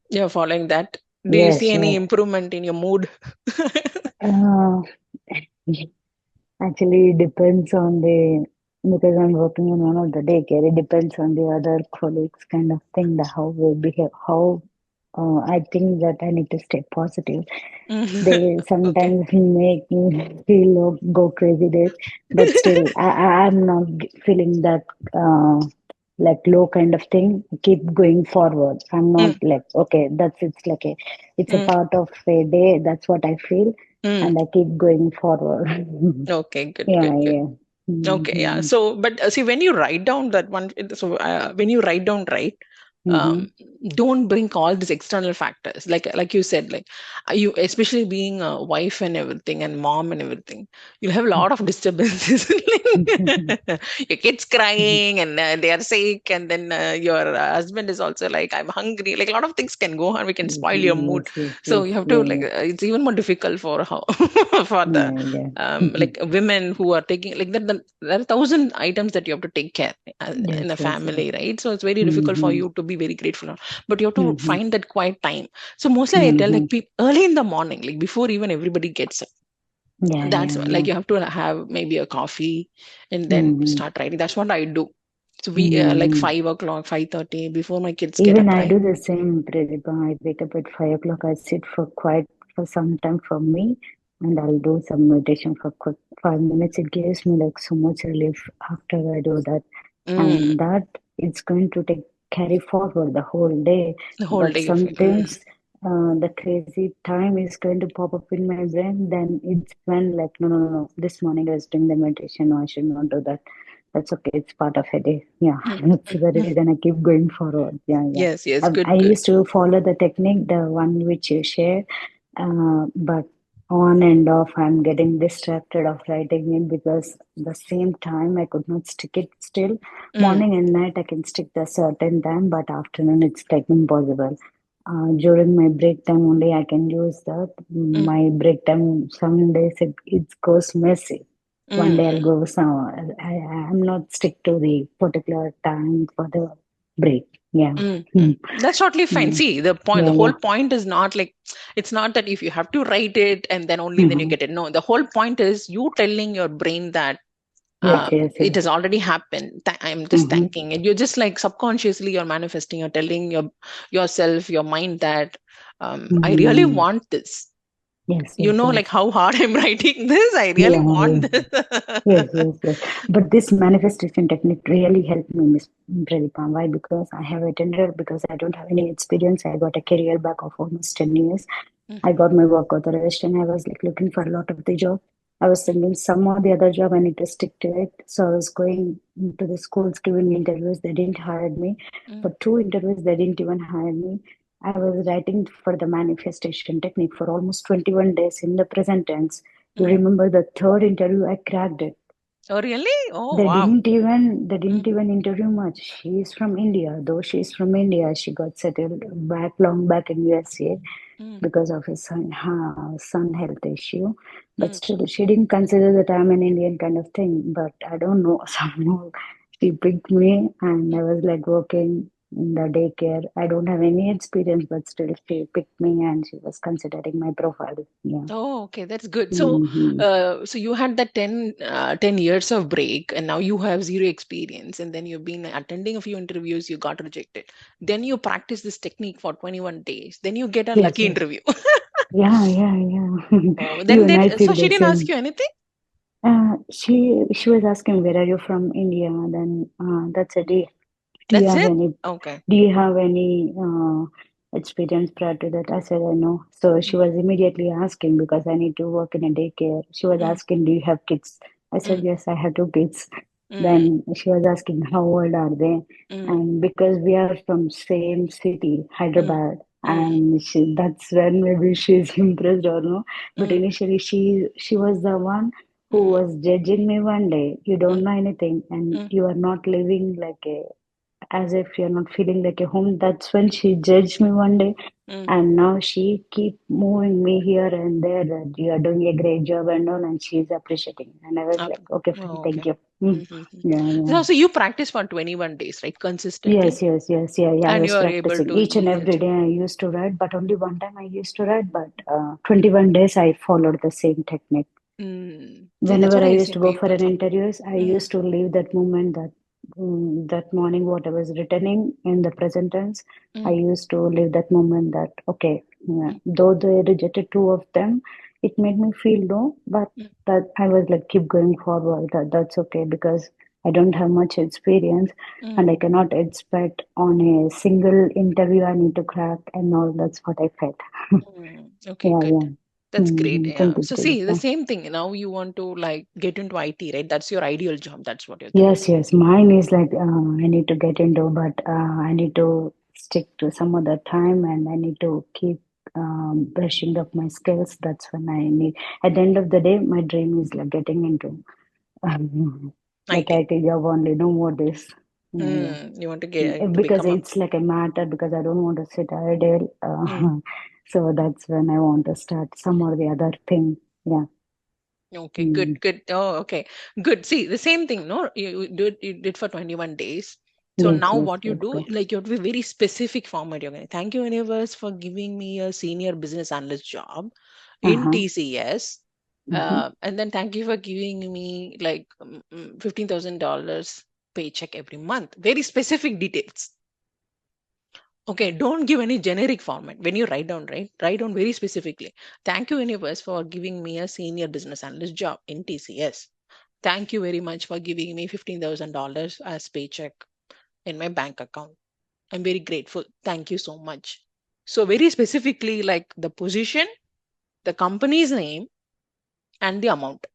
You're following that. Do you see Yes, any yes. improvement in your mood? Uh, Actually, it depends on the because I'm working in one of the daycare. It depends on the other colleagues, kind of thing, the how we behave. How I think that I need to stay positive. They Okay. sometimes make me feel go crazy days, but still, I'm not feeling that like low kind of thing. Keep going forward. I'm not Mm, like okay, that's it's like it's a mm, part of a day. That's what I feel, mm. and I keep going forward. Okay, good, Yeah, good, good. yeah. Okay, yeah. Mm-hmm. So, but see, when you write down that one, so when you write down, right, Mm-hmm. don't bring all these external factors. Like you said, like you, especially being a wife and everything, and mom and everything, you'll have a lot of disturbances. Your kids crying, and they are sick, and then your husband is also like, I'm hungry. Like a lot of things can go on. We can spoil your mood. Yes, yes, So yes. you have to Yeah, like, yeah. it's even more difficult for how for the Yeah, yeah. like women who are taking like that there are thousand items that you have to take care in Yes, a yes, yes. family, right? So it's very difficult for Mm-hmm. you to be very grateful but you have to Mm-hmm. find that quiet time. So mostly I tell Mm-hmm. like people early in the morning, like before even everybody gets up, Yeah, that's yeah, like yeah. you have to have maybe a coffee and then Mm-hmm. start writing. That's what I do. So we like Mm-hmm. 5 o'clock, 5:30 before my kids get Even up, I right? do the same, Pradeepa. I wake up at 5 o'clock. I sit for quite for some time for me, and I'll do some meditation for quick 5 minutes. It gives me like so much relief after I do that, Mm, and that it's going to take carry forward the whole day. the whole But day you feel. sometimes the crazy time is going to pop up in my brain. Then it's when like no, no, no, no. This morning I was doing the meditation. No, I should not do that. That's okay. It's part of a day. Yeah, Mm, that's mm, the mm. reason I keep going forward. Yeah, yeah. Yes, yes, I good, good. used to follow the technique, the one which you share, but on and off, I'm getting distracted of writing it because the same time I could not stick it still. Mm, Morning and night I can stick the certain time, but afternoon it's like impossible. During my break time only I can use that. mm, My break time some days it goes messy. One day I'll mm. go some. I'm not stick to the particular time for the break. Yeah. Mm, Hmm. mm. That's totally fine. Mm. See, the Yeah, whole yeah. point is not like, it's not that if you have to write it and then only then you Hmm. get it. No, the whole point is you telling your brain that Yes, yes, it yes. has already happened. I'm just Hmm. thanking it. You're just like subconsciously you're manifesting, you're telling yourself, your mind that I really Hmm. want this. Yes, You yes, know, like yes. how hard I'm writing this. I really Yeah, want yeah. this. Yes, yes, yes. But this manifestation technique really helped me, Miss Pradeepa. Why? Because I have attended, because I don't have any experience. I got a career back of almost 10 years. Mm, I got my work authorization. I was like looking for a lot of the job. I was thinking some or the other job I need to stick to it. So I was going to the schools giving interviews. They didn't hire me. mm, For two interviews, they didn't even hire me. I was writing for the manifestation technique for almost 21 days in the present tense. You mm. remember the third interview, I cracked it. Oh, really? Oh, They wow. didn't Mm, even interview much. She is from India, though she's from India. She got settled back long back in USA mm, because of his son health issue. But mm, still, she didn't consider that I'm an Indian kind of thing. But I don't know, somehow she picked me, and mm, I was like working. in the daycare. I don't have any experience, but still she picked me and she was considering my profile. Yeah. Oh, okay, that's good. So, Hmm. so you had that 10 years of break, and now you have zero experience, and then you've been attending a few interviews, you got rejected. Then you practice this technique for 21 days. Then you get a Yes, lucky yes. interview. Yeah, yeah, yeah. Oh, then Even I that, so feel she the didn't ask same. you anything? She was asking, where are you from, India? Then that's it. Do you That's have it? any Okay. do you have any experience prior to that? I said I know. So she Mm, was immediately asking because I need to work in a daycare. She was mm, asking, do you have kids? I said mm, yes, I have two kids. mm, Then she was asking how old are they? mm, And because we are from same city, mm, Hyderabad, mm, and that's when maybe she's impressed or no. But mm, initially she was the one who mm, was judging me one day. You don't mm, know anything and mm, you are not living like a as if you're not feeling like a home. That's when she judged me one day. mm, And now she keep moving me here and there that you are doing a great job and all, and she's appreciating. And I was up. like, okay, fine, Oh, thank okay. you. Mm. Mm-hmm. Yeah, yeah. So you practice for 21 days, right? Consistently, Yes, yes, yes, yeah, yeah. I and you was are able practicing to each and give the every job. day. I used to write, but only one time I used to write. But 21 days I followed the same technique. See, that's Whenever what I I used say. to go for People, an some. interviews, I Mm, used to leave that moment that morning what I was returning in the present tense. I mm, used to leave that moment that okay, yeah, mm, though they rejected two of them, it made me feel low, but mm, that I was like keep going forward. That's okay because I don't have much experience mm, and I cannot expect on a single interview I need to crack and all. That's what I felt. Okay, Yeah, good. yeah. That's great. Yeah. Thank you, So see, the Priya. same thing. Now you want to like get into IT, right? That's your ideal job. That's what you're thinking. Yes, yes. Mine is like I need to get into, but I need to stick to some other time, and I need to keep brushing up my skills. That's when I need. At the end of the day, my dream is like getting into like IT. IT job only. No more this. Yeah, yeah. You want to get to Because become a. it's like a matter because I don't want to sit idle. Mm, So that's when I want to start some or the other thing. Yeah. okay, Mm. good, good. Oh, okay, good. See, the same thing, no? You did for 21 days. So Yes, now yes, what you yes, do, correct. like you have to be very specific format. You're going to thank you, universe, for giving me a senior business analyst job in Uh-huh. TCS. Mm-hmm. And then thank you for giving me like $15,000 paycheck every month. Very specific details. Okay, don't give any generic format. When you write down, right? Write down very specifically. Thank you, universe, for giving me a senior business analyst job in TCS. Thank you very much for giving me $15,000 as paycheck in my bank account. I'm very grateful. Thank you so much. So very specifically, like the position, the company's name, and the amount.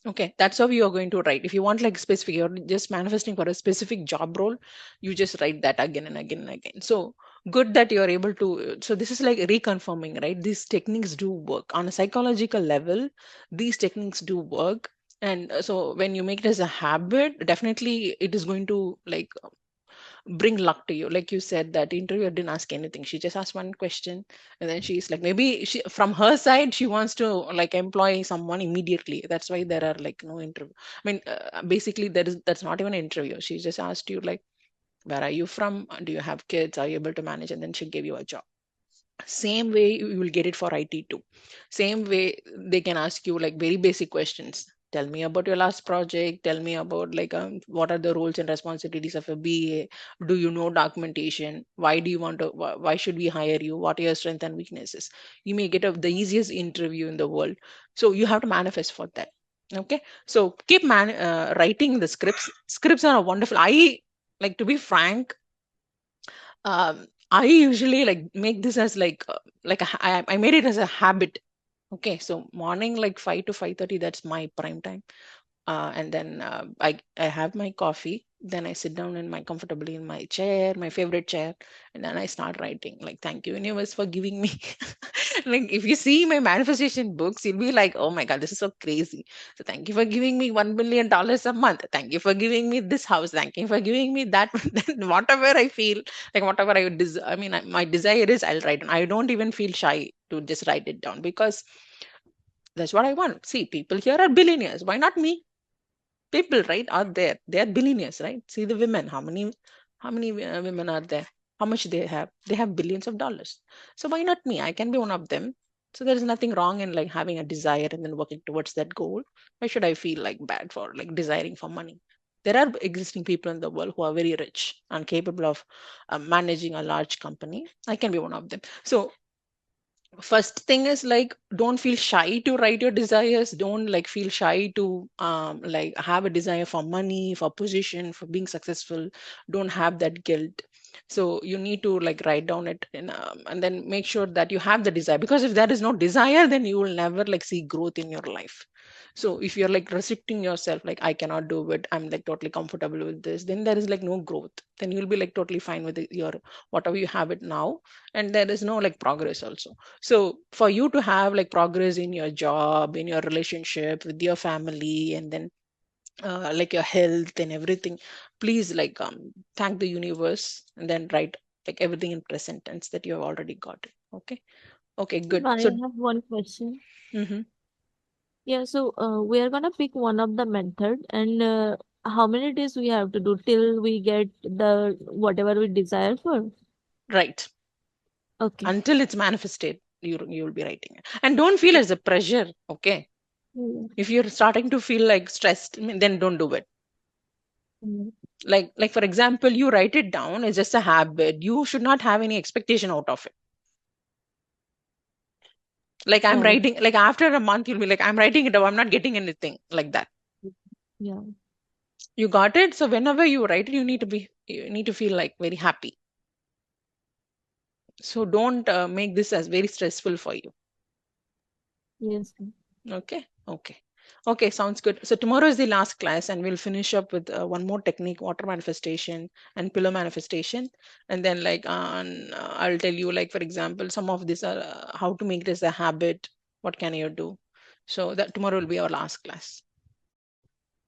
Okay, that's how you are going to write. If you want like specific, you're just manifesting for a specific job role, you just write that again and again and again. So good that you're able to. So this is like reconfirming, right? These techniques do work on a psychological level. These techniques do work. And so when you make it as a habit, definitely it is going to like bring luck to you. Like you said, that interviewer didn't ask anything. She just asked one question, and then she's like, maybe she, from her side, she wants to like employ someone immediately. That's why there are like no interview. I mean, basically, that's not even an interview. She just asked you like, where are you from? Do you have kids? Are you able to manage? And then she gave you a job. Same way you will get it for IT too. Same way they can ask you like very basic questions. Tell me about your last project. Tell me about like what are the roles and responsibilities of a BA. Do you know documentation? Why do you want to? Why should we hire you? What are your strengths and weaknesses? You may get the easiest interview in the world. So you have to manifest for that. Okay. So keep writing the scripts. Scripts are wonderful. I like, to be frank, I usually like make this as like I made it as a habit. Okay, so morning like 5 to 5:30, that's my prime time. And then I have my coffee. Then I sit down in my comfortably in my chair, my favorite chair, and then I start writing. Like, thank you, universe, for giving me. Like, if you see my manifestation books, you'll be like, oh my god, this is so crazy. So thank you for giving me $1 million a month. Thank you for giving me this house. Thank you for giving me that. Then whatever I feel, like whatever I mean, my desire is, I'll write. And I don't even feel shy to just write it down because that's what I want. See, people here are billionaires. Why not me? People, right, are there. They are billionaires, right? See the women. How many women are there? How much they have? They have billions of dollars. So why not me? I can be one of them. So there is nothing wrong in like having a desire and then working towards that goal. Why should I feel like bad for like desiring for money? There are existing people in the world who are very rich and capable of managing a large company. I can be one of them. So first thing is like, don't feel shy to write your desires. Don't like feel shy to like have a desire for money, for position, for being successful. Don't have that guilt. So you need to like write down it and then make sure that you have the desire, because if there is no desire, then you will never like see growth in your life. So if you're like restricting yourself, like I cannot do it, I'm like totally comfortable with this, then there is like no growth. Then you'll be like totally fine with your whatever you have it now, and there is no like progress also. So for you to have like progress in your job, in your relationship with your family, and then like your health and everything, please like thank the universe and then write like everything in present tense that you have already got it. Okay. Okay, good. I So have one question. mhm. Yeah, so we are gonna pick one of the method, and how many days we have to do till we get the whatever we desire for? Right, Okay. until it's manifested, you will be writing it, and don't feel as a pressure. Okay, Mm, if you're starting to feel like stressed, then don't do it. mm. Like for example, you write it down, it's just a habit. You should not have any expectation out of it. Like I'm Oh, writing, like after a month you'll be like, I'm writing it down, I'm not getting anything like that. yeah. You got it. So whenever you write it, you need to feel like very happy. So don't make this as very stressful for you. Yes, ma'am. Okay. Okay. Okay, sounds good. So tomorrow is the last class, and we'll finish up with one more technique, water manifestation and pillow manifestation. And then like I'll tell you, like for example, some of these are how to make this a habit. What can you do? So that tomorrow will be our last class.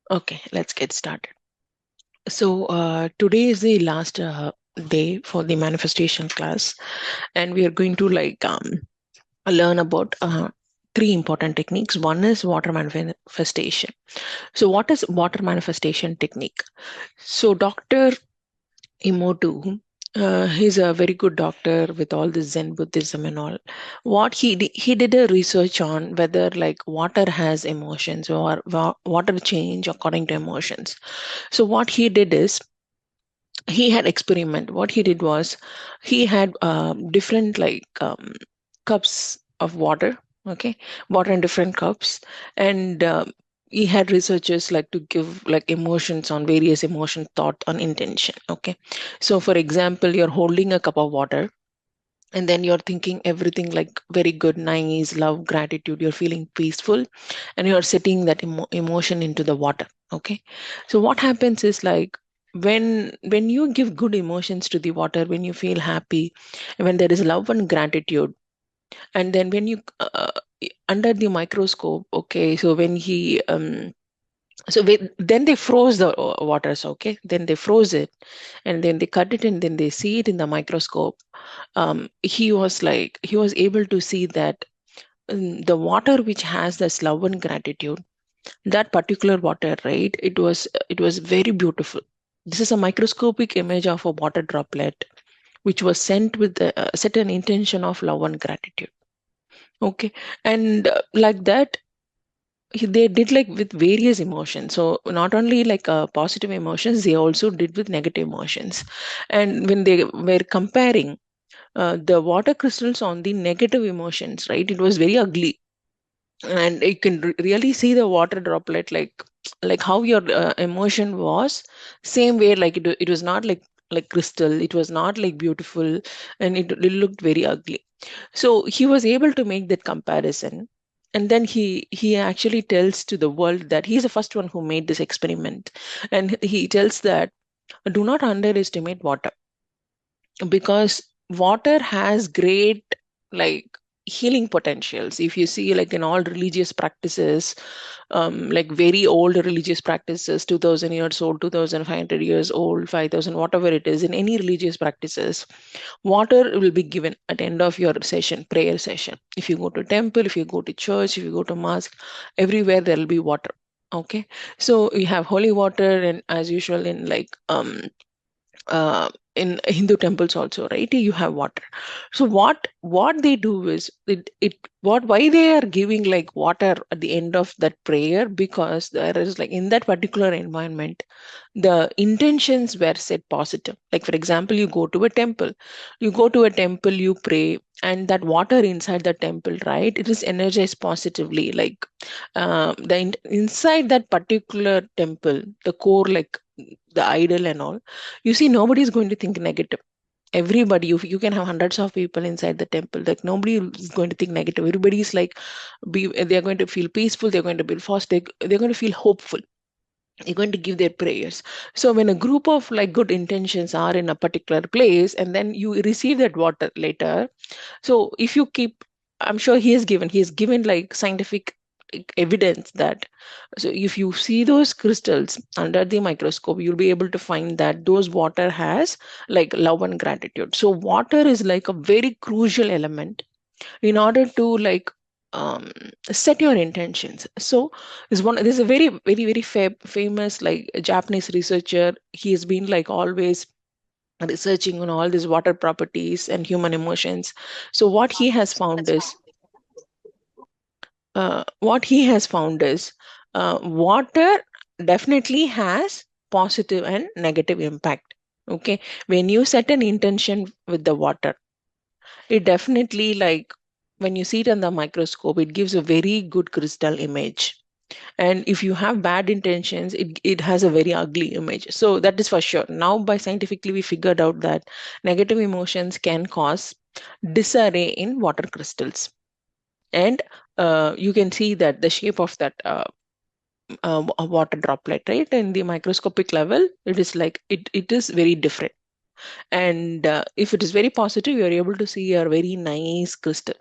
Okay, let's get started. So today is the last day for the manifestation class, and we are going to like learn about three important techniques. One is water manifestation. So what is water manifestation technique? So Dr. Emoto, he's a very good doctor with all this Zen Buddhism and all. What he did a research on whether like water has emotions or water change according to emotions. So what he did is he had experiment. What he did was he had different like cups of water. Okay, water in different cups, and he had researchers like to give like emotions on various emotion, thought, on intention. Okay, so for example, you're holding a cup of water, and then you're thinking everything like very good, nice, love, gratitude, you're feeling peaceful, and you're setting that emotion into the water. Okay, so what happens is like when you give good emotions to the water, when you feel happy, when there is love and gratitude, and then when you under the microscope, okay, so when he then they froze the waters. Okay, then they froze it, and then they cut it, and then they see it in the microscope. He was able to see that the water which has this love and gratitude, that particular water, right, it was very beautiful. This is a microscopic image of a water droplet which was sent with the certain intention of love and gratitude. Okay, and like that, they did like with various emotions. So not only like positive emotions, they also did with negative emotions. And when they were comparing the water crystals on the negative emotions, right, it was very ugly, and you can really see the water droplet like how your emotion was same way, like it was not like crystal, it was not like beautiful, and it looked very ugly. So he was able to make that comparison, and then he actually tells to the world that he's the first one who made this experiment, and he tells that do not underestimate water, because water has great like healing potentials. If you see like in all religious practices, like very old religious practices, 2000 years old, 2500 years old, 5000, whatever it is, in any religious practices, water will be given at the end of your session, prayer session. If you go to temple, if you go to church, if you go to mosque, everywhere there will be water. Okay, so you have holy water, and as usual in like in Hindu temples also, right? You have water. So what they do is why they are giving like water at the end of that prayer, because there is like in that particular environment the intentions were set positive. Like for example, you go to a temple, you pray, and that water inside the temple, right? It is energized positively. Like inside that particular temple, the core, like the idol and all, you see, nobody is going to think negative. Everybody, you can have hundreds of people inside the temple, like nobody is going to think negative. Everybody is like, they're going to feel peaceful, they're going to be fast, they're going to feel hopeful, they're going to give their prayers. So when a group of like good intentions are in a particular place and then you receive that water later, so if you keep, I'm sure he has given like scientific like, evidence that, so if you see those crystals under the microscope, you'll be able to find that those water has like love and gratitude. So water is like a very crucial element in order to like um, set your intentions. So there's a very famous like Japanese researcher. He has been like always researching on all these water properties and human emotions. So what he has found is water definitely has positive and negative impact. Okay, when you set an intention with the water, it definitely like when you see it on the microscope, it gives a very good crystal image. And if you have bad intentions, it has a very ugly image. So that is for sure. Now, by scientifically, we figured out that negative emotions can cause disarray in water crystals. And you can see that the shape of that a water droplet, right? In the microscopic level, it is like it is very different. And if it is very positive, you are able to see a very nice crystal,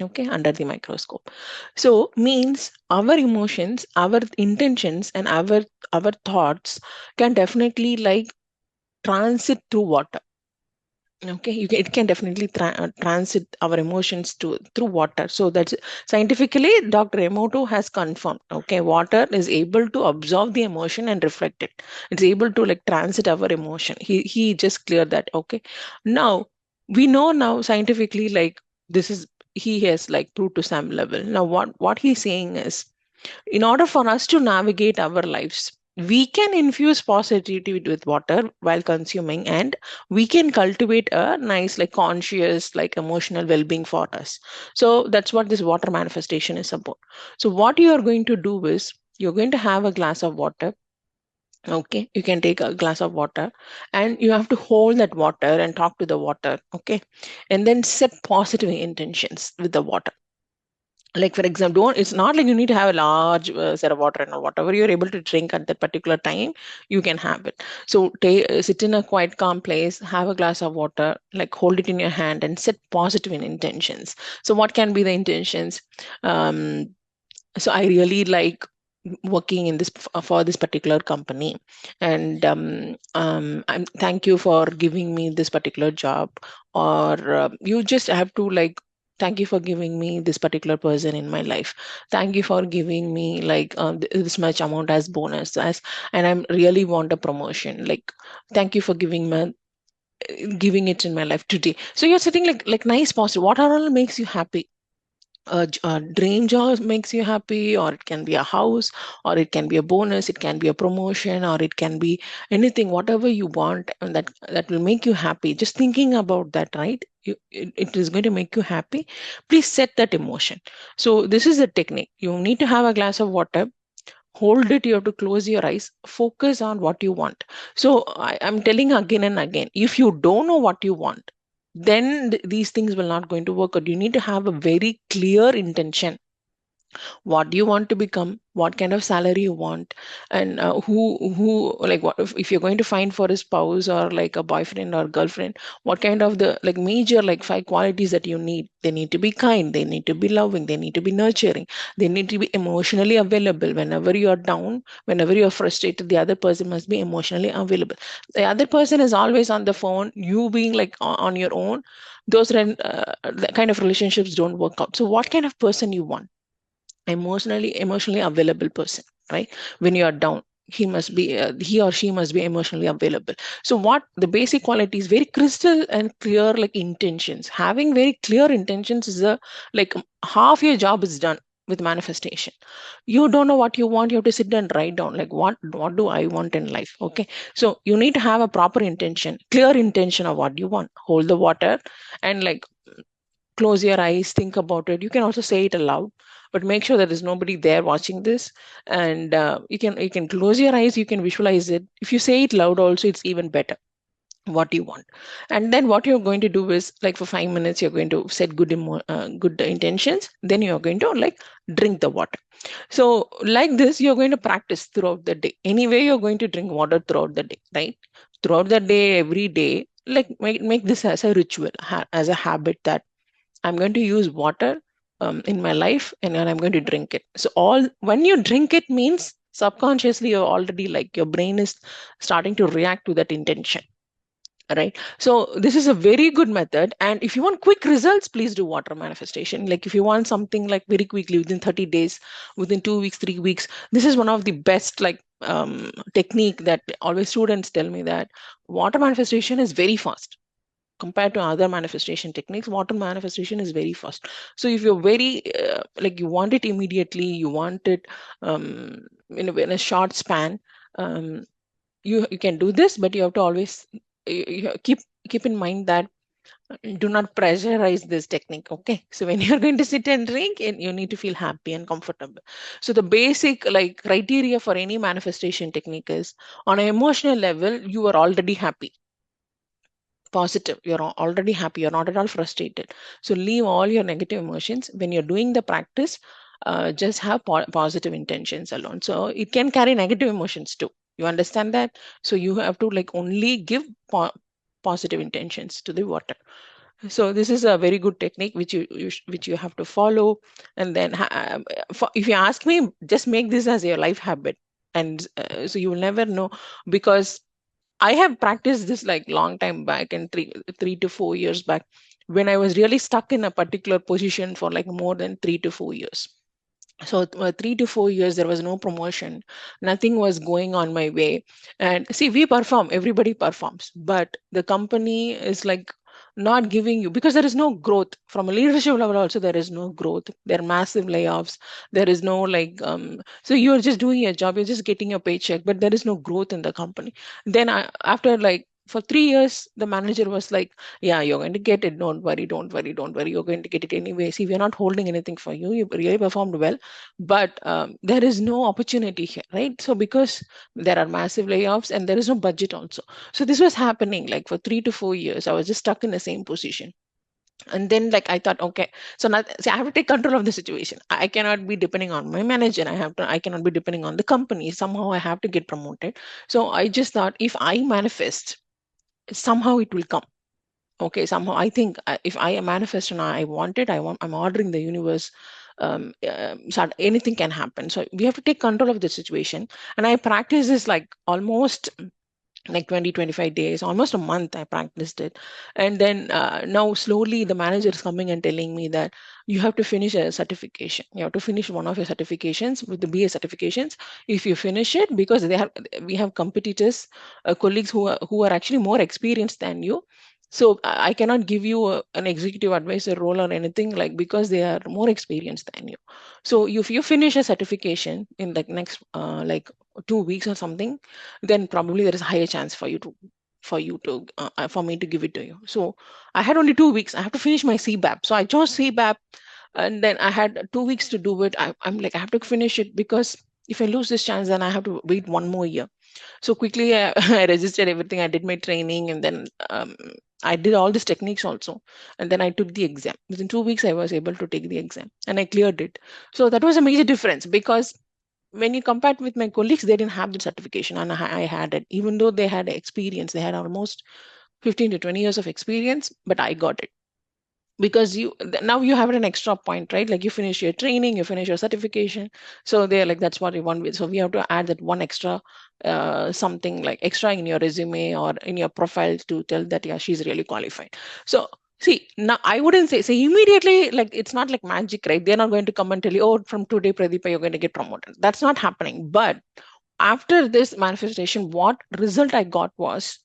okay, under the microscope. So means our emotions, our intentions, and our thoughts can definitely like transit through water. Okay, it can definitely transit our emotions to through water. So that's scientifically Dr. Emoto has confirmed. Okay, water is able to absorb the emotion and reflect it. It's able to like transit our emotion. He just cleared that. Okay, now we know now scientifically like this is, he has like proved to some level. Now what he's saying is, in order for us to navigate our lives, we can infuse positivity with water while consuming, and we can cultivate a nice like conscious like emotional well-being for us. So that's what this water manifestation is about. So what you are going to do is, you're going to have a glass of water. Okay, you can take a glass of water and you have to hold that water and talk to the water. Okay, and then set positive intentions with the water. Like for example, don't, it's not like you need to have a large set of water, and whatever you're able to drink at that particular time, you can have it. So sit in a quiet calm place, have a glass of water, like hold it in your hand and set positive intentions. So what can be the intentions? um, so I really like working in this for this particular company, and I'm thank you for giving me this particular job. Or you just have to like, thank you for giving me this particular person in my life. Thank you for giving me like this much amount as bonus, as, and I'm really want a promotion. Like, thank you for giving it in my life today. So you're sitting like nice positive. What all makes you happy? A dream job makes you happy, or it can be a house, or it can be a bonus, it can be a promotion, or it can be anything, whatever you want, and that will make you happy. Just thinking about that, right? It is going to make you happy. Please set that emotion. So this is the technique. You need to have a glass of water, hold it, you have to close your eyes, focus on what you want. So I'm telling again and again, if you don't know what you want, then these things will not going to work out. You need to have a very clear intention. What do you want to become? What kind of salary you want? And who like, what if you're going to find for a spouse or like a boyfriend or girlfriend, what kind of the like major like 5 qualities that you need? They need to be kind, they need to be loving, they need to be nurturing, they need to be emotionally available. Whenever you're down, whenever you're frustrated, the other person must be emotionally available. The other person is always on the phone, you being like on your own, the kind of relationships don't work out. So what kind of person you want? Emotionally available person, right? When you are down, he or she must be emotionally available. So what the basic quality is, very crystal and clear, like intentions. Having very clear intentions is a, like, half your job is done with manifestation. You don't know what you want, you have to sit and write down, like, what do I want in life? Okay, so you need to have a proper intention, clear intention of what you want. Hold the water and, like, close your eyes, think about it. You can also say it aloud, but make sure that there's nobody there watching this. And you can close your eyes, you can visualize it. If you say it loud also, it's even better what you want. And then what you're going to do is, like, for 5 minutes you're going to set good intentions, then you're going to, like, drink the water. So like this, you're going to practice throughout the day. Anyway, you're going to drink water throughout the day, right? Throughout the day, every day, like, make this as a ritual, as a habit, that I'm going to use water in my life, and then I'm going to drink it. So all when you drink it means subconsciously you're already, like, your brain is starting to react to that intention, right? So this is a very good method. And if you want quick results, please do water manifestation. Like, if you want something like very quickly, within 30 days, within 2 weeks, 3 weeks, this is one of the best, like, technique that always students tell me, that water manifestation is very fast compared to other manifestation techniques. Water manifestation is very fast. So if you're very like, you want it immediately, you want it in a short span, um, you can do this, but you have to always keep in mind that do not pressurize this technique. Okay, so when you're going to sit and drink, and you need to feel happy and comfortable. So the basic, like, criteria for any manifestation technique is, on an emotional level, you are already happy, positive, you're already happy, you're not at all frustrated. So leave all your negative emotions. When you're doing the practice, just have positive intentions alone. So it can carry negative emotions too, you understand that? So you have to, like, only give positive intentions to the water. So this is a very good technique which which you have to follow. And then if you ask me, just make this as your life habit. And so you will never know, because I have practiced this, like, long time back, and 3 to 4 years back, when I was really stuck in a particular position for, like, more than 3 to 4 years. So 3 to 4 years there was no promotion, nothing was going on my way. And see, we perform, everybody performs, but the company is, like, not giving you, because there is no growth from a leadership level. Also, there is no growth, there are massive layoffs, there is no, like, so you're just doing your job, you're just getting your paycheck, but there is no growth in the company. Then after, like, for 3 years, the manager was like, yeah, you're going to get it, don't worry, don't worry, don't worry, you're going to get it anyway. See, we're not holding anything for you, you really performed well, but there is no opportunity here, right? So because there are massive layoffs and there is no budget also. So this was happening, like, for 3 to 4 years. I was just stuck in the same position. And then, like, I thought, okay, so now, see, I have to take control of the situation. I cannot be depending on my manager, I cannot be depending on the company. Somehow I have to get promoted. So I just thought, if I manifest, somehow it will come. Okay, somehow I think, if I manifest and I want it, I'm ordering the universe, so anything can happen. So we have to take control of the situation. And I practice this, like, almost, like, 20-25 days, almost a month I practiced it. And then now slowly the manager is coming and telling me that you have to finish a certification, you have to finish one of your certifications with the BA certifications. If you finish it, because we have competitors, colleagues who are actually more experienced than you. So I cannot give you an executive advisor role or anything, like, because they are more experienced than you. So if you finish a certification in, like, next 2 weeks or something, then probably there is a higher chance for me to give it to you. So I had only 2 weeks. I have to finish my CBAP. So I chose CBAP, and then I had 2 weeks to do it. I'm like, I have to finish it, because if I lose this chance, then I have to wait one more year. So quickly I registered everything. I did my training, and then I did all these techniques also. And then I took the exam. Within 2 weeks, I was able to take the exam, and I cleared it. So that was a major difference, because when you compare with my colleagues, they didn't have the certification, and I had it. Even though they had experience, they had almost 15 to 20 years of experience, but I got it. Because now you have an extra point, right? Like, you finish your training, you finish your certification, so they're like, that's what we want with. So we have to add that one extra something, like, extra in your resume or in your profile, to tell that, yeah, she's really qualified. So See, now I wouldn't say immediately, like it's not like magic, right? They're not going to come and tell you, oh, from today, Pradeepa, you're going to get promoted. That's not happening. But after this manifestation, what result I got was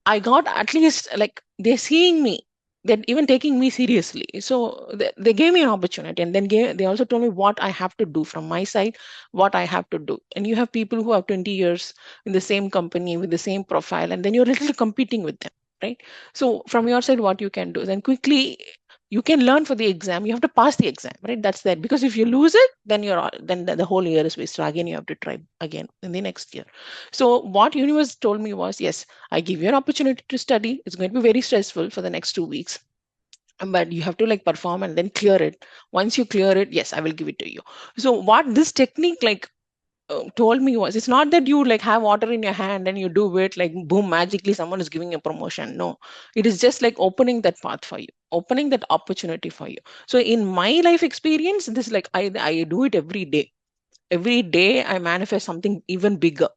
I got at least like they're seeing me, they're even taking me seriously. So they gave me an opportunity, and then they also told me what I have to do from my side, what I have to do. And you have people who have 20 years in the same company with the same profile, and then you're literally competing with them, right? So from your side, what you can do, then quickly you can learn for the exam. You have to pass the exam, right? That's that. Because if you lose it, then then the whole year is wasted. Again, you have to try again in the next year. So what universe told me was, yes, I give you an opportunity to study. It's going to be very stressful for the next 2 weeks, but you have to like perform and then clear it. Once you clear it, yes, I will give it to you. So what this technique like told me was, it's not that you like have water in your hand and you do it like boom, magically someone is giving a promotion. No, it is just like opening that path for you, opening that opportunity for you. So in my life experience, this like I do it every day. Every day I manifest something even bigger.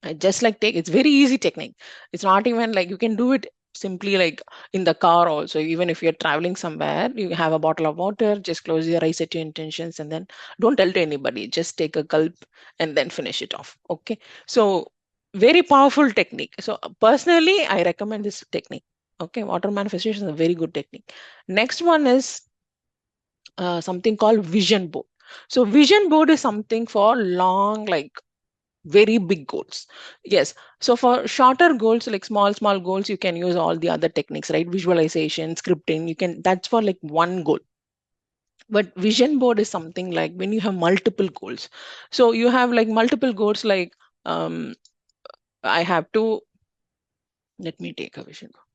I just like take, it's very easy technique. It's not even like you can do it simply like in the car also. Even if you're traveling somewhere, you have a bottle of water, just close your eyes, set your intentions, and then don't tell to anybody. Just take a gulp and then finish it off. Okay. So very powerful technique. So personally, I recommend this technique. Okay. Water manifestation is a very good technique. Next one is something called vision board. So vision board is something for long, like very big goals. Yes. So for shorter goals, like small goals, you can use all the other techniques, right? Visualization, scripting, you can, that's for like one goal. But vision board is something like when you have multiple goals. So you have like multiple goals, like I have to, let me take a vision board.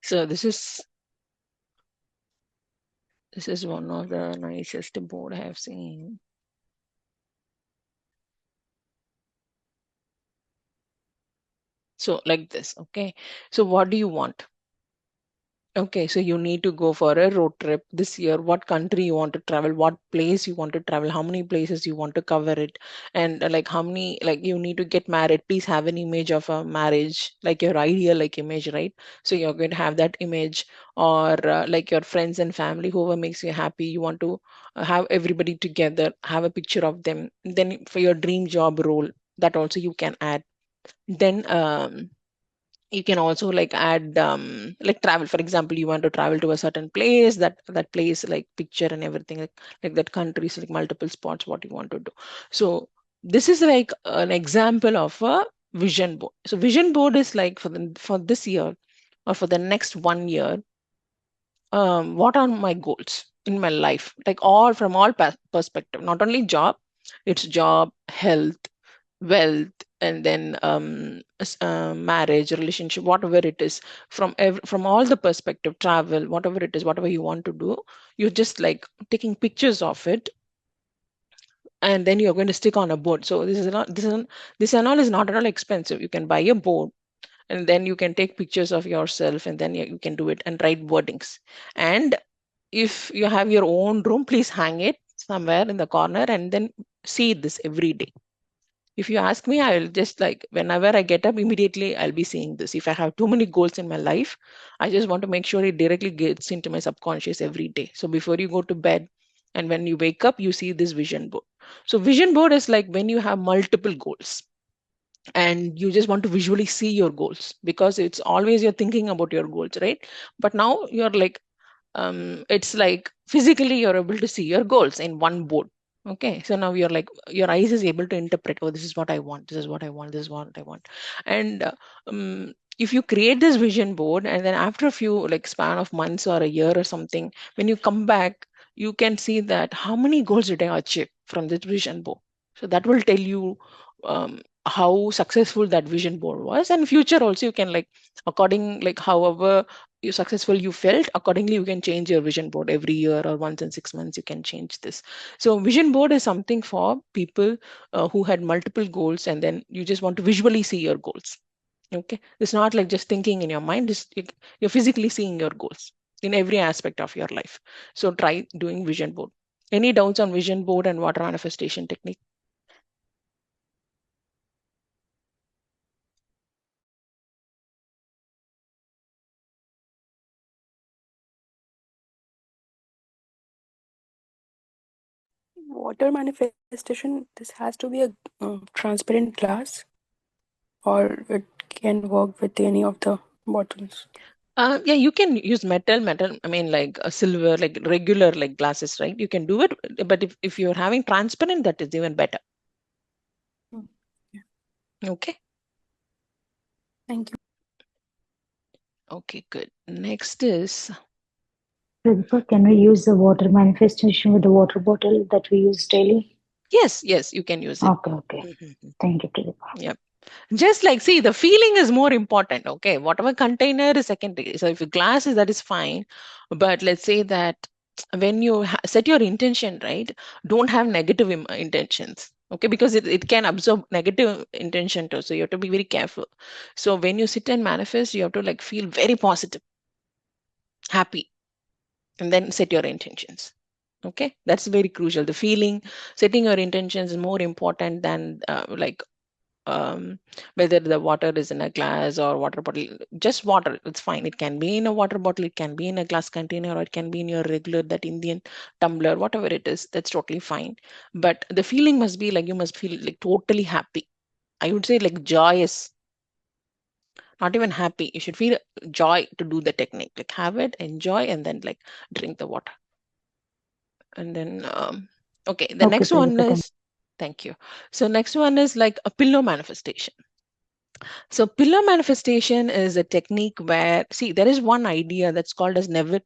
So this is one of the nicest board I have seen. So like this, okay. So what do you want? Okay, so you need to go for a road trip this year. What country you want to travel, what place you want to travel, how many places you want to cover it, and like how many, like you need to get married. Please have an image of a marriage, like your ideal like image, right? So you're going to have that image, or like your friends and family, whoever makes you happy, you want to have everybody together, have a picture of them. Then for your dream job role, that also you can add. Then you can also like add like travel. For example, you want to travel to a certain place, that place like picture and everything, like that countries, like multiple spots what you want to do. So this is like an example of a vision board. So vision board is like for this year or for the next 1 year, what are my goals in my life, like all from all perspective, not only job, it's job, health, wealth, and then marriage, relationship, whatever it is, from all the perspective, travel, whatever it is, whatever you want to do, you're just like taking pictures of it, and then you're going to stick on a board. So this and all is not at all expensive. You can buy a board, and then you can take pictures of yourself, and then you can do it and write wordings. And if you have your own room, please hang it somewhere in the corner and then see this every day. If you ask me, I'll just like whenever I get up, immediately I'll be seeing this. If I have too many goals in my life, I just want to make sure it directly gets into my subconscious every day. So before you go to bed and when you wake up, you see this vision board. So vision board is like when you have multiple goals and you just want to visually see your goals, because it's always you're thinking about your goals, right? But now you're like it's like physically you're able to see your goals in one board. Okay, so now you're like your eyes is able to interpret, oh, this is what I want, this is what I want, this is what I want. And if you create this vision board, and then after a few like span of months or a year or something, when you come back, you can see that how many goals did I achieve from this vision board. So that will tell you how successful that vision board was. And future also you can like, according like however you successful you felt, accordingly you can change your vision board every year, or once in 6 months you can change this. So vision board is something for people who had multiple goals, and then you just want to visually see your goals. Okay, it's not like just thinking in your mind, you're physically seeing your goals in every aspect of your life. So try doing vision board. Any doubts on vision board and water manifestation technique? Water manifestation, this has to be a transparent glass, or it can work with any of the bottles. Yeah, you can use metal. I mean, like a silver, like regular, like glasses, right? You can do it, but if you're having transparent, that is even better. Yeah. Okay. Thank you. Okay, good. Next is, Pratibha, can we use the water manifestation with the water bottle that we use daily? yes, you can use it. Okay, okay. Mhm. Thank you, Pratibha. Yep. Just like, see, the feeling is more important. Okay, whatever container is secondary. So if a glass is, that is fine, but let's say that when you set your intention right, don't have negative intentions. Okay, because it can absorb negative intention too. So you have to be very careful. So when you sit and manifest, you have to like feel very positive, happy, and then set your intentions. Okay, that's very crucial. The feeling, setting your intentions is more important than whether the water is in a glass or water bottle. Just water, it's fine. It can be in a water bottle, it can be in a glass container, or it can be in your regular, that Indian tumbler, whatever it is, that's totally fine. But the feeling must be like, you must feel like totally happy. I would say like joyous, not even happy. You should feel joy to do the technique, like have it, enjoy, and then like drink the water. And then okay, the Okay, next one Pratibha, thank is, thank you. So next one is like a pillow manifestation. So pillar manifestation is a technique where, see, there is one idea that's called as never.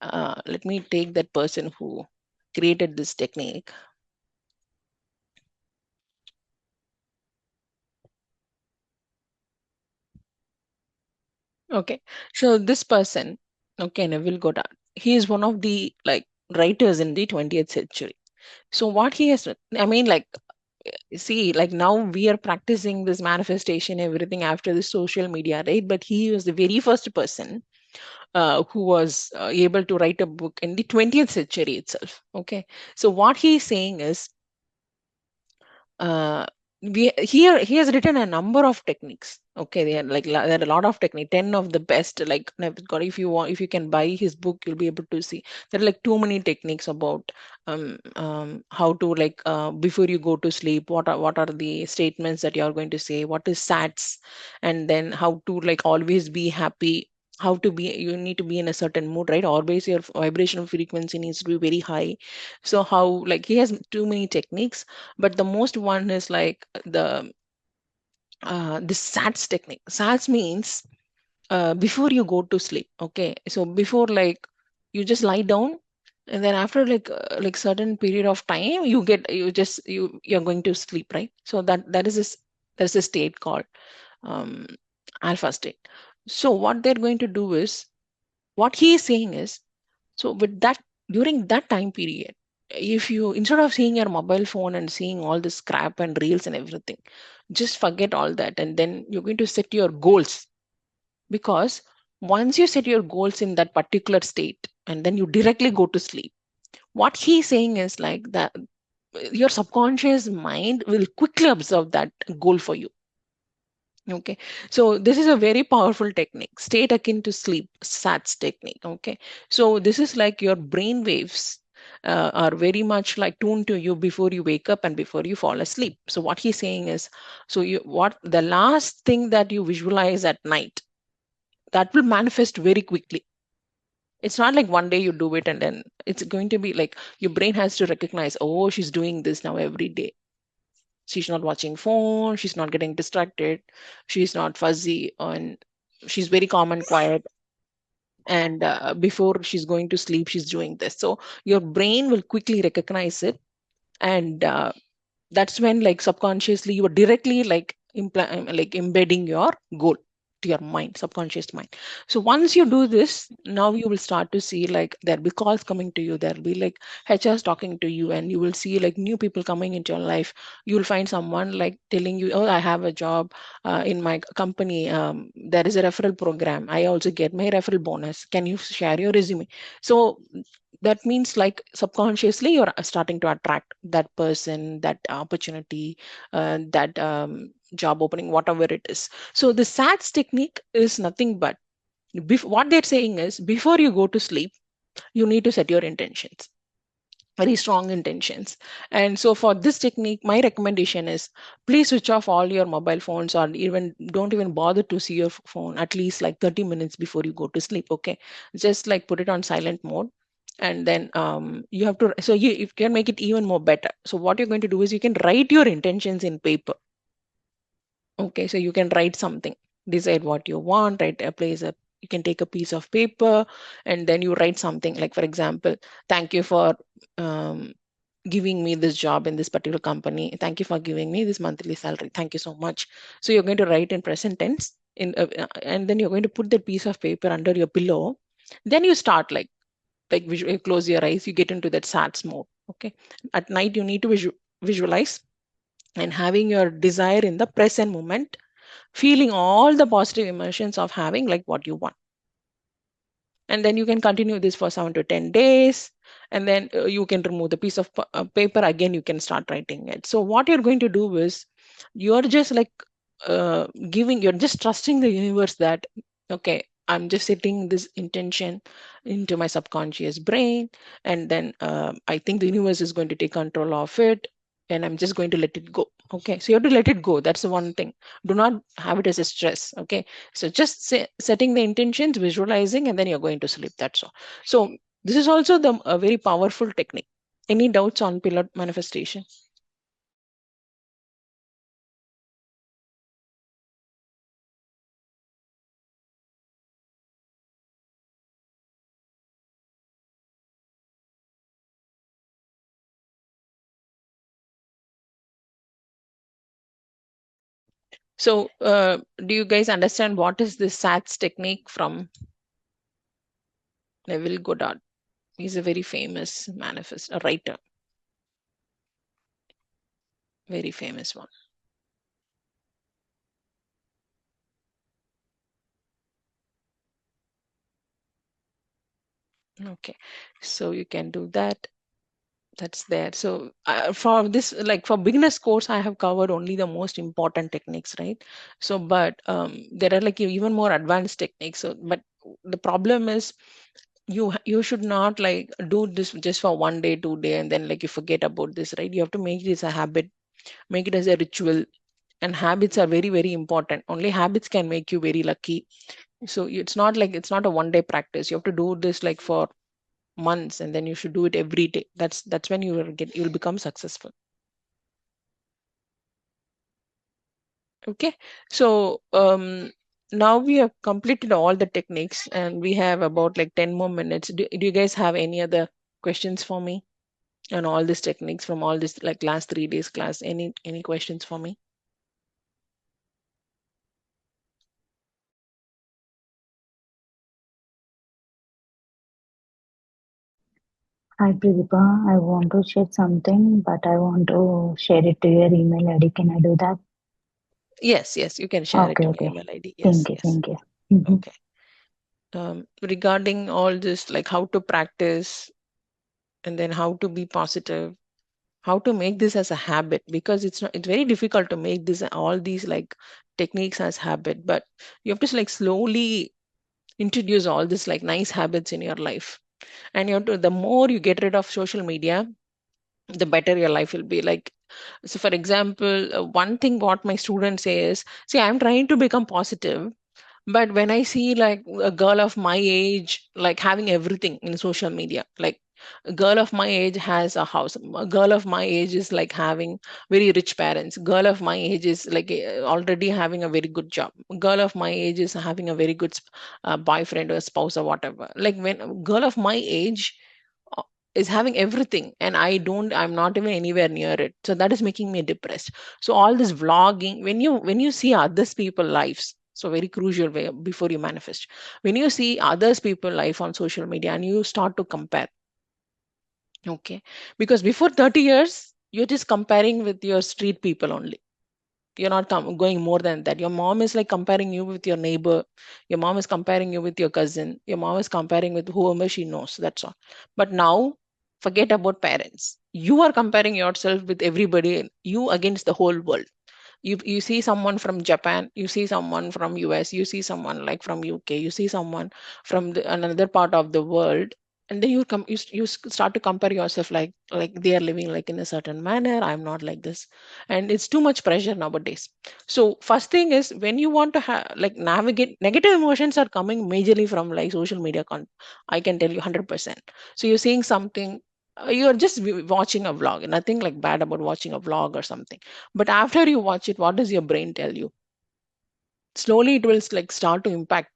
Let me take that person who created this technique. Okay, so this person, okay, Neville Goddard, he is one of the like writers in the 20th century. So what he has, I mean, like, see, like now we are practicing this manifestation, everything after the social media, right? But he was the very first person who was able to write a book in the 20th century itself. Okay, so what he's saying is, uh, here he has written a number of techniques. Okay, they are like there are a lot of technique, 10 of the best. Like if you want, if you can buy his book, you'll be able to see there are like too many techniques about how to like before you go to sleep, what are the statements that you are going to say, what is sats, and then how to like always be happy, how to be, you need to be in a certain mood, right? Always your vibrational frequency needs to be very high. So how, like, he has too many techniques, but the most one is like the SATS technique. SATS means before you go to sleep. Okay, so before, like, you just lie down, and then after like certain period of time, you're going to sleep, right? So that is this, there's a state called um, alpha state. So what they're going to do is, what he is saying is, so with that, during that time period, if you, instead of seeing your mobile phone and seeing all this crap and reels and everything, just forget all that, and then you're going to set your goals. Because once you set your goals in that particular state and then you directly go to sleep, what he's saying is like that your subconscious mind will quickly observe that goal for you. Okay, so this is a very powerful technique, state akin to sleep, SATS technique. Okay, so this is like your brain waves are very much like tuned to you before you wake up and before you fall asleep. So what he's saying is, so you, what the last thing that you visualize at night, that will manifest very quickly. It's not like one day you do it and then it's going to be like your brain has to recognize, oh, she's doing this now every day. She's not watching phone, she's not getting distracted, she's not fuzzy, and she's very calm and quiet, and before she's going to sleep she's doing this. So your brain will quickly recognize it, and that's when like subconsciously you are directly like like embedding your goal. to your mind, subconscious mind. So once you do this, now you will start to see like there'll be calls coming to you, there'll be like HRs talking to you, and you will see like new people coming into your life. You'll find someone like telling you, oh, I have a job in my company. There is a referral program. I also get my referral bonus. Can you share your resume? So that means like subconsciously you're starting to attract that person, that opportunity, that job opening, whatever it is. So the SATS technique is nothing but what they're saying is before you go to sleep, you need to set your intentions, very strong intentions. And so for this technique, my recommendation is please switch off all your mobile phones, or even don't even bother to see your phone at least like 30 minutes before you go to sleep. Okay, just like put it on silent mode. And then you have to, so you can make it even more better. So what you're going to do is you can write your intentions in paper. Okay, so you can write something, decide what you want, write a place, you can take a piece of paper, and then you write something like, for example, thank you for um, giving me this job in this particular company. Thank you for giving me this monthly salary. Thank you so much. So you're going to write in present tense, and then you're going to put that piece of paper under your pillow. Then you start like close your eyes. You get into that SATS mode. Okay, at night you need to visualize and having your desire in the present moment, feeling all the positive emotions of having like what you want. And then you can continue this for 7 to 10 days, and then you can remove the piece of paper again, you can start writing it. So what you're going to do is you're just like you're just trusting the universe that, okay, I'm just setting this intention into my subconscious brain, and then I think the universe is going to take control of it, and I'm just going to let it go. Okay, so you have to let it go. That's the one thing. Do not have it as a stress. Okay, so just setting the intentions, visualizing, and then you're going to sleep. That's all. So this is also a very powerful technique. Any doubts on pillar manifestation? So do you guys understand what is this SATS technique from Neville Goddard? He's a very famous a writer, very famous one. Okay, so you can do that. That's there. So for this, like for beginners course, I have covered only the most important techniques, right? So, but there are like even more advanced techniques. So, but the problem is you should not like do this just for 1 day, 2 day, and then like you forget about this, right? You have to make this a habit, make it as a ritual. And habits are very, very important. Only habits can make you very lucky. So it's not like it's not a 1 day practice. You have to do this like for months, and then you should do it every day. That's when you'll become successful. Okay, so now we have completed all the techniques, and we have about like 10 more minutes. Do you guys have any other questions for me on all these techniques from all this like last 3 days class? Any questions for me? Hi, Pratibha. I want to share something, but I want to share it to your email ID. Can I do that? Yes, you can share it Okay, to my okay. email ID. Yes, Thank you, yes. thank you. Mhm. Okay. Regarding all this, like how to practice, and then how to be positive, how to make this as a habit, because it's very difficult to make this all these like techniques as habit, but you have to like slowly introduce all this like nice habits in your life. And you have to, the more you get rid of social media, the better your life will be. Like, so for example, one thing what my students say is, see, I'm trying to become positive, but when I see like a girl of my age, like having everything in social media, like a girl of my age has a house, a girl of my age is like having very rich parents, girl of my age is like already having a very good job, girl of my age is having a very good boyfriend or spouse or whatever. Like when a girl of my age uh, is having everything, and I'm not even anywhere near it, so that is making me depressed. So all this vlogging, when you see others people lives, So very crucial way before you manifest. When you see others people life on social media and you start to compare, okay, because before 30 years you're just comparing with your street people only. You're not going more than that. Your mom is like comparing you with your neighbor. Your mom is comparing you with your cousin. Your mom is comparing with whoever she knows. That's all. But now, forget about parents. You are comparing yourself with everybody, you against the whole world. You see someone from Japan, you see someone from US, you see someone like from UK, you see someone from another part of the world, and then start to compare yourself like they are living like in a certain manner. I'm not like this, and it's too much pressure nowadays. So first thing is, when you want to have like navigate, negative emotions are coming majorly from like social media I can tell you 100%. So you're seeing something, you're just watching a vlog, nothing like bad about watching a vlog or something, but after you watch it, what does your brain tell you? Slowly it will like start to impact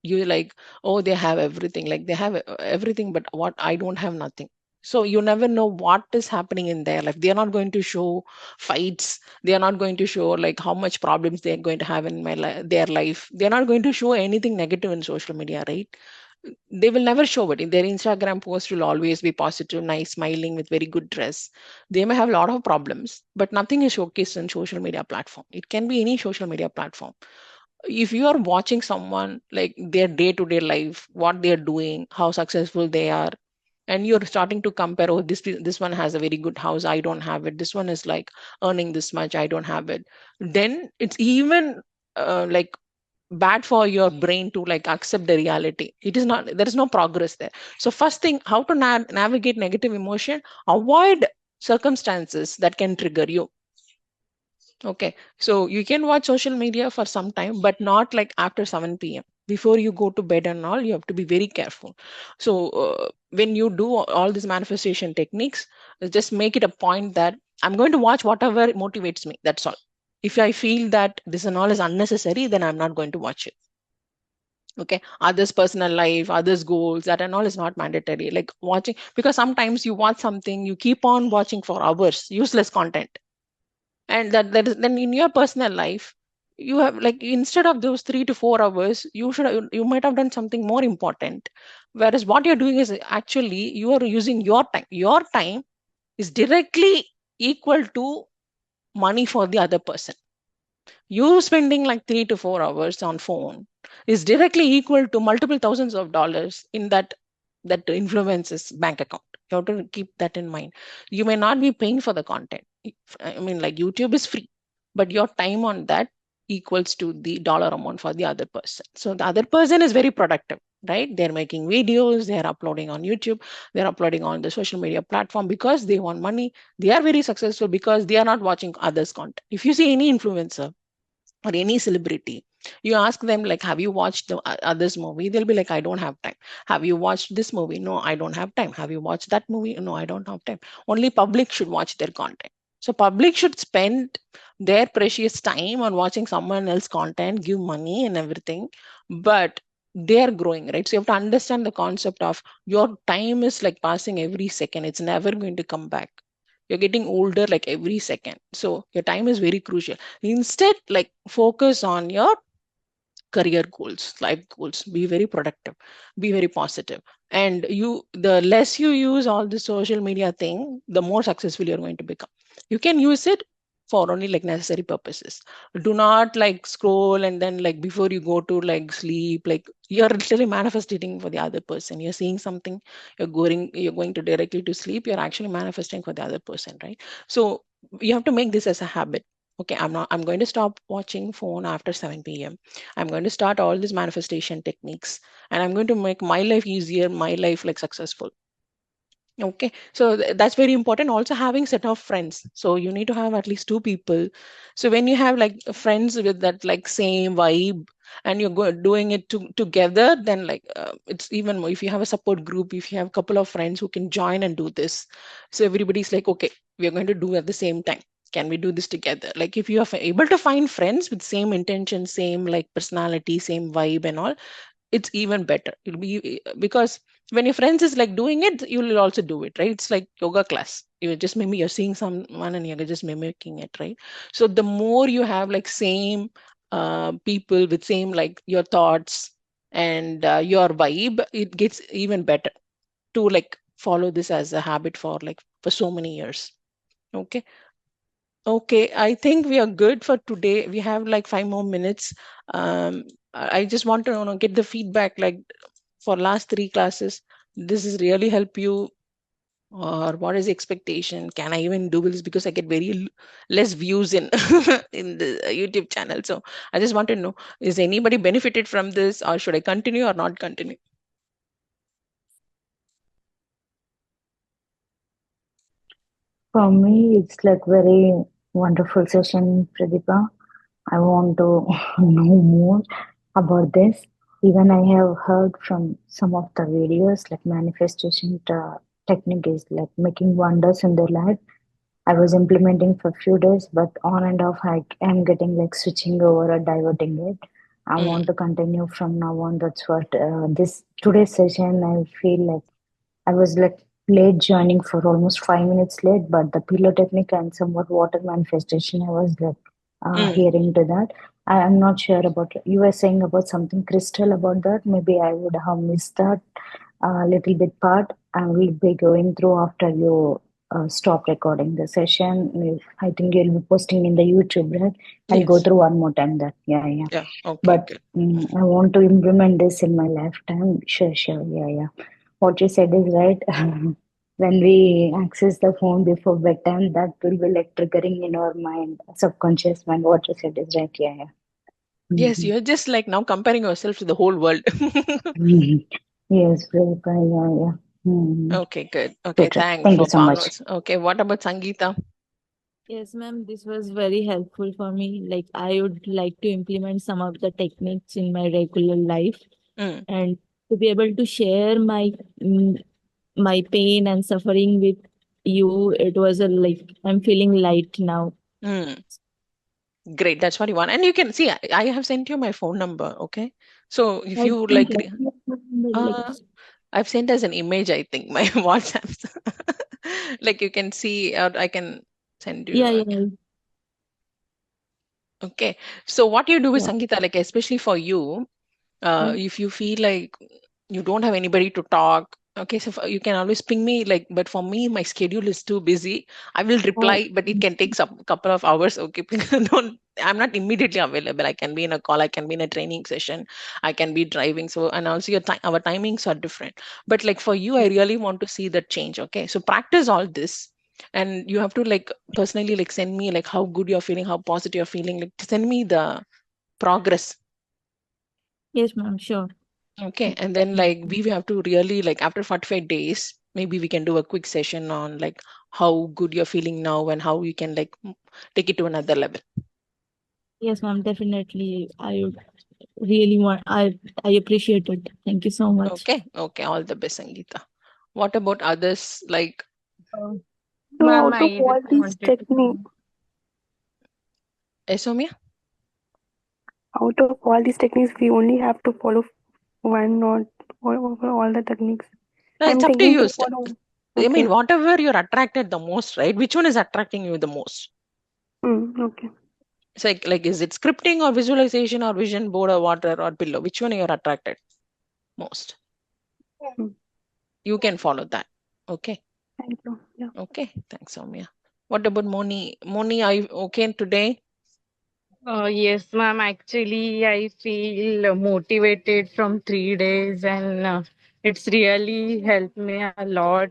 you, like, oh, they have everything, like they have everything, but what I don't have, nothing. So you never know what is happening in their life. They are not going to show fights. They are not going to show like how much problems they are going to have in their life. They are not going to show anything negative in social media, right? They will never show it. In their Instagram post will always be positive, nice, smiling with very good dress. They may have a lot of problems, but nothing is showcased in social media platform. It can be any social media platform. If you are watching someone like their day-to-day life, what they are doing, how successful they are, and you're starting to compare, oh, this one has a very good house, I don't have it. This one is like earning this much, I don't have it. Then it's even like bad for your brain to like accept the reality. It is not, there is no progress there. So first thing, how to navigate negative emotion, avoid circumstances that can trigger you. Okay, so you can watch social media for some time, but not like after 7 p.m. Before you go to bed and all, you have to be very careful. So when you do all these manifestation techniques, just make it a point that I'm going to watch whatever motivates me. That's all. If I feel that this and all is unnecessary, then I'm not going to watch it. Okay, others personal life, others goals, that and all is not mandatory, like watching, because sometimes you watch something, you keep on watching for hours, useless content, and that is then in your personal life, you have like, instead of those 3 to 4 hours, you might have done something more important. Whereas what you're doing is actually you are using your time is directly equal to money for the other person. You spending like 3 to 4 hours on phone is directly equal to multiple thousands of dollars in that influences bank account. You have to keep that in mind. You may not be paying for the content. I mean, like YouTube is free, but your time on that equals to the dollar amount for the other person. So the other person is very productive, right? They're making videos, they're uploading on YouTube, they're uploading on the social media platform because they want money. They are very successful because they are not watching others' content. If you see any influencer or any celebrity, you ask them like, have you watched the others movie? They'll be like, I don't have time. Have you watched this movie? No, I don't have time. Have you watched that movie? No, I don't have time. Only public should watch their content. So public should spend their precious time on watching someone else content, give money and everything, but they are growing, right? So you have to understand the concept of your time is like passing every second. It's never going to come back. You're getting older like every second. So your time is very crucial. Instead, like focus on your career goals, life goals. Be very productive, be very positive. And the less you use all the social media thing, the more successful you're going to become. You can use it for only like necessary purposes. Do not like scroll and then like before you go to like sleep, like you're literally manifesting for the other person. You're seeing something, you're going to directly to sleep, you're actually manifesting for the other person, right? So you have to make this as a habit. Okay, I'm going to stop watching phone after 7 p.m. I'm going to start all these manifestation techniques, and I'm going to make my life easier, my life like successful. Okay, so that's very important. Also having set of friends. So you need to have at least 2 people. So when you have like friends with that like same vibe and you're doing it together, then like it's even more. If you have a support group, if you have a couple of friends who can join and do this, so everybody's like, okay, we are going to do at the same time. Can we do this together? Like if you are able to find friends with same intention, same like personality, same vibe and all, it's even better. It'll be because when your friends is like doing it, you will also do it, right? It's like yoga class. You're seeing someone and you're just mimicking it, right? So the more you have like same people with same like your thoughts and your vibe, it gets even better to like follow this as a habit for like for so many years. Okay. Okay, I think we are good for today. We have like 5 more minutes. I just want to get the feedback like for last three classes. This is really help you, or what is the expectation? Can I even do this? Because I get very less views in in the YouTube channel. So I just want to know: is anybody benefited from this, or should I continue or not continue? For me, it's like very wonderful session, Pradeepa. I want to know more about this. Even I have heard from some of the videos like manifestation technique is like making wonders in their life. I was implementing for a few days, but on and off I am getting like switching over or diverting it. I Mm, want to continue from now on. That's what this today's session I feel like I was like late joining for almost 5 minutes late, but the pillow technique and somewhat water manifestation, I was like mm, hearing to that. I am not sure about you were saying about something crystal about that. Maybe I would have missed that little bit part. I will be going through after you stop recording the session. I think you'll be posting in the YouTube, right? I'll go yes. through one more time that. Yeah, yeah. Yeah. Okay. But Good. I want to implement this in my lifetime. Sure, sure. Yeah, yeah. What you said is right. When we access the phone before bedtime, that will be like triggering in our mind, subconscious mind. What you said is right. Yeah, yeah. Yes, Mm-hmm. you're just like now comparing yourself to the whole world. Yes, very fine. Yeah, yeah. Mm-hmm. Okay, good. Okay, Good, right. thanks Thank you for so much. Converse. Okay, what about Sangeeta? Yes, ma'am, this was very helpful for me. Like, I would like to implement some of the techniques in my regular life Mm, and to be able to share mm, my pain and suffering with you. It was a like I'm feeling light now. mm. Great, that's what you want. And you can see, I have sent you my phone number. Okay, so if I you think like, like I've sent as an image, I think, my WhatsApp. Like you can see, I can send you. yeah, yeah, Okay, so what you do with yeah. Sangeeta, like especially for you, Mm. if you feel like you don't have anybody to talk, okay, so you can always ping me, like, but for me my schedule is too busy. I will Oh, reply, but it can take some couple of hours. Okay, because don't, I'm not immediately available. I can be in a call, I can be in a training session, I can be driving. So, and also your time, our timings are different. But like for you, I really want to see that change. Okay, so practice all this, and you have to like personally like send me like how good you're feeling, how positive you're feeling, like send me the progress. yes, ma'am, sure. Okay, and then like we will have to really like after 45 days, maybe we can do a quick session on like how good you're feeling now and how you can like take it to another level. Yes, ma'am, definitely. I would really want. I appreciate it. Thank you so much. Okay, okay, all the best, Sangeeta. What about others like Uh, So Ma'am, out of I all just these wanted to techniques, know. Esomia? out of all these techniques, we only have to follow one, not all the techniques. No, it's I'm up to thinking you. to follow. I Okay. mean, whatever you're attracted the most, right? Which one is attracting you the most? Okay. It's like is it scripting or visualization or vision board or water or pillow? Which one you're attracted most? Mm, You can follow that. Okay. thank you. Yeah. Okay, thanks, Soumya. What about Moni? Moni, are you okay today? Yes, ma'am. Actually, I feel motivated from 3 days, and it's really helped me a lot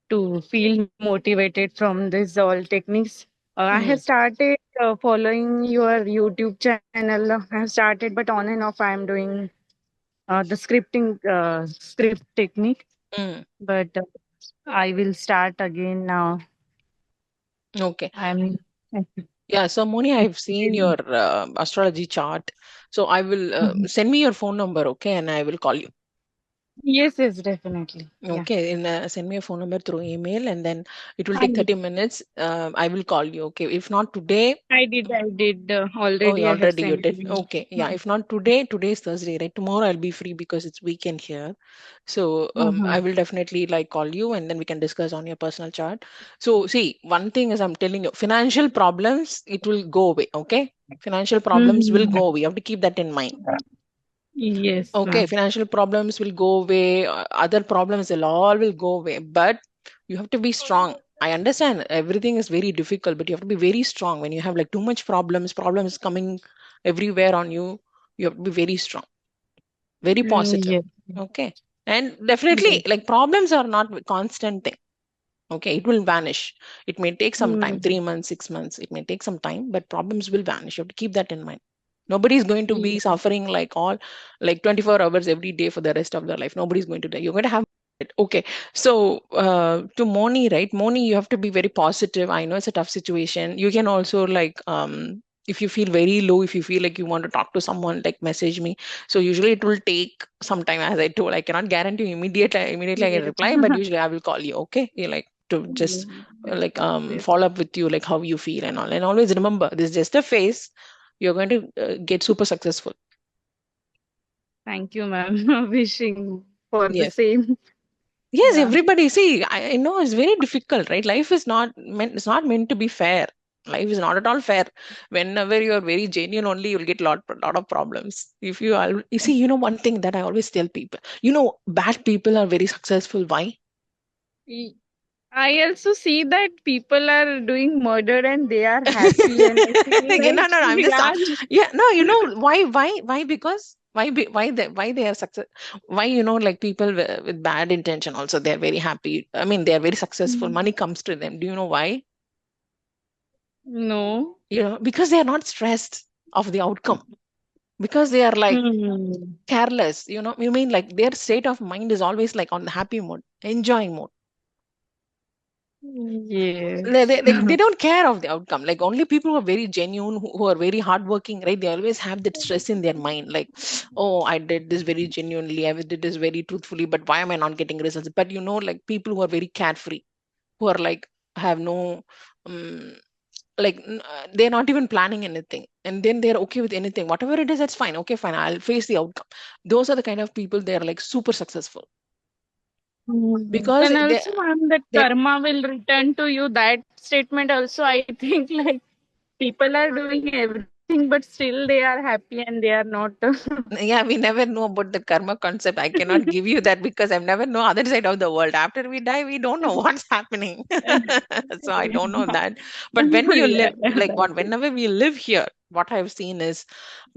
to feel motivated from this all techniques. I have Mm, started following your YouTube channel. I have started, but on and off, I am doing the script technique. mm, But I will start again now. okay. I'm Yeah, so Moni, I've seen your astrology chart. So I will send me your phone number, okay, and I will call you. yes, yes, definitely. Yeah. Okay, and send me a phone number through email, and then it will take I 30 minutes. I will call you, okay. If not today, I did oh, you already. I have already you sent did. you. Okay, yeah. If not today, today is Thursday, right? Tomorrow I'll be free because it's weekend here. So Mhm. I will definitely like call you and then we can discuss on your personal chart. So see, one thing is I'm telling you, financial problems, it will go away. Okay. Financial problems will go away. You have to keep that in mind. Yes, Okay, ma'am. financial problems will go away, other problems will all will go away, but you have to be strong. I understand everything is very difficult, but you have to be very strong. When you have like too much problems coming everywhere on you, you have to be very strong, very positive. Yes. Okay, and definitely Yes. like problems are not a constant thing. Okay, it will vanish. It may take some time, Mm. 3 months, 6 months. It may take some time, but problems will vanish. You have to keep that in mind. Nobody is going to be Yes. suffering like 24 hours every day for the rest of their life. Nobody's going to die. You're going to have it. Okay. So to Moni, right? Moni, you have to be very positive. I know it's a tough situation. You can also like if you feel very low, if you feel like you want to talk to someone, like message me. So usually it will take some time, as I told. I cannot guarantee immediately I can Yes. reply, but usually I will call you. Okay. You like to just like Yes. follow up with you, like how you feel and all. And always remember, this is just a phase. You're going to get super successful. Thank you, ma'am. Wishing for the Yes. same. Yes, Yeah. everybody. See, I know it's very difficult, right? Life is not meant to be fair. Life is not at all fair. Whenever you're very genuine, only you'll get lot of problems. If you see, one thing that I always tell people, bad people are very successful. Why? Y- I also see that people are doing murder and they are happy, and I feel Yeah, like, no, I'm just yeah. yeah, no, why? Because why they are success? Why like people with bad intention also they're very happy. I mean, they're very successful. Money comes to them. Do you know why? No. Because they are not stressed of the outcome. Because they are like Hmm. careless. You mean like their state of mind is always like on the happy mode, enjoying mode. They, Yes. they, they don't care of the outcome. Like only people who are very genuine, who are very hardworking, right? They always have that stress in their mind, like, oh, I did this very genuinely, I did this very truthfully, but why am I not getting results? But like people who are very carefree, who are like have no, um, they're not even planning anything, and then they're okay with anything, whatever it is. That's fine. Okay, fine. I'll face the outcome. Those are the kind of people they're like super successful Yes. because And they also, ma'am, that they karma will return to you. That statement also, I think, like people are doing everything, but still they are happy and they are not. Yeah, we never know about the karma concept. I cannot give you that because I've never know other side of the world. After we die, we don't know what's happening. So I don't know that. But when you Yeah, live, like whenever we live here, what I've seen is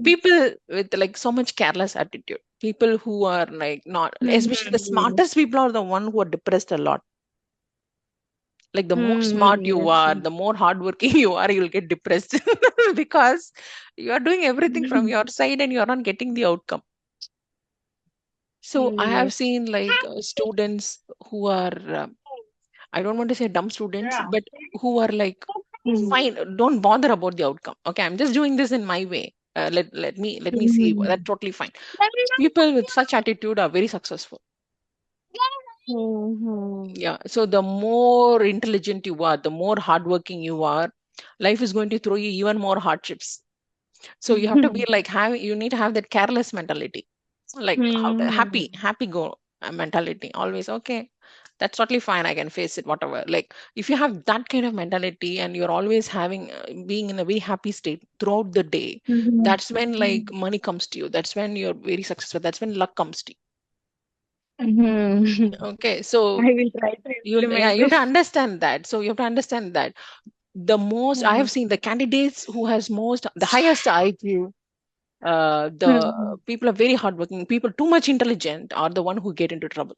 people with like so much careless attitude. People who are like not, especially the Mhm. smartest people are the one who are depressed a lot. Like the more smart Mhm. you Yes. are, the more hardworking you are, you'll get depressed because you are doing everything from your side and you're not getting the outcome. So I have Yes. seen like students who are, I don't want to say dumb students, but who are like, fine, don't bother about the outcome. Okay, I'm just doing this in my way. Let me see. That's Mhm. totally fine. People with such attitude are very successful. Mhm. Yeah. So the more intelligent you are, the more hardworking you are, life is going to throw you even more hardships. So you have to be like you need to have that careless mentality, like Mhm. happy go mentality. Always okay. That's totally fine. I can face it, whatever. Like if you have that kind of mentality and you're always having being in a very happy state throughout the day, Mhm. that's when like money comes to you. That's when you're very successful. That's when luck comes to Mhm. you. Okay, so I will try to yeah, implement you have to this. understand that. So you have to understand that the most I have Mhm. seen the candidates who has the highest IQ, the Mhm. people are very hardworking. People too much intelligent are the one who get into trouble.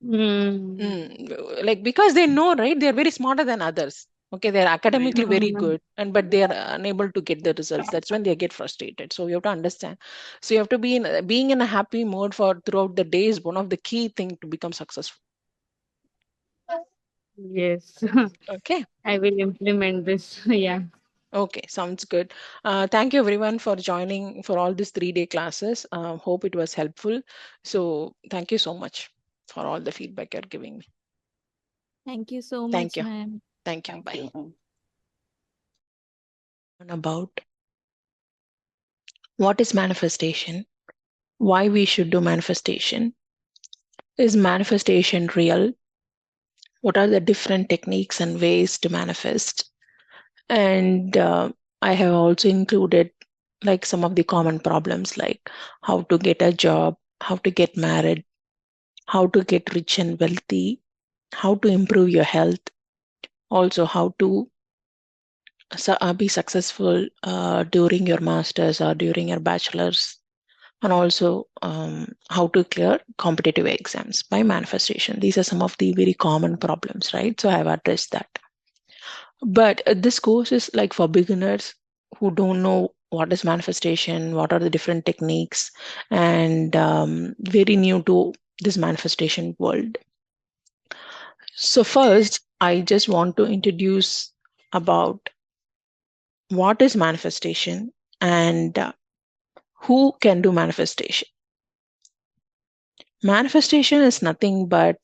Mhm. Like because they know, right? They're very smarter than others. Okay, they're academically very Mhm. good, but they are unable to get the results. That's when they get frustrated. So you have to understand. So you have to being in a happy mode for throughout the day is one of the key thing to become successful. Yes. Okay. I will implement this. Yeah. Okay, sounds good. Thank you everyone for joining for all these 3-day classes. Hope it was helpful. So thank you so much for all the feedback you're giving me. Thank you so Thank much, you. ma'am. Thank you. Thank Bye. you. About what is manifestation, why we should do manifestation, is manifestation real, what are the different techniques and ways to manifest, and I have also included like some of the common problems like how to get a job, how to get married, how to get rich and wealthy, how to improve your health, also how to be successful during your master's or during your bachelor's, and also how to clear competitive exams by manifestation. These are some of the very common problems, right? So I have addressed that. But this course is like for beginners who don't know what is manifestation, what are the different techniques, and very new to this manifestation world. So first, I just want to introduce about what is manifestation and who can do manifestation. Manifestation is nothing but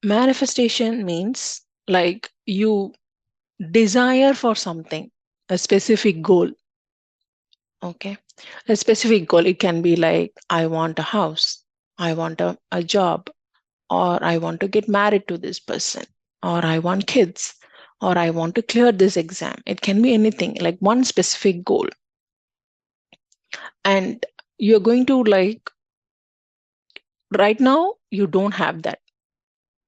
manifestation means like you desire for something, a specific goal. Okay. A specific goal. It can be like, I want a house, I want a job, or I want to get married to this person, or I want kids, or I want to clear this exam. It can be anything, like one specific goal. And you're going to like, right now, you don't have that,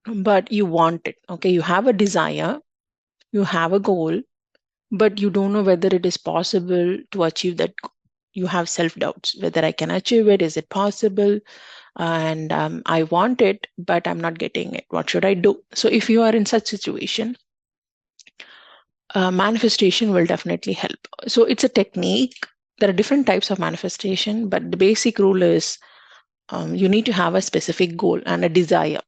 but you want it. Okay. You have a desire, you have a goal, but you don't know whether it is possible to achieve that. You have self doubts whether I can achieve it. Is it possible? And I want it, but I'm not getting it. What should I do? So if you are in such situation, manifestation will definitely help. So it's a technique. There are different types of manifestation, but the basic rule is you need to have a specific goal and a desire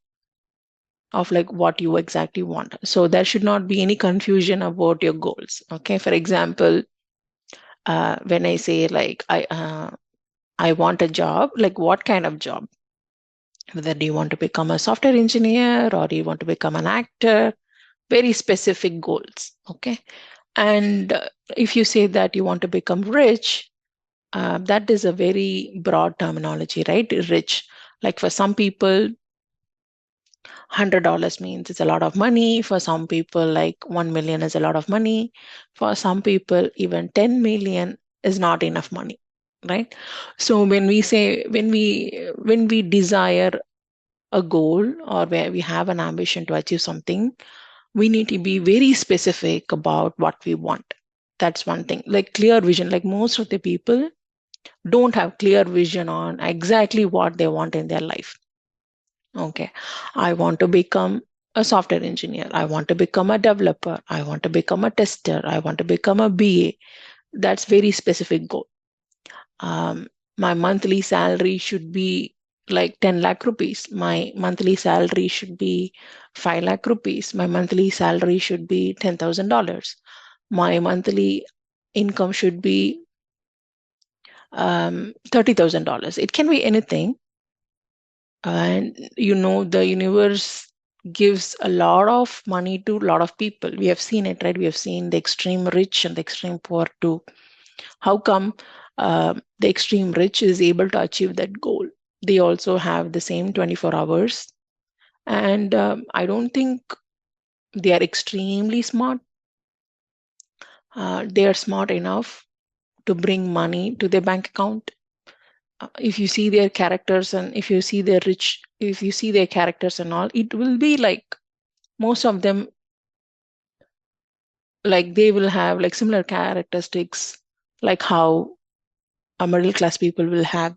of like what you exactly want. So there should not be any confusion about your goals. Okay. For example, when I say like I want a job, like what kind of job? Whether do you want to become a software engineer or do you want to become an actor? Very specific goals. Okay. And if you say that you want to become rich, that is a very broad terminology, right? Rich. Like for some people, $100 means it's a lot of money. For some people, like 1 million is a lot of money. For some people, even 10 million is not enough money, right? So when we say, when we desire a goal or where we have an ambition to achieve something, we need to be very specific about what we want. That's one thing. Like clear vision, like most of the people don't have clear vision on exactly what they want in their life. Okay, I want to become a software engineer. I want to become a developer. I want to become a tester. I want to become a BA. That's very specific goal. My monthly salary should be like 10 lakh rupees. My monthly salary should be 5 lakh rupees. My monthly salary should be $10,000. My monthly income should be $30,000. It can be anything. And the universe gives a lot of money to a lot of people. We have seen it, right? We have seen the extreme rich and the extreme poor too. How come the extreme rich is able to achieve that goal? They also have the same 24 hours. And I don't think they are extremely smart. They are smart enough to bring money to their bank account. If you see their characters and if you see their characters and all, it will be like most of them, like they will have like similar characteristics, like how a middle class people will have.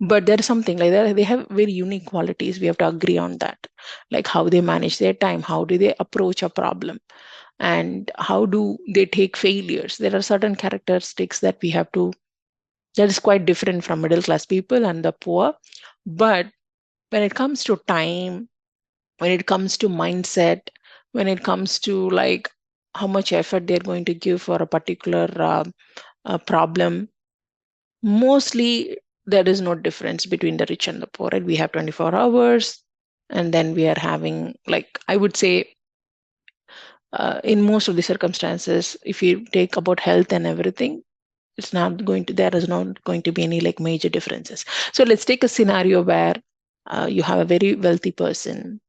But there is something like that. They have very unique qualities. We have to agree on that. Like how they manage their time, how do they approach a problem, and how do they take failures. There are certain characteristics that we have to, that is quite different from middle class people and the poor. But when it comes to time, when it comes to mindset, when it comes to like how much effort they're going to give for a particular problem, mostly there is no difference between the rich and the poor, right? We have 24 hours, and then we are having, like, I would say, in most of the circumstances, if you take about health and everything, there is not going to be any like major differences. So let's take a scenario where you have a very wealthy person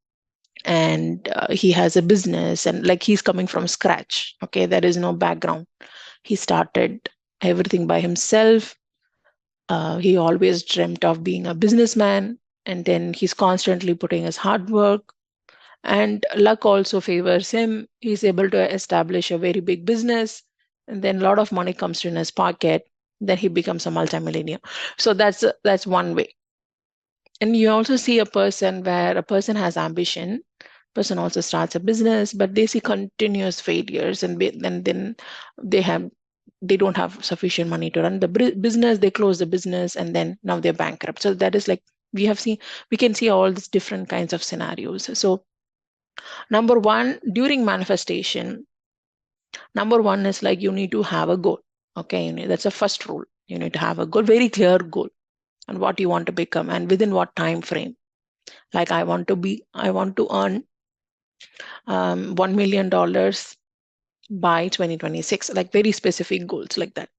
and he has a business, and like he's coming from scratch. Okay, there is no background. He started everything by himself. He always dreamt of being a businessman, and then he's constantly putting his hard work, and luck also favors him. He's able to establish a very big business, and then a lot of money comes in his pocket. Then he becomes a multimillionaire. So that's one way. And you also see a person where a person has ambition, person also starts a business, but they see continuous failures, and then they have they don't have sufficient money to run the business. They close the business, and then now they're bankrupt. So that is like we can see all these different kinds of scenarios. So number one, during manifestation, number one is like you need to have a goal. Okay, that's the first rule. You need to have a goal, very clear goal, and what you want to become, and within what time frame. Like I want to earn $1 million by 2026, like very specific goals like that.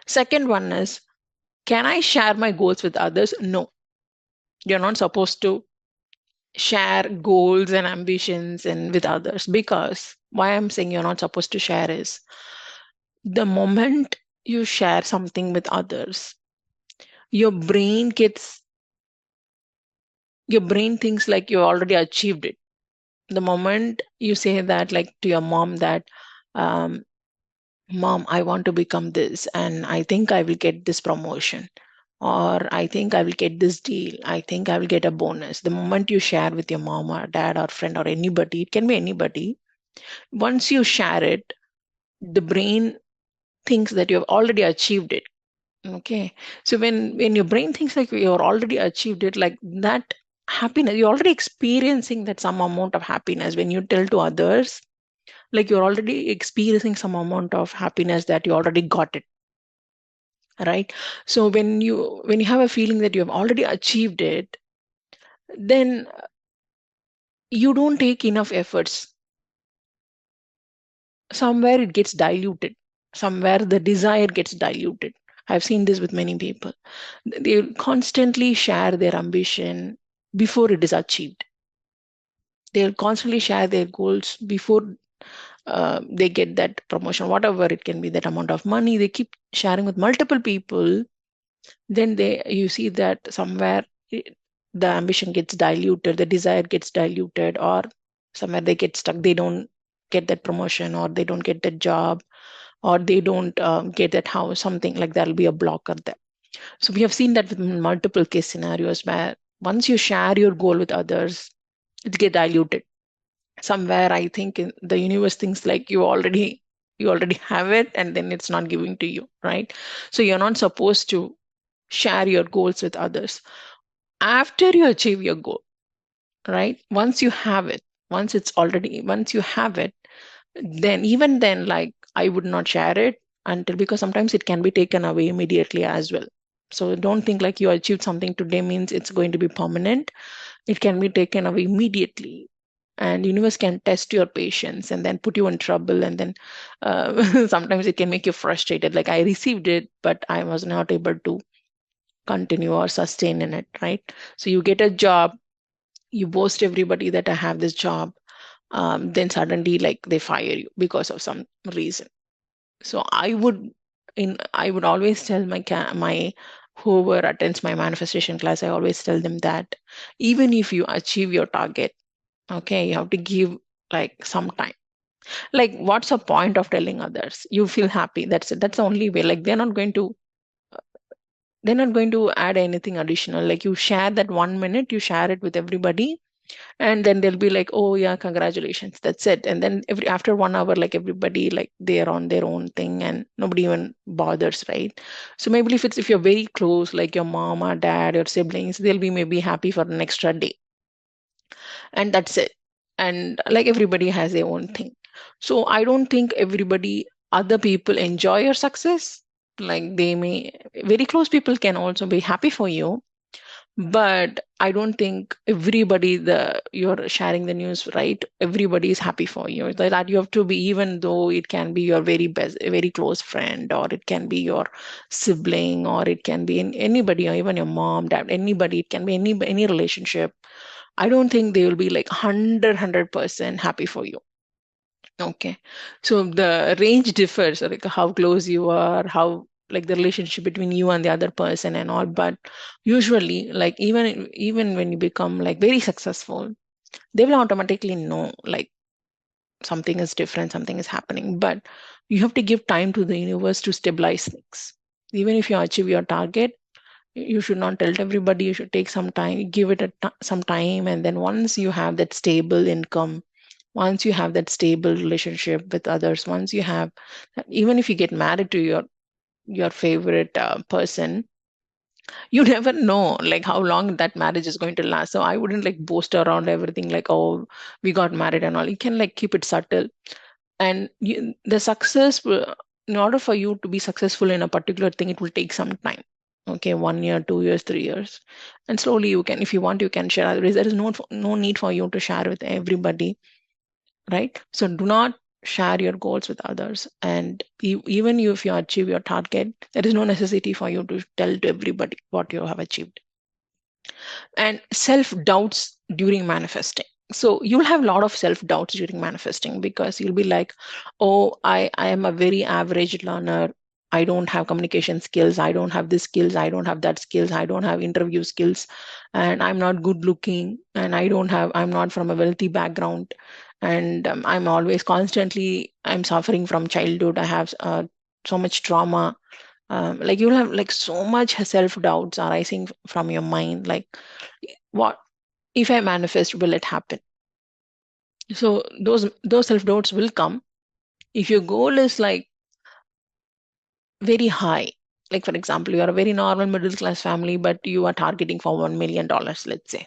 Second one is, can I share my goals with others? No, you're not supposed to share goals and ambitions and with others, because why I'm saying you're not supposed to share is the moment you share something with others, your brain thinks like you already achieved it. The moment you say that, like to your mom, that um, mom, I want to become this, and I think I will get this promotion, or I think I will get this deal, I think I will get a bonus. The moment you share with your mom or dad or friend or anybody, it can be anybody, once you share it, the brain thinks that you have already achieved it. Okay. So when your brain thinks like you're already achieved it, like that happiness, you're already experiencing that some amount of happiness when you tell to others, like you're already experiencing some amount of happiness that you already got it, right? So when you have a feeling that you have already achieved it, then you don't take enough efforts. Somewhere it gets diluted, somewhere the desire gets diluted. I've seen this with many people. They constantly share their ambition before it is achieved. They'll constantly share their goals before they get that promotion, whatever it can be, that amount of money. They keep sharing with multiple people. Then you see that somewhere the ambition gets diluted, the desire gets diluted, or somewhere they get stuck. They don't get that promotion, or they don't get that job, or they don't get that house, something like that'll be a blocker there. So we have seen that with multiple case scenarios where once you share your goal with others, it get diluted. Somewhere I think the universe thinks like you already have it, and then it's not giving to you, right? So you're not supposed to share your goals with others. After you achieve your goal, right? Once you have it, once you have it, then even then, like I would not share it until, because sometimes it can be taken away immediately as well. So don't think like you achieved something today means it's going to be permanent. It can be taken away immediately, and universe can test your patience and then put you in trouble, and then sometimes it can make you frustrated, like I received it but I was not able to continue or sustain in it, right? So you get a job, you boast everybody that I have this job, then suddenly like they fire you because of some reason. So I would always tell my whoever attends my manifestation class, I always tell them that even if you achieve your target, okay, you have to give like some time. Like what's the point of telling others? You feel happy, that's it, that's the only way. Like they're not going to add anything additional. Like you share that 1 minute, you share it with everybody, and then they'll be like, oh yeah, congratulations, that's it. And then after 1 hour, like everybody, like they're on their own thing and nobody even bothers, right? So maybe if you're very close, like your mom or dad or siblings, they'll be maybe happy for an extra day, and that's it. And like everybody has their own thing. So I don't think other people enjoy your success. Like they may, very close people can also be happy for you, but I don't think everybody, you're sharing the news, right? Everybody is happy for you. That you have to be, even though it can be your very best, very close friend, or it can be your sibling, or it can be anybody, or even your mom, dad, anybody. It can be any relationship. I don't think they will be like 100% happy for you. Okay. So the range differs, like how close you are, how like the relationship between you and the other person and all. But usually, like even when you become like very successful, they will automatically know like something is different, something is happening. But you have to give time to the universe to stabilize things. Even if you achieve your target, you should not tell everybody. You should take some time, give it some time, and then once you have that stable income, once you have that stable relationship with others, once you have, even if you get married to your favorite person, you never know like how long that marriage is going to last. So I wouldn't like boast around everything like, oh, we got married and all. You can like keep it subtle. And the success in order for you to be successful in a particular thing, it will take some time. Okay, 1 year, 2 years, 3 years, and slowly you can, if you want, you can share. Otherwise, there is no need for you to share with everybody, right? So do not share your goals with others. And even if you achieve your target, there is no necessity for you to tell to everybody what you have achieved. And self doubts during manifesting. So you'll have a lot of self doubts during manifesting, because you'll be like, oh, I am a very average learner. I don't have communication skills. I don't have this skills. I don't have that skills. I don't have interview skills. And I'm not good looking. And I'm not from a wealthy background. And I'm always constantly, I'm suffering from childhood. I have so much trauma. Like you'll have like so much self doubts arising from your mind. Like, what if I manifest, will it happen? So those self doubts will come if your goal is like very high. Like for example, you are a very normal middle class family, but you are targeting for $1 million, let's say.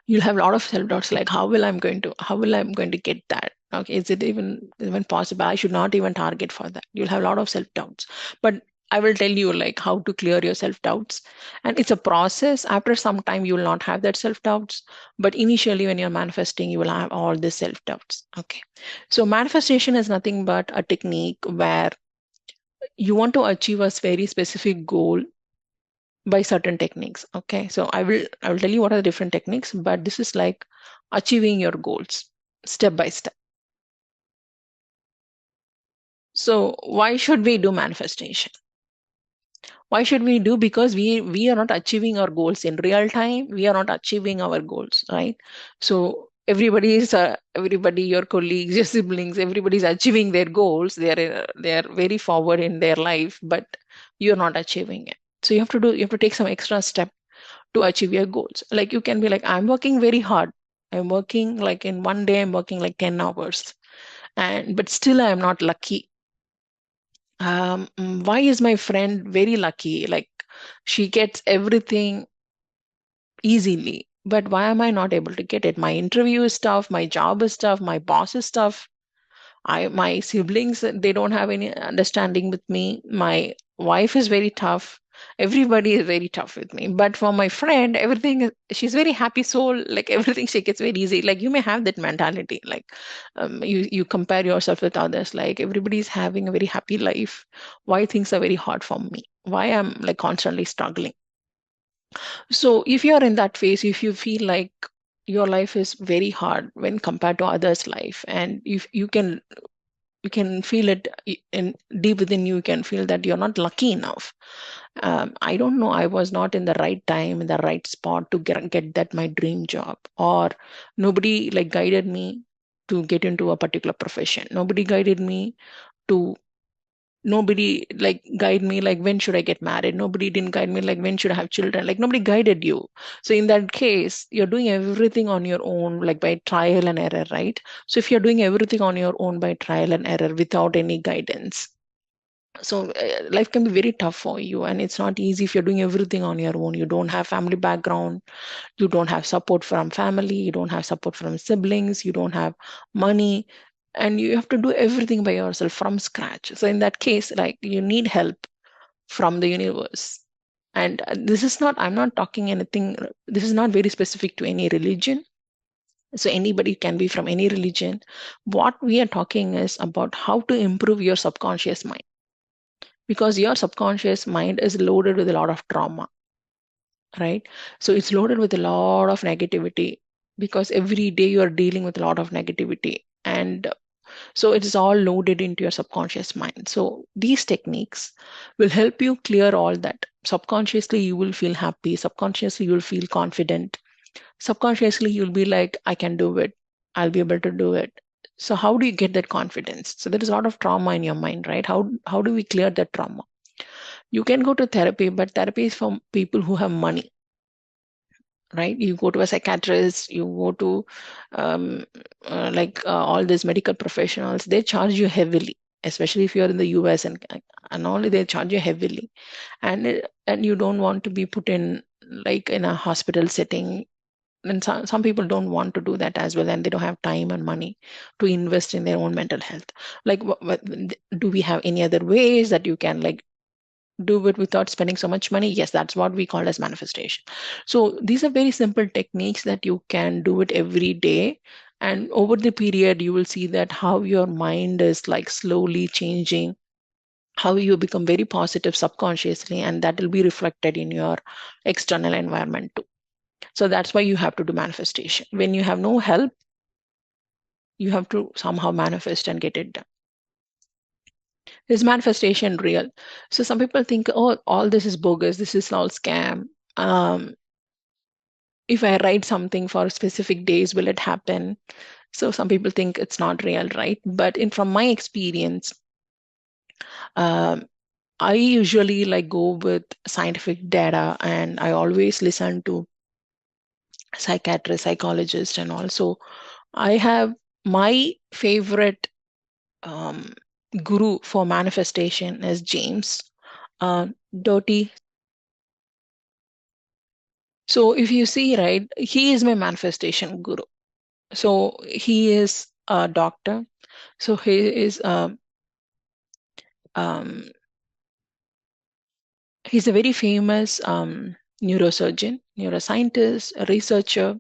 You'll have a lot of self doubts, like how will I'm going to get that? Okay, is it even possible? I should not even target for that. You'll have a lot of self doubts. But I will tell you like how to clear your self doubts. And it's a process. After some time, you will not have that self doubts. But initially, when you're manifesting, you will have all the self doubts. Okay. So manifestation is nothing but a technique where you want to achieve a very specific goal by certain techniques. Okay, so I will tell you what are the different techniques, but this is like achieving your goals step by step. So why should we do manifestation? Why should we do? Because we are not achieving our goals in real time. We are not achieving our goals, right? So everybody, your colleagues, your siblings, everybody is achieving their goals. They are very forward in their life, but you're not achieving it. So you have to take some extra step to achieve your goals. Like you can be like, I'm working very hard. I'm working like in one day, I'm working like 10 hours. But still I am not lucky. Why is my friend very lucky? Like she gets everything easily. But why am I not able to get it? My interview is tough, my job is tough, my boss is tough. My siblings, they don't have any understanding with me. My wife is very tough. Everybody is very tough with me. But for my friend, she's very happy soul. Like everything she gets very easy. Like you may have that mentality. Like you compare yourself with others. Like everybody's having a very happy life. Why things are very hard for me? Why I'm like constantly struggling? So if you're in that phase, if you feel like your life is very hard when compared to others' life, and if you can feel it in deep within you, you can feel that you're not lucky enough. I don't know, I was not in the right time in the right spot to get that my dream job, or nobody like guided me to get into a particular profession. Nobody like guide me like when should I get married. Nobody didn't guide me like when should I have children. Like nobody guided you. So in that case, you're doing everything on your own, like by trial and error, right? So if you're doing everything on your own by trial and error without any guidance, so life can be very tough for you, and it's not easy if you're doing everything on your own. You don't have family background, you don't have support from family, you don't have support from siblings, you don't have money, and you have to do everything by yourself from scratch. So in that case, like you need help from the universe. And I'm not talking anything, this is not very specific to any religion. So anybody can be from any religion. What we are talking is about how to improve your subconscious mind, because your subconscious mind is loaded with a lot of trauma. right? So it's loaded with a lot of negativity because every day you are dealing with a lot of negativity. And so it is all loaded into your subconscious mind. So these techniques will help you clear all that. Subconsciously, you will feel happy. Subconsciously, you will feel confident. Subconsciously, you'll be like, I can do it. I'll be able to do it. So how do you get that confidence? So there is a lot of trauma in your mind, right? How do we clear that trauma? You can go to therapy, but therapy is for people who have money, right? You go to a psychiatrist, you go to all these medical professionals, they charge you heavily, especially if you're in the US, and only they charge you heavily. And you don't want to be put in like in a hospital setting. And some people don't want to do that as well, and they don't have time and money to invest in their own mental health. Like do we have any other ways that you can like do it without spending so much money? Yes, that's what we call as manifestation. So these are very simple techniques that you can do it every day. And over the period, you will see that how your mind is like slowly changing, how you become very positive subconsciously, and that will be reflected in your external environment too. So that's why you have to do manifestation. When you have no help, you have to somehow manifest and get it done. Is manifestation real? So some people think, oh, all this is bogus, this is all scam. If I write something for specific days, will it happen? So some people think it's not real, right? But from my experience, um, I usually like go with scientific data, and I always listen to psychiatrists, psychologists, and also I have my favorite um, guru for manifestation is James Doty. So if you see, right, he is my manifestation guru. So he is a doctor. So he is um, he's a very famous neurosurgeon, neuroscientist, a researcher,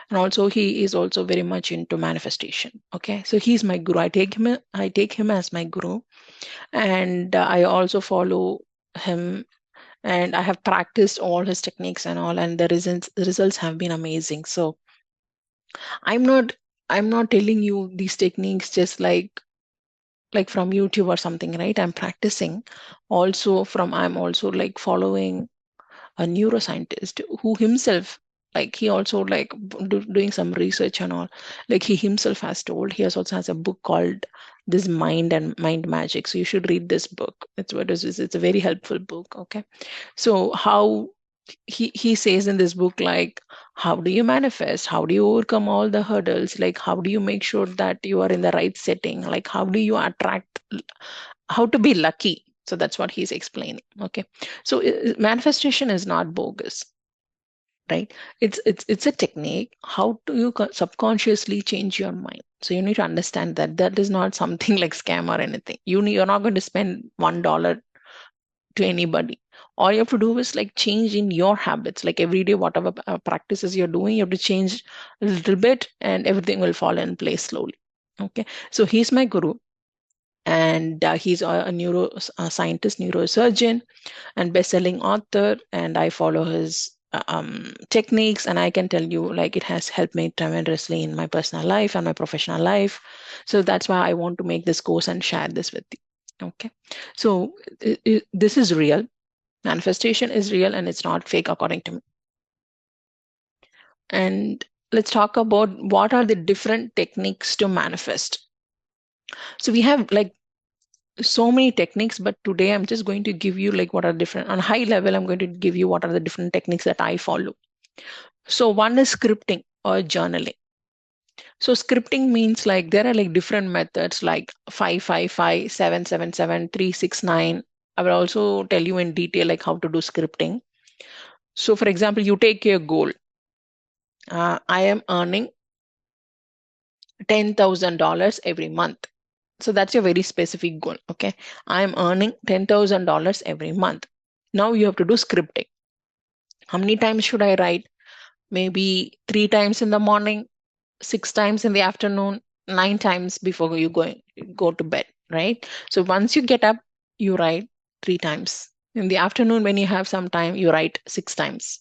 and also he is also very much into manifestation. Okay, so he's my guru. I take him as my guru, and I also follow him, and I have practiced all his techniques and all, and the results have been amazing. So I'm not I'm not telling you these techniques just like from YouTube or something, right? I'm practicing also from I'm also like following a neuroscientist who himself like he also like doing some research and all. Like he himself has told, he has also has a book called this Mind and Mind Magic. So you should read this book. It's a very helpful book. Okay, so how he says in this book, like, how do you manifest, how do you overcome all the hurdles, like how do you make sure that you are in the right setting, like how do you attract, how to be lucky. So that's what he's explaining. Okay, so manifestation is not bogus, right? It's a technique. How do you subconsciously change your mind? So you need to understand that that is not something like scam or anything. You're not going to spend $1 to anybody. All you have to do is like change in your habits, like every day whatever practices you're doing, you have to change a little bit and everything will fall in place slowly. Okay, so he's my guru, and he's a neuro scientist, neurosurgeon, and best-selling author, and I follow his techniques, and I can tell you like it has helped me tremendously in my personal life and my professional life. So that's why I want to make this course and share this with you. Okay, so this is real. Manifestation is real and it's not fake according to me. And let's talk about what are the different techniques to manifest. So we have like so many techniques, but today I'm just going to give you like what are different on a high level. I'm going to give you what are the different techniques that I follow. So one is scripting or journaling. So scripting means like there are like different methods like 555, 777, 369. I will also tell you in detail like how to do scripting. So for example, you take your goal. I am earning $10,000 every month. So that's your very specific goal. Okay, I'm earning $10,000 every month. Now you have to do scripting. How many times should I write? Maybe 3 times in the morning, 6 times in the afternoon, 9 times before you go to bed, right? So once you get up, you write 3 times. In the afternoon, when you have some time, you write 6 times.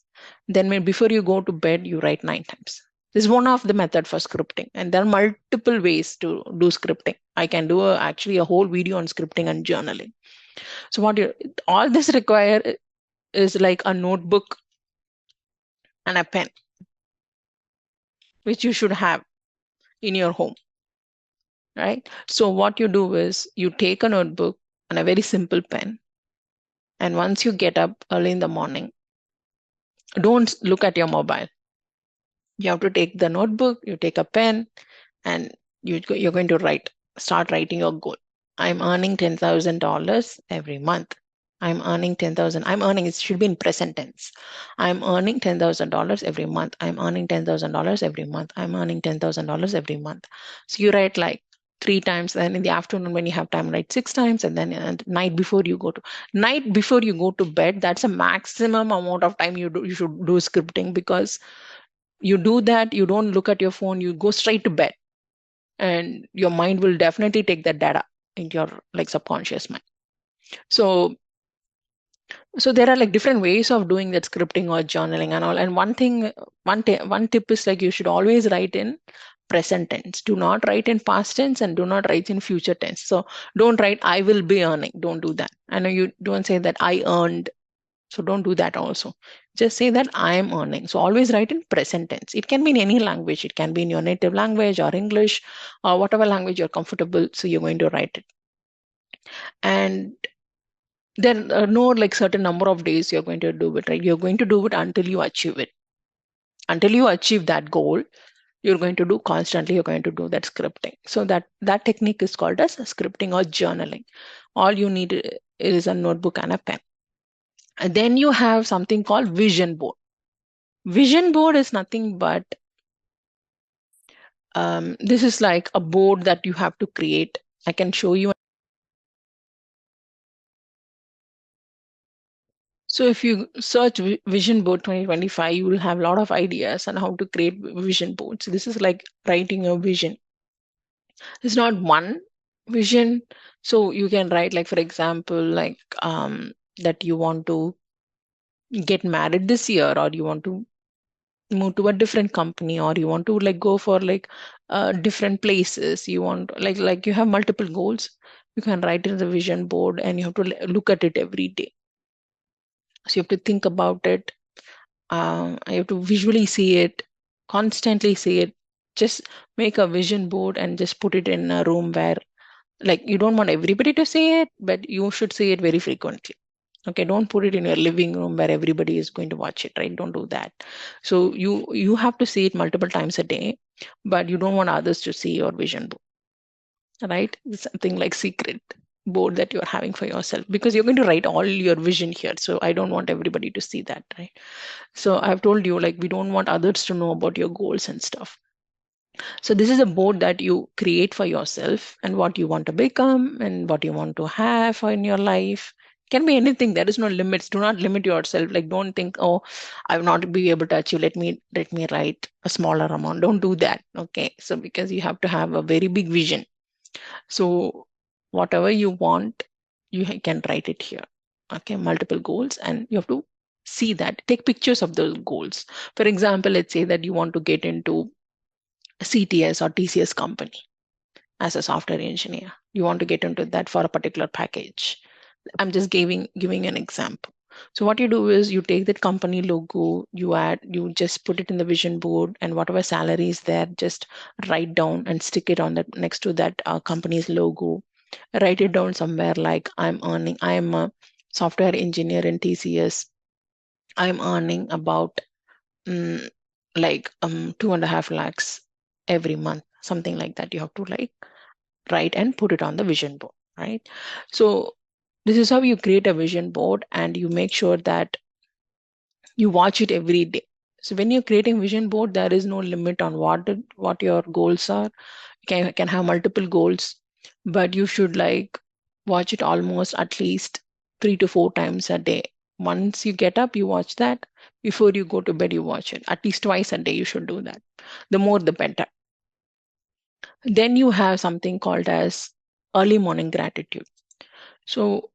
Then before you go to bed, you write 9 times. This is one of the method for scripting, and there are multiple ways to do scripting. I can do actually a whole video on scripting and journaling. So all this require is like a notebook and a pen, which you should have in your home, right? So what you do is you take a notebook and a very simple pen, and once you get up early in the morning, don't look at your mobile. You have to take the notebook, you take a pen, and you're going to start writing your goal. I'm earning $10,000 every month. I'm earning 10,000. It should be in present tense. I'm earning $10,000 every month. I'm earning $10,000 every month. I'm earning $10,000 every month. So you write like 3 times, then in the afternoon when you have time, write 6 times, and then night before you go to bed, that's a maximum amount of time you should do scripting, because you do that, you don't look at your phone, you go straight to bed, and your mind will definitely take that data into your like subconscious mind. So there are like different ways of doing that scripting or journaling and all. And one tip is like you should always write in present tense. Do not write in past tense and do not write in future tense. So don't write I will be earning. Don't do that. I know you don't say that I earned. So don't do that also. Just say that I am earning. So always write in present tense. It can be in any language. It can be in your native language or English or whatever language you're comfortable. So you're going to write it. And there are no like certain number of days you're going to do it, right? You're going to do it until you achieve it. Until you achieve that goal, you're going to do constantly, you're going to do that scripting. So that technique is called as scripting or journaling. All you need is a notebook and a pen. And then you have something called vision board. Vision board is nothing but this is like a board that you have to create. I can show you. So if you search Vision Board 2025, you will have a lot of ideas on how to create vision boards. This is like writing a vision. It's not one vision. So you can write like, for example, like that you want to get married this year, or you want to move to a different company, or you want to like go for like different places. You want like you have multiple goals. You can write in the vision board, and you have to look at it every day. So you have to think about it. I have to visually see it, constantly see it. Just make a vision board and just put it in a room where like you don't want everybody to see it, but you should see it very frequently. Okay, don't put it in your living room where everybody is going to watch it, right? Don't do that. So you have to see it multiple times a day, but you don't want others to see your vision board, right? It's something like secret board that you're having for yourself, because you're going to write all your vision here. So I don't want everybody to see that, right? So I've told you, like, we don't want others to know about your goals and stuff. So this is a board that you create for yourself, and what you want to become and what you want to have in your life. Can be anything. There is no limits. Do not limit yourself. Like, don't think, oh, I will not be able to achieve. Let me write a smaller amount. Don't do that. Okay. So because you have to have a very big vision. So whatever you want, you can write it here. Okay, multiple goals, and you have to see that. Take pictures of those goals. For example, let's say that you want to get into CTS or TCS company as a software engineer. You want to get into that for a particular package. I'm just giving an example. So what you do is you take that company logo, you just put it in the vision board, and whatever salary is there, just write down and stick it on that next to that company's logo. Write it down somewhere like I am a software engineer in TCS. I'm earning about like 2.5 lakhs every month, something like that. You have to like write and put it on the vision board, right? So this is how you create a vision board, and you make sure that you watch it every day. So when you're creating vision board, there is no limit on what your goals are. You can have multiple goals, but you should like watch it almost at least 3 to 4 times a day. Once you get up, you watch that. Before you go to bed, you watch it. At least twice a day, you should do that. The more, the better. Then you have something called as early morning gratitude. So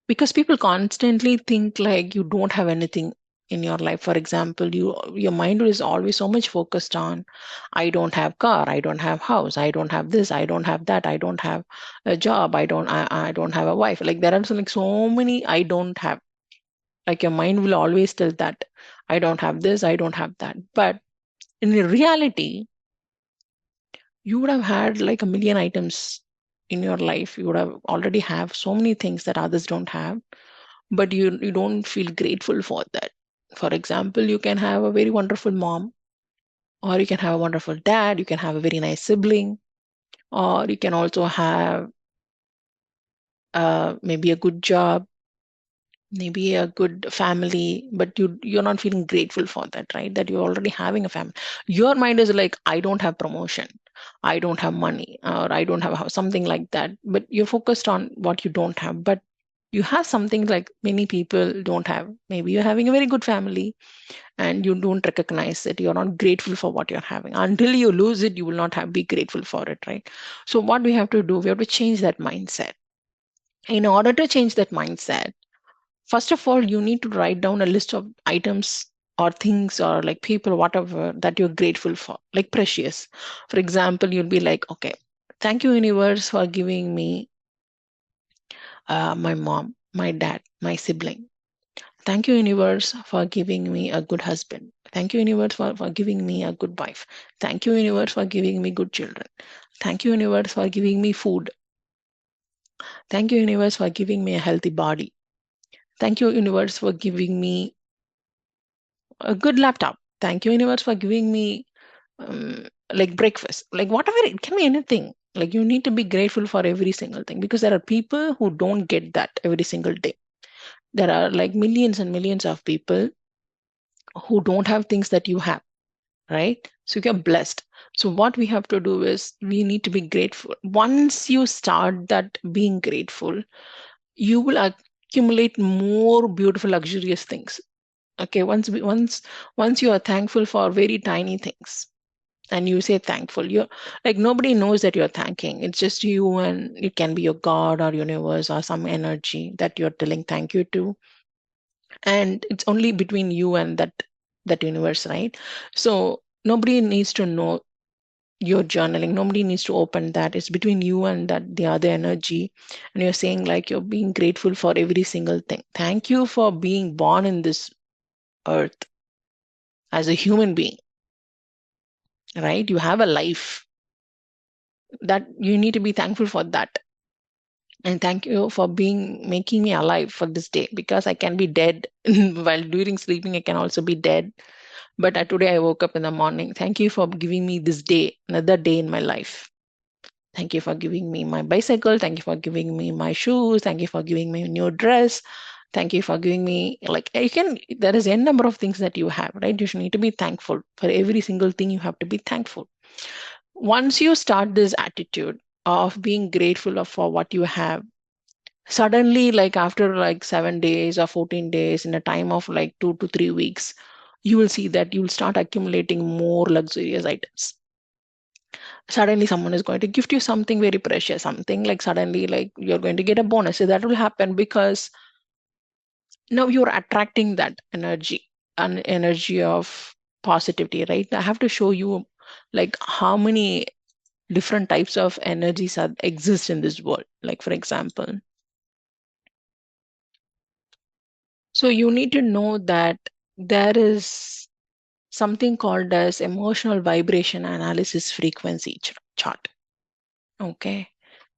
because people constantly think like you don't have anything in your life. For example, your mind is always so much focused on, I don't have car, I don't have house, I don't have this, I don't have that, I don't have a job, I don't have a wife. Like there are like so many I don't have. Like your mind will always tell that I don't have this, I don't have that. But in reality, you would have had like a million items in your life. You would have already have so many things that others don't have, but you don't feel grateful for that. For example, you can have a very wonderful mom, or you can have a wonderful dad, you can have a very nice sibling, or you can also have maybe a good job, maybe a good family, but you're not feeling grateful for that, right? That you're already having a family. Your mind is like, I don't have promotion, I don't have money, or I don't have a house, something like that. But you're focused on what you don't have. But you have something like many people don't have. Maybe you're having a very good family and you don't recognize it. You're not grateful for what you're having. Until you lose it, you will not be grateful for it, right? So what we have to do, we have to change that mindset. In order to change that mindset, first of all, you need to write down a list of items or things or like people, whatever that you're grateful for, like precious. For example, you'll be like, okay, thank you, universe, for giving me my mom, my dad, my sibling. Thank you, universe, for giving me a good husband. Thank you, universe, for giving me a good wife. Thank you, universe, for giving me good children. Thank you, universe, for giving me food. Thank you, universe, for giving me a healthy body. Thank you, universe, for giving me a good laptop. Thank you, universe, for giving me like breakfast, like whatever, it can be anything. Like you need to be grateful for every single thing, because there are people who don't get that every single day. There are like millions and millions of people who don't have things that you have, right? So you're blessed. So what we have to do is we need to be grateful. Once you start that being grateful, you will accumulate more beautiful, luxurious things. Okay, once you are thankful for very tiny things, and you say thankful, you're like, nobody knows that you're thanking. It's just you, and it can be your God or universe or some energy that you're telling thank you to, and it's only between you and that universe, right? So nobody needs to know your journaling. Nobody needs to open that. It's between you and that the other energy, and you're saying like you're being grateful for every single thing. Thank you for being born in this earth as a human being, right? You have a life, that you need to be thankful for that. And thank you for making me alive for this day, because I can be dead while during sleeping. I can also be dead, but today I woke up in the morning. Thank you for giving me this day, another day in my life. Thank you for giving me my bicycle. Thank you for giving me my shoes. Thank you for giving me a new dress. Thank you for giving me, like, there is a number of things that you have, right? You should need to be thankful for every single thing. You have to be thankful. Once you start this attitude of being grateful for what you have, suddenly, like after like 7 days or 14 days, in a time of like 2 to 3 weeks, you will see that you will start accumulating more luxurious items. Suddenly someone is going to gift you something very precious, something like suddenly like you're going to get a bonus. So that will happen because now you're attracting that energy, an energy of positivity, right? I have to show you like how many different types of energies exist in this world. Like for example, so you need to know that there is something called as emotional vibration analysis frequency chart. Okay.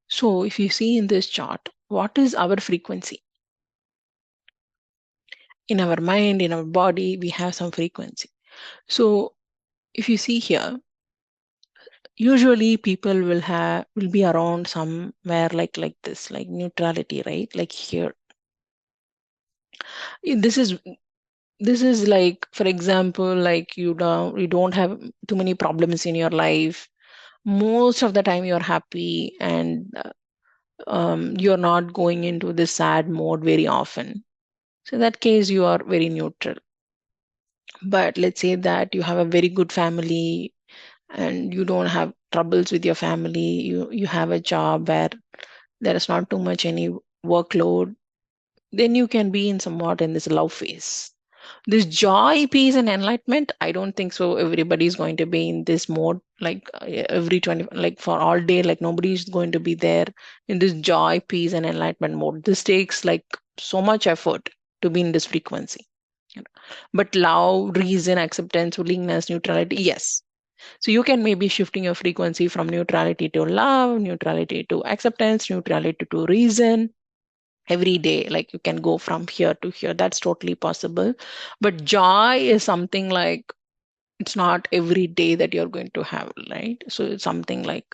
So if you see in this chart, what is our frequency? In our mind, in our body, we have some frequency. So if you see here, usually people will be around somewhere like this, like neutrality, right? Like here. This is like, for example, like you don't have too many problems in your life. Most of the time you're happy, and you're not going into this sad mode very often. So in that case, you are very neutral. But let's say that you have a very good family and you don't have troubles with your family. You have a job where there is not too much any workload. Then you can be in somewhat in this love phase. This joy, peace, and enlightenment, I don't think so. Everybody's going to be in this mode, like every 20, like for all day, like nobody's going to be there in this joy, peace, and enlightenment mode. This takes like so much effort to be in this frequency. But love, reason, acceptance, willingness, neutrality, yes. So you can maybe shifting your frequency from neutrality to love, neutrality to acceptance, neutrality to reason every day. Like you can go from here to here. That's totally possible. But joy is something like it's not every day that you're going to have, right? So it's something like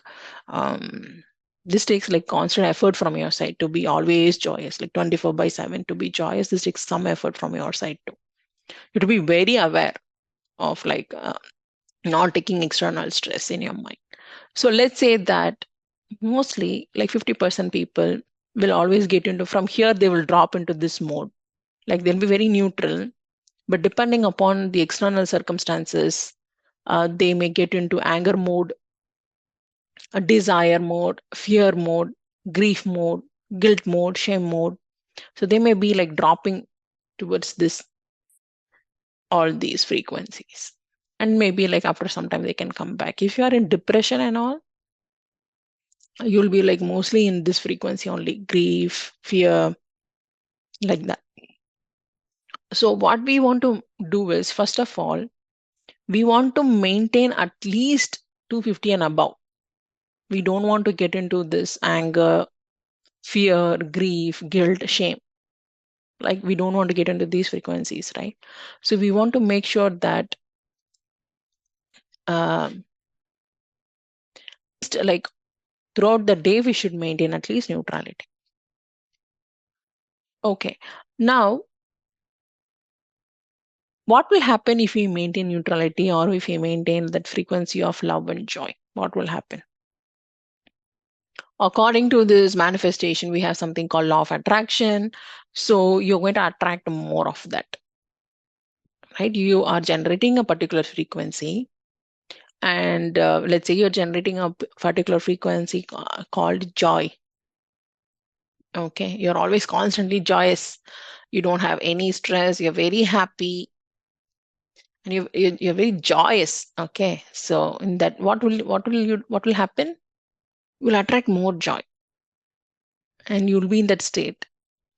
this takes like constant effort from your side to be always joyous, like 24/7 to be joyous. This takes some effort from your side too. You have to be very aware of like not taking external stress in your mind. So let's say that mostly like 50% people will always get into from here, they will drop into this mode. Like they'll be very neutral, but depending upon the external circumstances, they may get into anger mode, a desire mode, fear mode, grief mode, guilt mode, shame mode. So they may be like dropping towards this, all these frequencies. And maybe like after some time they can come back. If you are in depression and all, you'll be like mostly in this frequency only, grief, fear, like that. So what we want to do is, first of all, we want to maintain at least 250 and above. We don't want to get into this anger, fear, grief, guilt, shame. Like we don't want to get into these frequencies, right? So we want to make sure that like throughout the day, we should maintain at least neutrality. Okay. Now, what will happen if we maintain neutrality or if we maintain that frequency of love and joy? What will happen? According to this manifestation, we have something called law of attraction. So you're going to attract more of that, right? You are generating a particular frequency. And let's say you're generating a particular frequency called joy. Okay. You're always constantly joyous. You don't have any stress. You're very happy. And you're very joyous. Okay. So in that, what will happen? You'll attract more joy. And you'll be in that state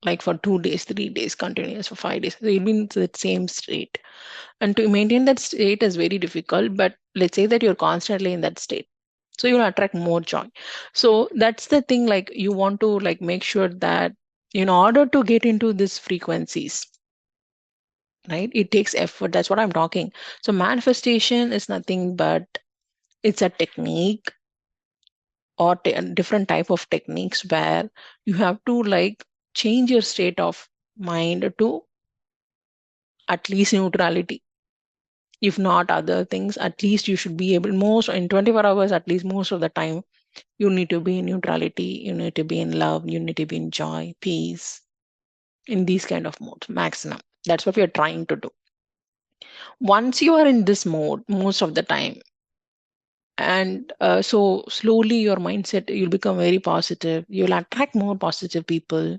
like for 2 days, 3 days, continuous for 5 days. So you'll be in that same state. And to maintain that state is very difficult, but let's say that you're constantly in that state. So you'll attract more joy. So that's the thing, like you want to like make sure that in order to get into these frequencies, right, it takes effort. That's what I'm talking. So manifestation is nothing but it's a technique or different type of techniques where you have to like change your state of mind to at least neutrality. If not other things, at least you should be able, most in 24 hours, at least most of the time, you need to be in neutrality, you need to be in love, you need to be in joy, peace, in these kind of modes, maximum. That's what we are trying to do. Once you are in this mode, most of the time, and so slowly your mindset, you'll become very positive, you'll attract more positive people.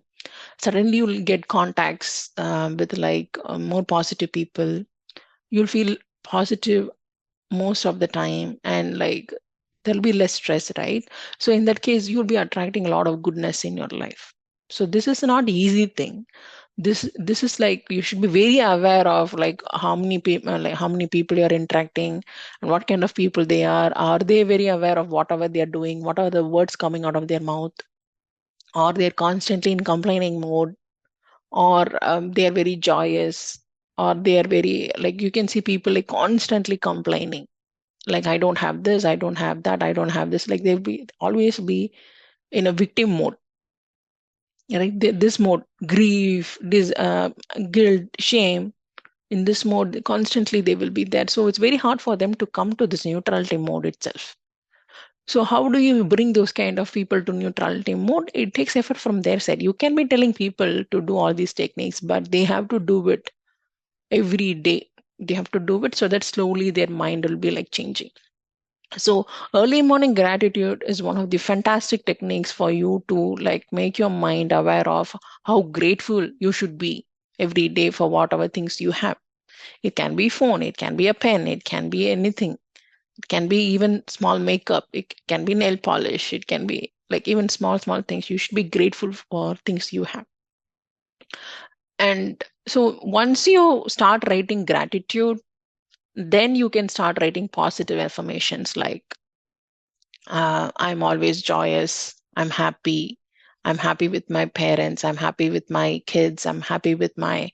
Suddenly you'll get contacts with like more positive people. You'll feel positive most of the time, and like there'll be less stress, right? So in that case, you'll be attracting a lot of goodness in your life. So this is not easy thing. This is like you should be very aware of like how many people you're interacting and what kind of people they are they very aware of whatever they're doing, what are the words coming out of their mouth, or they're constantly in complaining mode, or they're very joyous, or they're very like you can see people like constantly complaining, like I don't have this, I don't have that, I don't have this, like they'll be always be in a victim mode, right? This mode, grief, this guilt, shame, in this mode constantly they will be there. So it's very hard for them to come to this neutrality mode itself. So how do you bring those kind of people to neutrality mode? It takes effort from their side. You can be telling people to do all these techniques, but they have to do it every day. They have to do it so that slowly their mind will be like changing. So early morning gratitude is one of the fantastic techniques for you to like make your mind aware of how grateful you should be every day for whatever things you have. It can be phone, it can be a pen, it can be anything. It can be even small makeup, it can be nail polish, it can be like even small things. You should be grateful for things you have. And so once you start writing gratitude, then you can start writing positive affirmations like I'm always joyous, I'm happy, I'm happy with my parents, I'm happy with my kids, I'm happy with my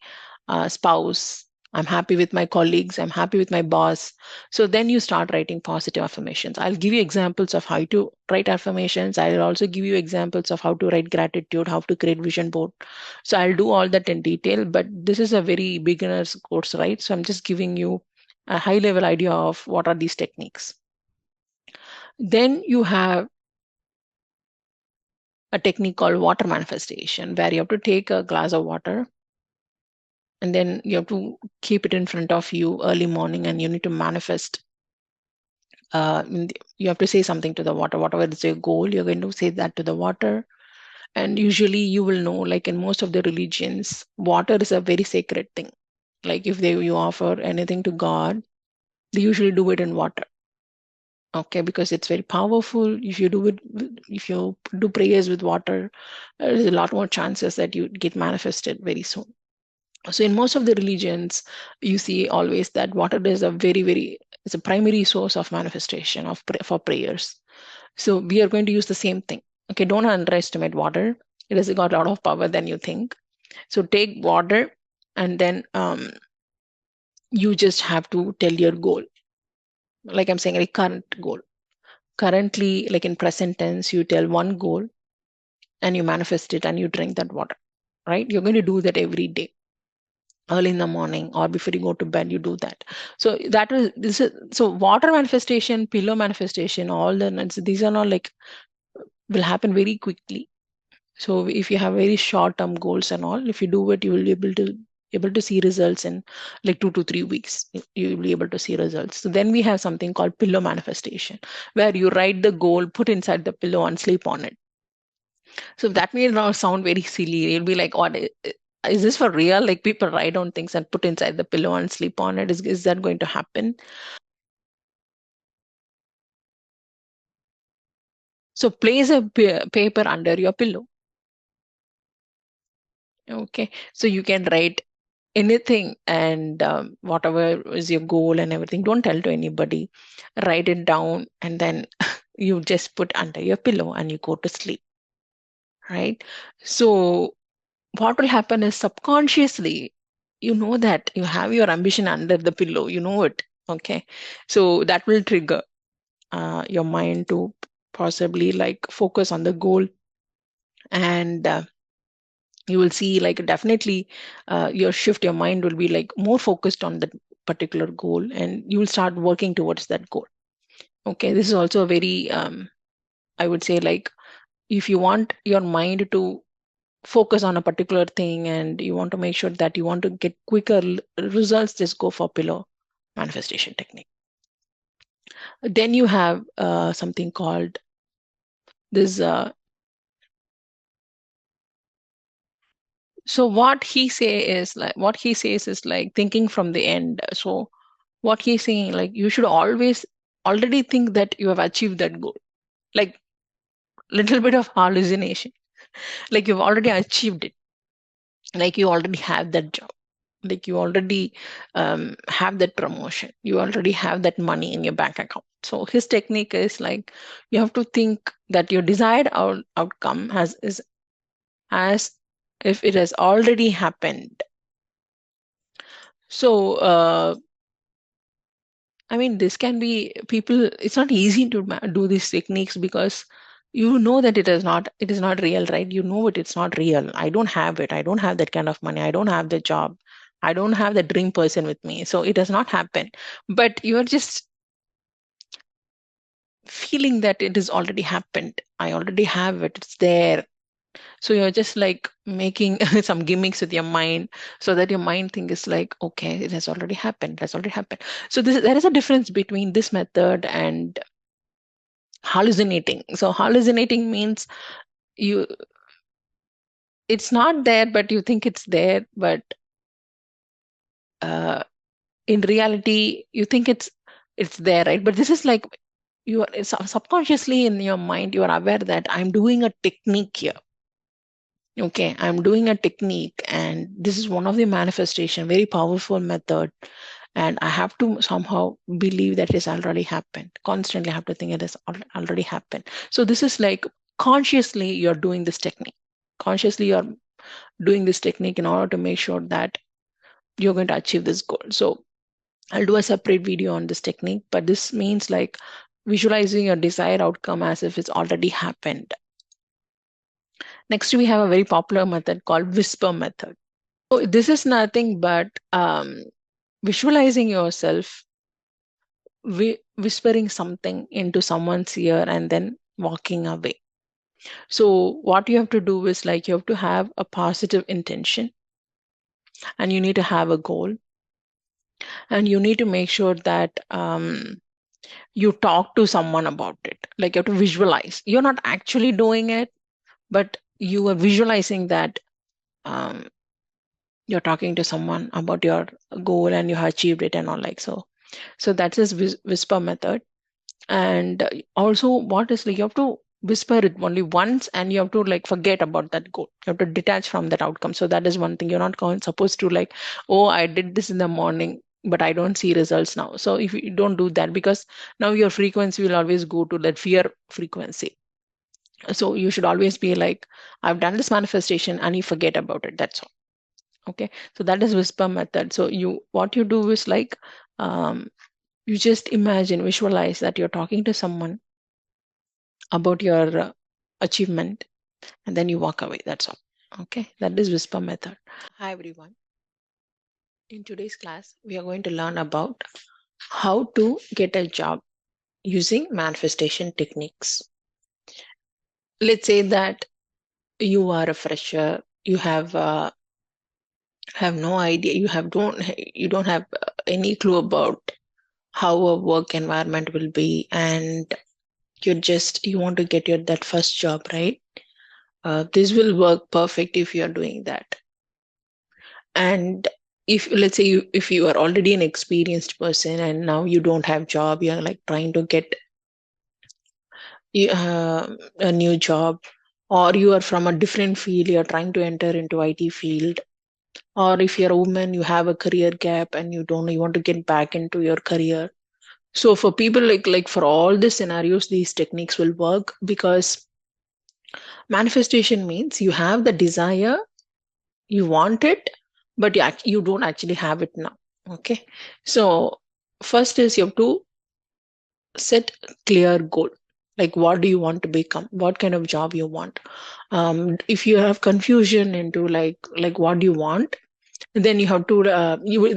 spouse, I'm happy with my colleagues, I'm happy with my boss. So then you start writing positive affirmations. I'll give you examples of how to write affirmations. I'll also give you examples of how to write gratitude, how to create vision board. So I'll do all that in detail, but this is a very beginner's course, right? So I'm just giving you a high level idea of what are these techniques. Then you have a technique called water manifestation, where you have to take a glass of water and then you have to keep it in front of you early morning, and you need to manifest. You have to say something to the water, whatever is your goal, you're going to say that to the water. And usually you will know, like in most of the religions, water is a very sacred thing. Like if you offer anything to God, they usually do it in water. Okay, because it's very powerful. If you do it, if you do prayers with water, there's a lot more chances that you get manifested very soon. So in most of the religions, you see always that water is a it's a primary source of manifestation for prayers. So we are going to use the same thing. Okay, don't underestimate water. It has got a lot of power than you think. So take water, and then you just have to tell your goal. Like I'm saying, a current goal. Currently, like in present tense, you tell one goal and you manifest it and you drink that water, right? You're going to do that every day, early in the morning or before you go to bed. You do that. So so water manifestation, pillow manifestation, all these are not like will happen very quickly. So if you have very short term goals and all, if you do it, you will be able to see results in like 2 to 3 weeks. You will be able to see results. So then we have something called pillow manifestation, where you write the goal, put inside the pillow and sleep on it. So that may now sound very silly. You'll be like, what is this for real? Like people write down things and put inside the pillow and sleep on it. Is that going to happen? So place a paper under your pillow. Okay. So you can write anything, and whatever is your goal and everything. Don't tell to anybody. Write it down, and then you just put under your pillow and you go to sleep. Right. So what will happen is subconsciously, you know that you have your ambition under the pillow, you know it. Okay. So that will trigger your mind to possibly like focus on the goal. And you will see like definitely your mind will be like more focused on that particular goal, and you will start working towards that goal. Okay. This is also a very, I would say, like if you want your mind to focus on a particular thing and you want to make sure that you want to get quicker results, just go for pillow manifestation technique. Then you have something called this. So what he says is like thinking from the end. So what he's saying, like you should always already think that you have achieved that goal. Like little bit of hallucination. Like you've already achieved it. Like you already have that job, like you already have that promotion, you already have that money in your bank account. So his technique is like you have to think that your desired outcome is as if it has already happened. So I mean, this can be people, it's not easy to do these techniques because you know that it is not real, right? You know it's not real. I don't have it. I don't have that kind of money. I don't have the job. I don't have the dream person with me. So it does not happen. But you're just feeling that it has already happened. I already have it. It's there. So you're just like making some gimmicks with your mind so that your mind think is like, okay, it has already happened. It has already happened. So there is a difference between this method and hallucinating. So hallucinating means you it's not there, but you think it's there, but in reality you think it's there, right? But this is like you are subconsciously in your mind, you are aware that I'm doing a technique here. Okay, I'm doing a technique, and this is one of the manifestation, very powerful method, and I have to somehow believe that it's already happened. Constantly have to think it has already happened. So this is like consciously you're doing this technique. Consciously you're doing this technique in order to make sure that you're going to achieve this goal. So I'll do a separate video on this technique, but this means like visualizing your desired outcome as if it's already happened. Next, we have a very popular method called whisper method. So this is nothing but visualizing yourself whispering something into someone's ear and then walking away. So what you have to do is like you have to have a positive intention, and you need to have a goal, and you need to make sure that you talk to someone about it. Like you have to visualize. You're not actually doing it, but you are visualizing that um, you're talking to someone about your goal and you have achieved it and all like so. So that's this whisper method. And also what is like you have to whisper it only once, and you have to like forget about that goal. You have to detach from that outcome. So that is one thing. You're not supposed to like, oh, I did this in the morning, but I don't see results now. So if you don't do that, because now your frequency will always go to that fear frequency. So you should always be like, I've done this manifestation, and you forget about it. That's all. Okay. So that is whisper method. So what you do is like, you just imagine, visualize that you're talking to someone about your achievement, and then you walk away. That's all. Okay. That is whisper method. Hi, everyone. In today's class, we are going to learn about how to get a job using manifestation techniques. Let's say that you are a fresher, you have no idea, you don't have any clue about how a work environment will be, and you want to get your that first job, right? This will work perfect if you are doing that. And if let's say if you are already an experienced person and now you don't have job, you're like trying to get a new job, or you are from a different field, you're trying to enter into IT field, or if you're a woman, you have a career gap and you want to get back into your career. So for people like for all the scenarios, these techniques will work, because manifestation means you have the desire, you want it, but you don't actually have it now. Okay. So first is you have to set clear goal. Like what do you want to become? What kind of job you want? If you have confusion into like what do you want, then you have to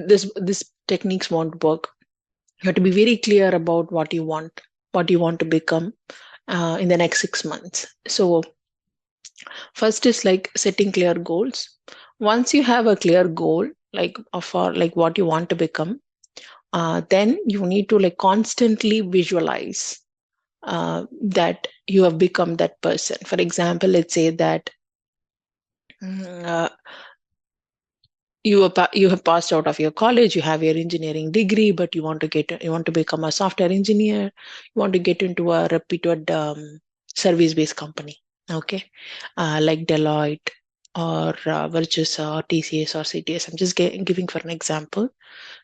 this techniques won't work. You have to be very clear about what you want to become in the next 6 months. So first is like setting clear goals. Once you have a clear goal, like for like what you want to become, then you need to like constantly visualize that you have become that person. For example, let's say that mm, uh, you have passed out of your college, you have your engineering degree, but you want to become a software engineer, you want to get into a reputed service based company. Okay. Like Deloitte or Virtusa or TCS or CTS. I'm just giving for an example.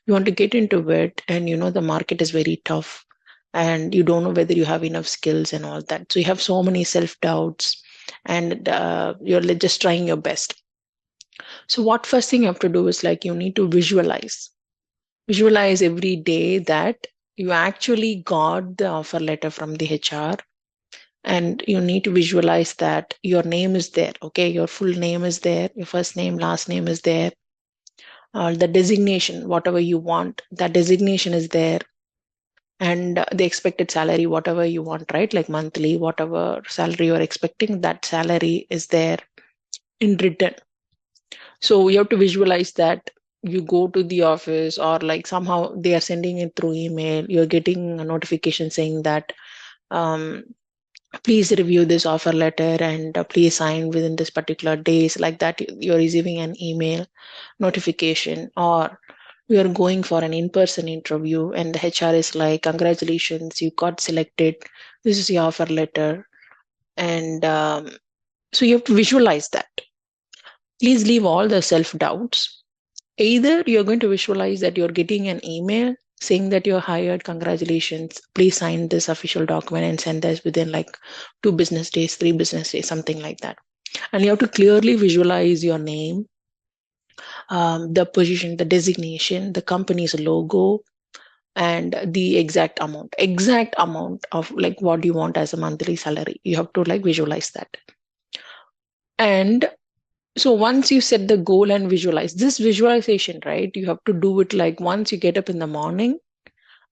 You want to get into it, and the market is very tough, and you don't know whether you have enough skills and all that. So you have so many self doubts, and you're just trying your best. So what first thing you have to do is like you need to visualize every day that you actually got the offer letter from the HR, and you need to visualize that your name is there. Okay, your full name is there, your first name, last name is there, the designation, whatever you want, that designation is there, and the expected salary, whatever you want, right? Like monthly, whatever salary you're expecting, that salary is there in written. So you have to visualize that you go to the office, or like somehow they are sending it through email, you're getting a notification saying that um, please review this offer letter and please sign within this particular days. Like that, you're receiving an email notification. Or we are going for an in-person interview and the HR is like, congratulations, you got selected, this is your offer letter. And so you have to visualize that. Please leave all the self-doubts. Either you're going to visualize that you're getting an email saying that you're hired, congratulations, please sign this official document and send us within like 2 business days, 3 business days, something like that. And you have to clearly visualize your name, the position, the designation, the company's logo, and the exact amount of like what you want as a monthly salary. You have to like visualize that. And so once you set the goal and visualize this visualization, right, you have to do it like once you get up in the morning,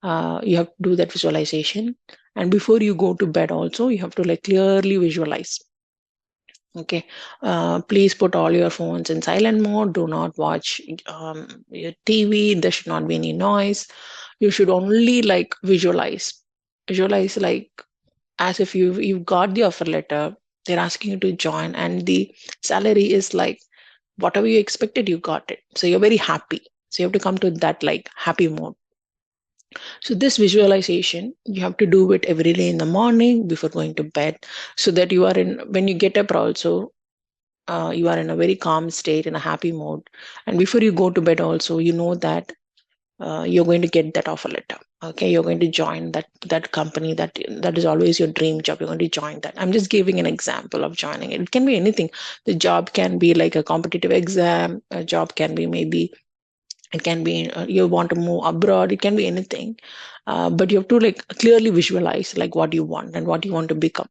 you have to do that visualization. And before you go to bed also, you have to like clearly visualize. Okay, please put all your phones in silent mode. Do not watch your TV. There should not be any noise. You should only like visualize like as if you've got the offer letter. They're asking you to join, and the salary is like whatever you expected, you got it. So you're very happy. So you have to come to that like happy mode. So this visualization, you have to do it every day in the morning before going to bed, so that you are in when you get up also, you are in a very calm state, in a happy mode. And before you go to bed also, you know that you're going to get that offer letter. Okay, you're going to join that company that is always your dream job. You're going to join that. I'm just giving an example of joining it. It can be anything. The job can be like a competitive exam. A job can be maybe it can be you want to move abroad. It can be anything, but you have to like clearly visualize like what you want and what you want to become.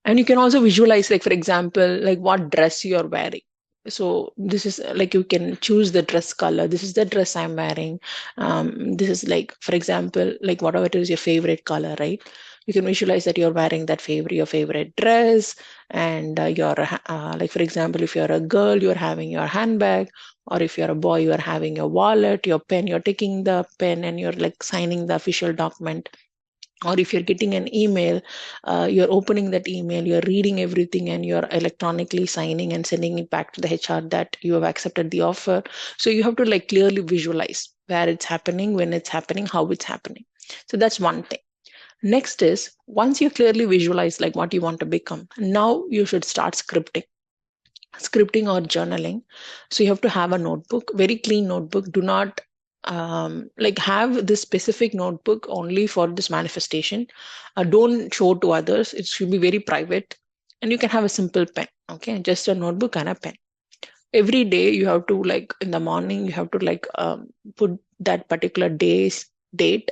And you can also visualize, like, for example, like what dress you're wearing. So this is like you can choose the dress color. This is the dress I'm wearing. This is like, for example, like whatever it is your favorite color, right? You can visualize that you're wearing that your favorite dress, and like, for example, if you're a girl, you're having your handbag, or if you're a boy, you are having your wallet, your pen. You're taking the pen and you're like signing the official document. Or if you're getting an email, you're opening that email, you're reading everything, and you're electronically signing and sending it back to the HR that you have accepted the offer. So you have to like clearly visualize where it's happening, when it's happening, how it's happening. So that's one thing. Next is, once you clearly visualize like what you want to become, now you should start scripting or journaling. So you have to have a notebook, very clean notebook. Do not like have this specific notebook only for this manifestation. Don't show to others. It should be very private. And you can have a simple pen. Okay, just a notebook and a pen. Every day you have to like in the morning you have to like put that particular day's date.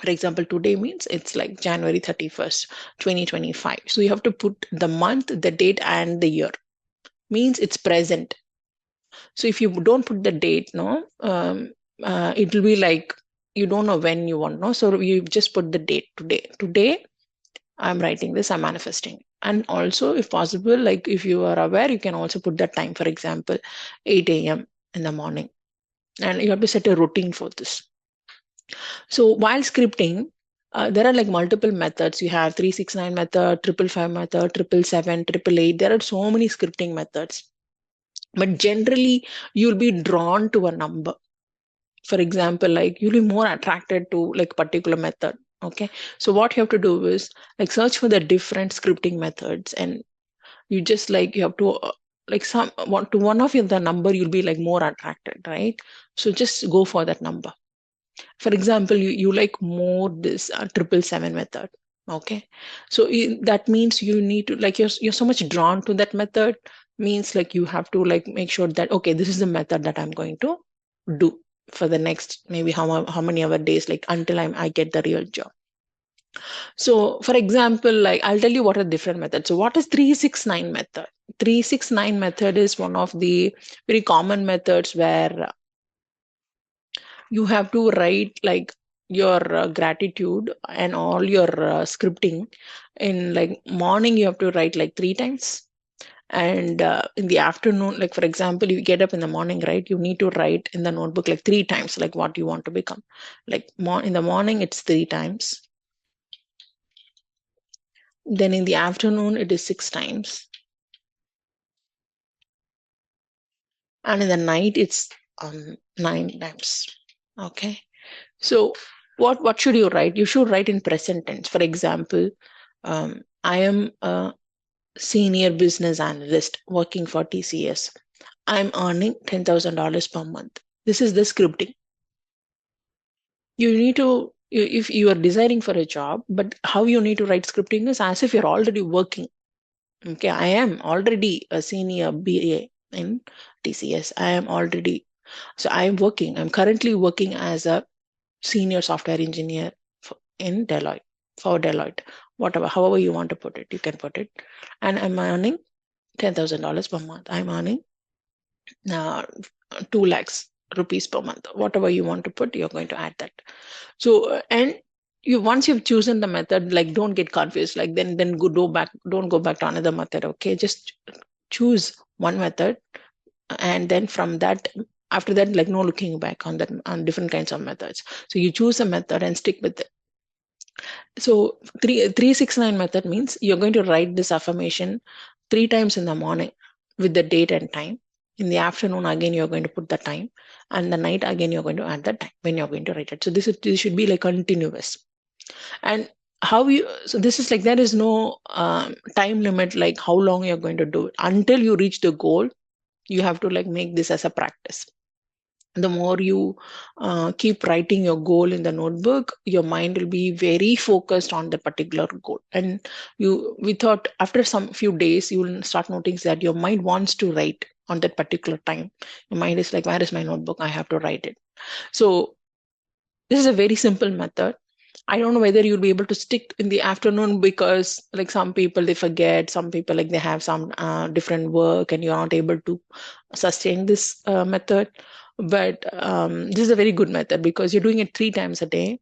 For example, today means it's like January 31st, 2025. So you have to put the month, the date, and the year. Means it's present. So if you don't put the date, no, it will be like you don't know when you want, no. So you just put the date today. Today, I'm writing this, I'm manifesting. And also, if possible, like if you are aware, you can also put that time, for example, 8 a.m. in the morning. And you have to set a routine for this. So while scripting, there are like multiple methods. You have 369 method, 555 method, 777, 888. There are so many scripting methods. But generally, you'll be drawn to a number. For example, like you'll be more attracted to like particular method. Okay. So what you have to do is like search for the different scripting methods, and you just like you have to like one of the number you'll be like more attracted, right? So just go for that number. For example, you like more this 777 method. Okay. So that means you need to like you're so much drawn to that method, means like you have to like make sure that okay, this is the method that I'm going to do for the next maybe how many other days, like until I get the real job. So for example, like I'll tell you what are different methods. So what is 369 method? 369 method is one of the very common methods where you have to write like your gratitude and all your scripting in like morning. You have to write like 3 times, and in the afternoon, like for example, you get up in the morning, right? You need to write in the notebook like 3 times like what you want to become. Like in the morning it's 3 times, then in the afternoon it is 6 times, and in the night it's 9 times. Okay. So what should you write? You should write in present tense. For example, I am a senior business analyst working for TCS. I'm earning $10,000 per month. This is the scripting. You need to, if you are designing for a job, but how you need to write scripting is as if you're already working. Okay, I am already a senior BA in TCS. I am already, so I am working. I'm currently working as a senior software engineer in Deloitte, for Deloitte, whatever, however you want to put it, you can put it. And I'm earning $10,000 per month. I'm earning uh, 2 lakhs rupees per month. Whatever you want to put, you're going to add that. So, and you once you've chosen the method, like don't get confused. Like then go back. Don't go back to another method. Okay, just choose one method, and then from that, after that, like no looking back on that on different kinds of methods. So you choose a method and stick with it. So 369 method means you're going to write this affirmation 3 times in the morning with the date and time. In the afternoon, again, you're going to put the time. And the night, again, you're going to add the time when you're going to write it. So this should be like continuous. And so this is like, there is no time limit, like how long you're going to do it. Until you reach the goal, you have to like make this as a practice. The more you keep writing your goal in the notebook, your mind will be very focused on the particular goal. And we thought after some few days, you will start noticing that your mind wants to write on that particular time. Your mind is like, where is my notebook? I have to write it. So this is a very simple method. I don't know whether you'll be able to stick in the afternoon, because like some people they forget, some people like they have some different work and you're not able to sustain this method. But this is a very good method because you're doing it 3 times a day.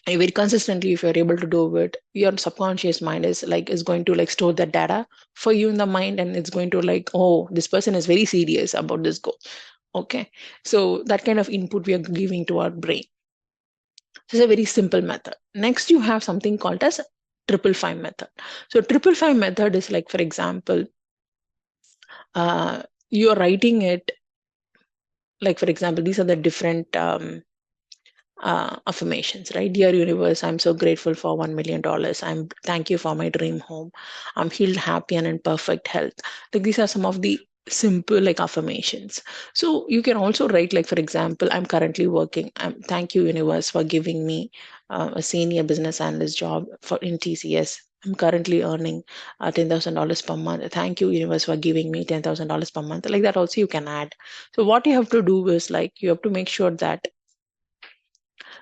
And very consistently, if you're able to do it, your subconscious mind is going to like store that data for you in the mind, and it's going to like, oh, this person is very serious about this goal. Okay, so that kind of input we are giving to our brain. This is a very simple method. Next, you have something called as 555 method. So 555 method is like, for example, you're writing it, like, for example, these are the different affirmations, right? Dear universe, I'm so grateful for $1 million. Thank you for my dream home. I'm healed, happy, and in perfect health. Like, these are some of the simple like affirmations. So you can also write, like, for example, I'm currently working. Thank you universe for giving me a senior business analyst job in TCS. I'm currently earning $10,000 per month. Thank you universe for giving me $10,000 per month. Like that also you can add. So what you have to do is, like, you have to make sure that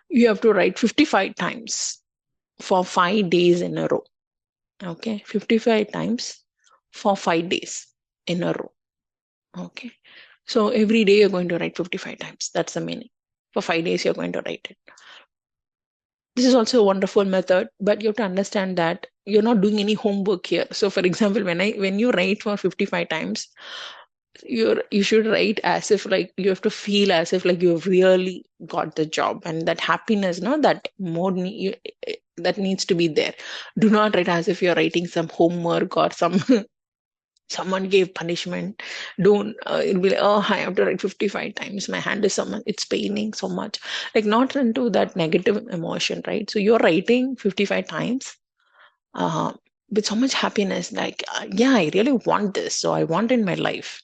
you have to write 55 times for 5 days in a row. Okay, 55 times for 5 days in a row. Okay, so every day you're going to write 55 times. That's the meaning. For 5 days, you're going to write it. This is also a wonderful method, but you have to understand that you're not doing any homework here. So for example, when you write for 55 times, you should write as if like you have to feel as if like you've really got the job, and that happiness, no, that more that needs to be there. Do not write as if you're writing some homework or some someone gave punishment. Don't it'll be like, oh, I have to write 55 times, my hand is someone, it's paining so much, like not into that negative emotion, right? So you're writing 55 times uh, with so much happiness, like yeah, I really want this, so I want in my life,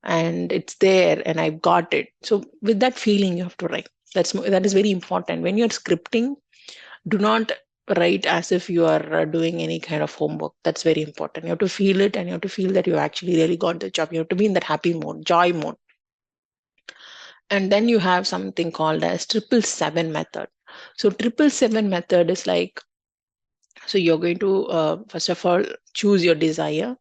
and it's there and I've got it. So with that feeling you have to write. That is very important. When you're scripting, do not write as if you are doing any kind of homework. That's very important. You have to feel it, and you have to feel that you actually really got the job. You have to be in that happy mode, joy mode. And then you have something called as 777 method. So 777 method is like, so you're going to first of all choose your desire,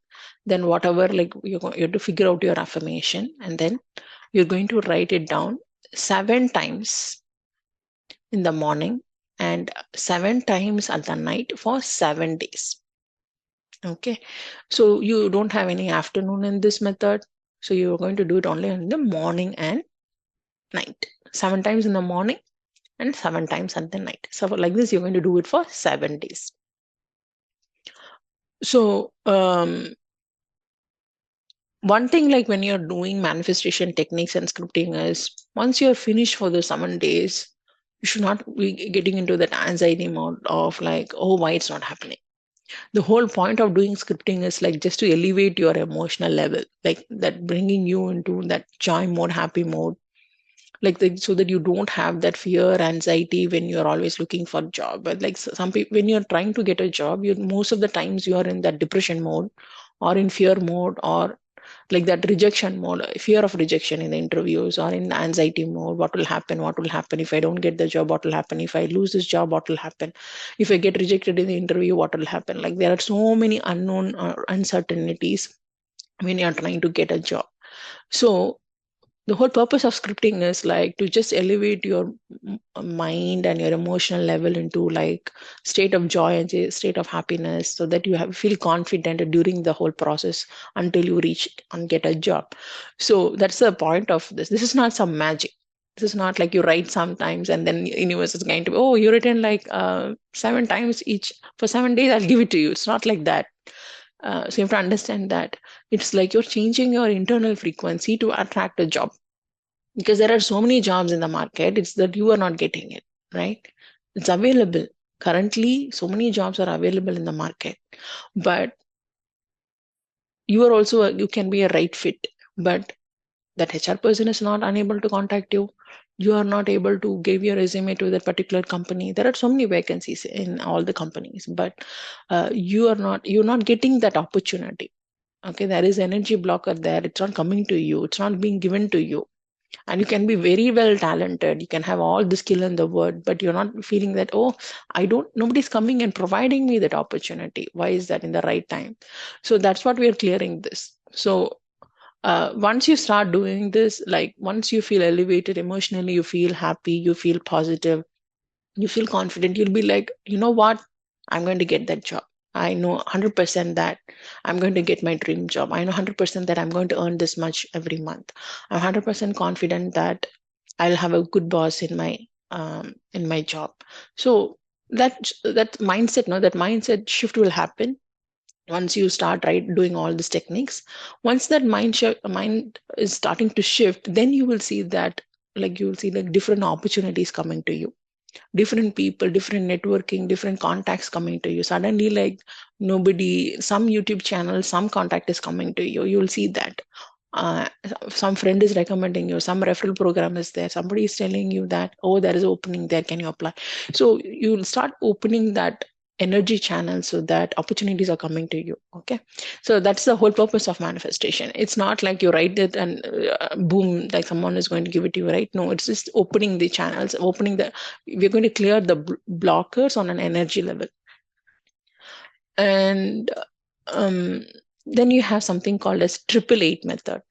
then whatever, like you have to figure out your affirmation, and then you're going to write it down 7 times in the morning and 7 times at the night for 7 days. Okay, so you don't have any afternoon in this method, so you're going to do it only in the morning and night. 7 times in the morning and 7 times at the night. So like this, you're going to do it for 7 days. So one thing, like when you're doing manifestation techniques and scripting, is once you're finished for the 7 days, you should not be getting into that anxiety mode of like, oh, why it's not happening. The whole point of doing scripting is like just to elevate your emotional level, like that, bringing you into that joy mode, happy mode, like so that you don't have that fear, anxiety when you're always looking for a job. But like some people, when you're trying to get a job, you most of the times you are in that depression mode or in fear mode, or like that rejection mode, fear of rejection in the interviews, or in anxiety mode. What will happen? What will happen if I don't get the job? What will happen if I lose this job? What will happen if I get rejected in the interview? What will happen? Like there are so many unknown uncertainties when you're trying to get a job. So the whole purpose of scripting is like to just elevate your mind and your emotional level into like state of joy and state of happiness, so that you have feel confident during the whole process until you reach and get a job. So that's the point of this is not some magic. This is not like you write sometimes and then universe is going to be, oh, you written like 7 times each for 7 days, I'll give it to you. It's not like that. So you have to understand that it's like you're changing your internal frequency to attract a job, because there are so many jobs in the market. It's that you are not getting it, right? It's available currently. So many jobs are available in the market, but you can be a right fit, but that HR person is not unable to contact you. You are not able to give your resume to that particular company. There are so many vacancies in all the companies, but you're not getting that opportunity. Okay, there is energy blocker there. It's not coming to you. It's not being given to you. And you can be very well talented. You can have all the skill in the world, but you're not feeling that, oh, nobody's coming and providing me that opportunity. Why is that in the right time? So that's what we are clearing this. So once you start doing this, like once you feel elevated emotionally, you feel happy, you feel positive, you feel confident, you'll be like, you know what, I'm going to get that job. I know 100% that I'm going to get my dream job. I know 100% that I'm going to earn this much every month. I'm 100% confident that I'll have a good boss in my job. So that mindset, no, that mindset shift will happen once you start doing all these techniques. Once that mind is starting to shift, then you will see that, like you will see like different opportunities coming to you, different people, different networking, different contacts coming to you. Suddenly, like nobody, some YouTube channel, some contact is coming to you. You'll see that. Uh, some friend is recommending you, some referral program is there, somebody is telling you that, oh, there is opening there, can you apply? So you'll start opening that energy channel so that opportunities are coming to you. Okay, so that's the whole purpose of manifestation. It's not like you write it and boom, like someone is going to give it to you, right? No, it's just opening the channels, opening the, we're going to clear the blockers on an energy level. And um, then you have something called as 888 method.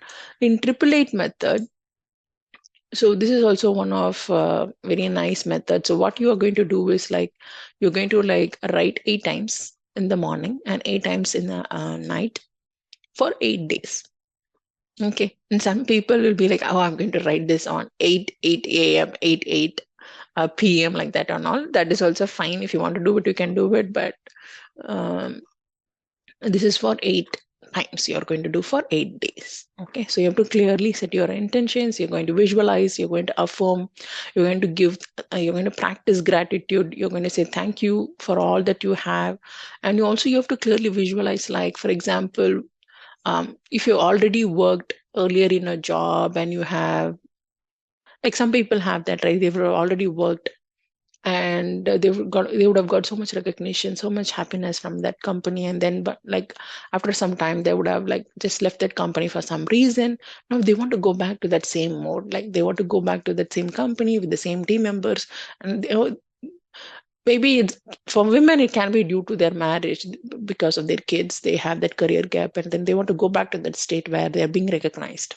In 888 method, so this is also one of very nice methods. So what you are going to do is like you're going to like write 8 times in the morning and 8 times in the night for 8 days. Okay, and some people will be like, oh, I'm going to write this on 8 a.m., 8 p.m., like that and all. That is also fine. If you want to do it, you can do it. But um, this is for 8 times you're going to do for 8 days. Okay, so you have to clearly set your intentions. You're going to visualize, you're going to affirm, you're going to give, you're going to practice gratitude. You're going to say thank you for all that you have. And you have to clearly visualize, like, for example, if you already worked earlier in a job and you have, like some people have that, right? They've already worked and they would have got so much recognition, so much happiness from that company, and then but like after some time they would have like just left that company for some reason. Now they want to go back to that same mode, like they want to go back to that same company with the same team members. And maybe it's, for women it can be due to their marriage, because of their kids, they have that career gap and then they want to go back to that state where they are being recognized.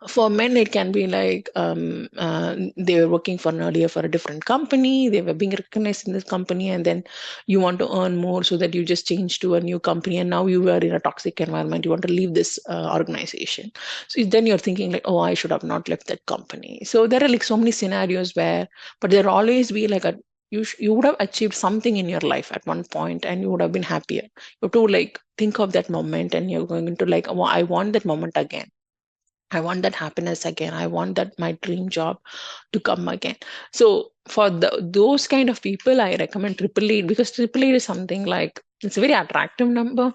For men it can be like they were working for earlier for a different company, they were being recognized in this company, and then you want to earn more, so that you just change to a new company, and now you are in a toxic environment, you want to leave this organization. So then you're thinking like, oh, I should have not left that company. So there are like so many scenarios where, but there always be like a you would have achieved something in your life at one point and you would have been happier. You have to like think of that moment and you're going to like, oh, I want that moment again. I want that happiness again. I want that my dream job to come again. So for those kind of people, I recommend triple eight, because triple eight is something like, it's a very attractive number,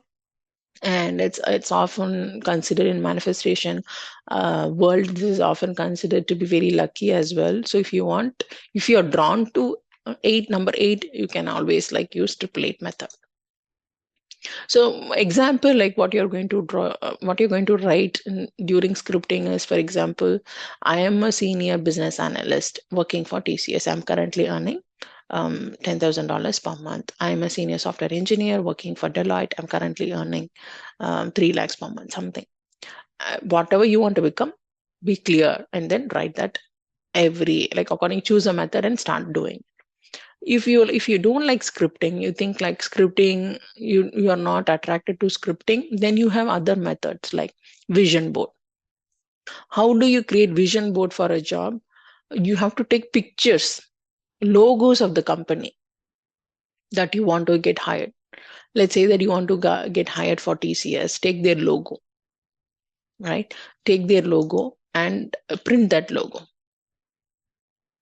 and it's often considered in manifestation world, this is often considered to be very lucky as well. So if you're drawn to number eight, you can always like use triple eight method. So example, like what you're going to draw, what you're going to write during scripting is, for example, I am a senior business analyst working for TCS. I'm currently earning $10,000 per month. I'm a senior software engineer working for Deloitte. I'm currently earning 3 lakhs per month, something. Whatever you want to become, be clear and then write that choose a method and start doing. If you don't like scripting, you think like scripting, you are not attracted to scripting, then you have other methods like vision board. How do you create vision board for a job? You have to take pictures, logos of the company that you want to get hired. Let's say that you want to get hired for TCS, take their logo, right? Take their logo and print that logo.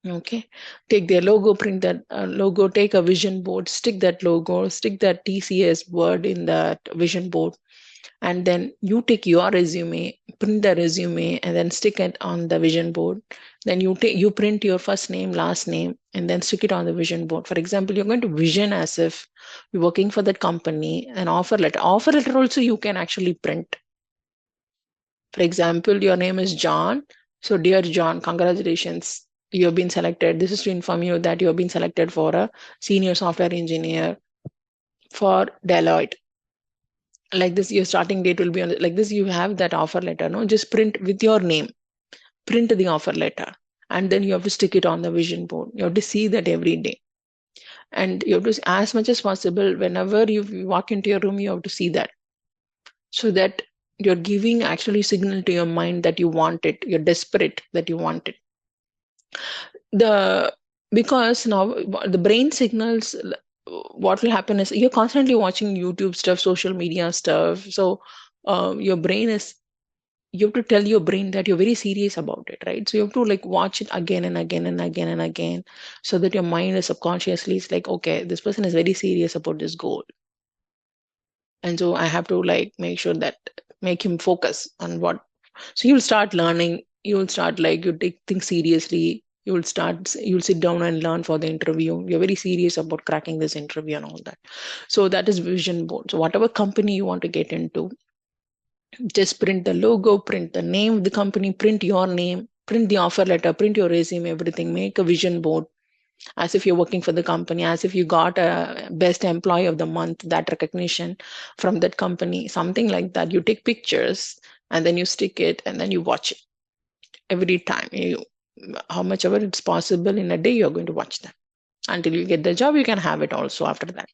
Okay, take their logo, print that logo, take a vision board, stick that logo, stick that TCS word in that vision board, and then you take your resume, print the resume, and then stick it on the vision board. Then you print your first name, last name, and then stick it on the vision board. For example, you're going to vision as if you're working for that company. An offer letter. Offer letter also you can actually print. For example, your name is John. So, dear John, congratulations. You have been selected. This is to inform you that you have been selected for a senior software engineer for Deloitte. Like this, your starting date will be on like this. You have that offer letter. No, just print with your name. Print the offer letter, and then you have to stick it on the vision board. You have to see that every day, and you have to, as much as possible, whenever you walk into your room, you have to see that, so that you're giving actually signal to your mind that you want it. You're desperate that you want it. Because now the brain signals, what will happen is you're constantly watching YouTube stuff, social media stuff. So your brain is, you have to tell your brain that you're very serious about it, right? So you have to like watch it again and again and again and again, so that your mind is subconsciously, it's like, okay, this person is very serious about this goal. And so I have to like make sure that, make him focus on what. So you'll start learning, you'll start like, you take things seriously, you'll sit down and learn for the interview. You're very serious about cracking this interview and all that. So that is vision board. So whatever company you want to get into, just print the logo, print the name of the company, print your name, print the offer letter, print your resume, everything. Make a vision board as if you're working for the company, as if you got a best employee of the month, that recognition from that company, something like that. You take pictures and then you stick it and then you watch it every time. How much ever it's possible in a day, you're going to watch them until you get the job. You can have it also after that.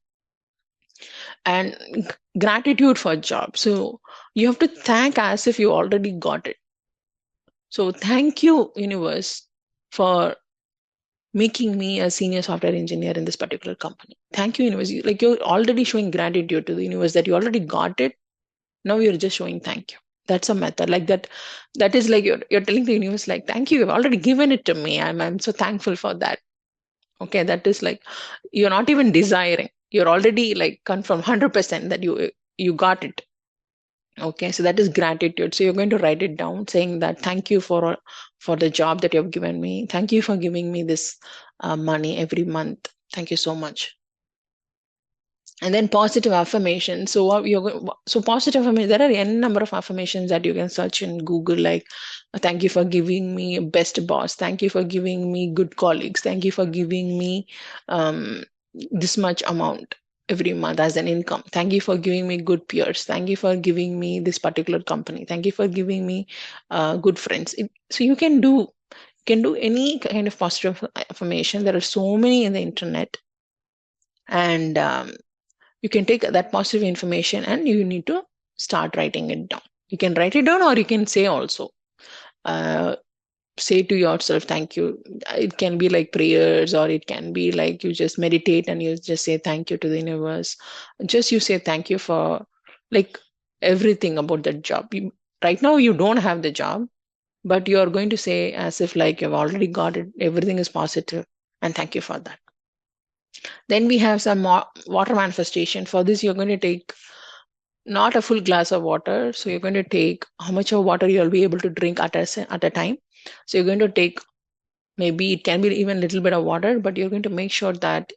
And gratitude for job. So you have to thank as if you already got it. So thank you, universe, for making me a senior software engineer in this particular company. Thank you, universe. Like, you're already showing gratitude to the universe that you already got it. Now you're just showing thank you. That's a method like that. That is like you're telling the universe like, thank you, you've already given it to me. I'm so thankful for that. Okay, that is like, you're not even desiring. You're already like confirm 100% that you got it. Okay, so that is gratitude. So you're going to write it down saying that thank you for the job that you have given me. Thank you for giving me this money every month. Thank you so much. And then positive affirmation. So positive affirmation, there are n number of affirmations that you can search in Google, like thank you for giving me best boss. Thank you for giving me good colleagues. Thank you for giving me this much amount every month as an income. Thank you for giving me good peers. Thank you for giving me this particular company. Thank you for giving me good friends. So you can do any kind of positive affirmation. There are so many in the internet, and you can take that positive information and you need to start writing it down. You can write it down or you can say also. say to yourself thank you. It can be like prayers, or it can be like you just meditate and you just say thank you to the universe. Just you say thank you for like everything about that job. Right now you don't have the job, but you're going to say as if like you've already got it, everything is positive, and thank you for that. Then we have some water manifestation. For this, you're going to take not a full glass of water. So you're going to take how much of water you'll be able to drink at a time. So you're going to take, maybe it can be even a little bit of water, but you're going to make sure that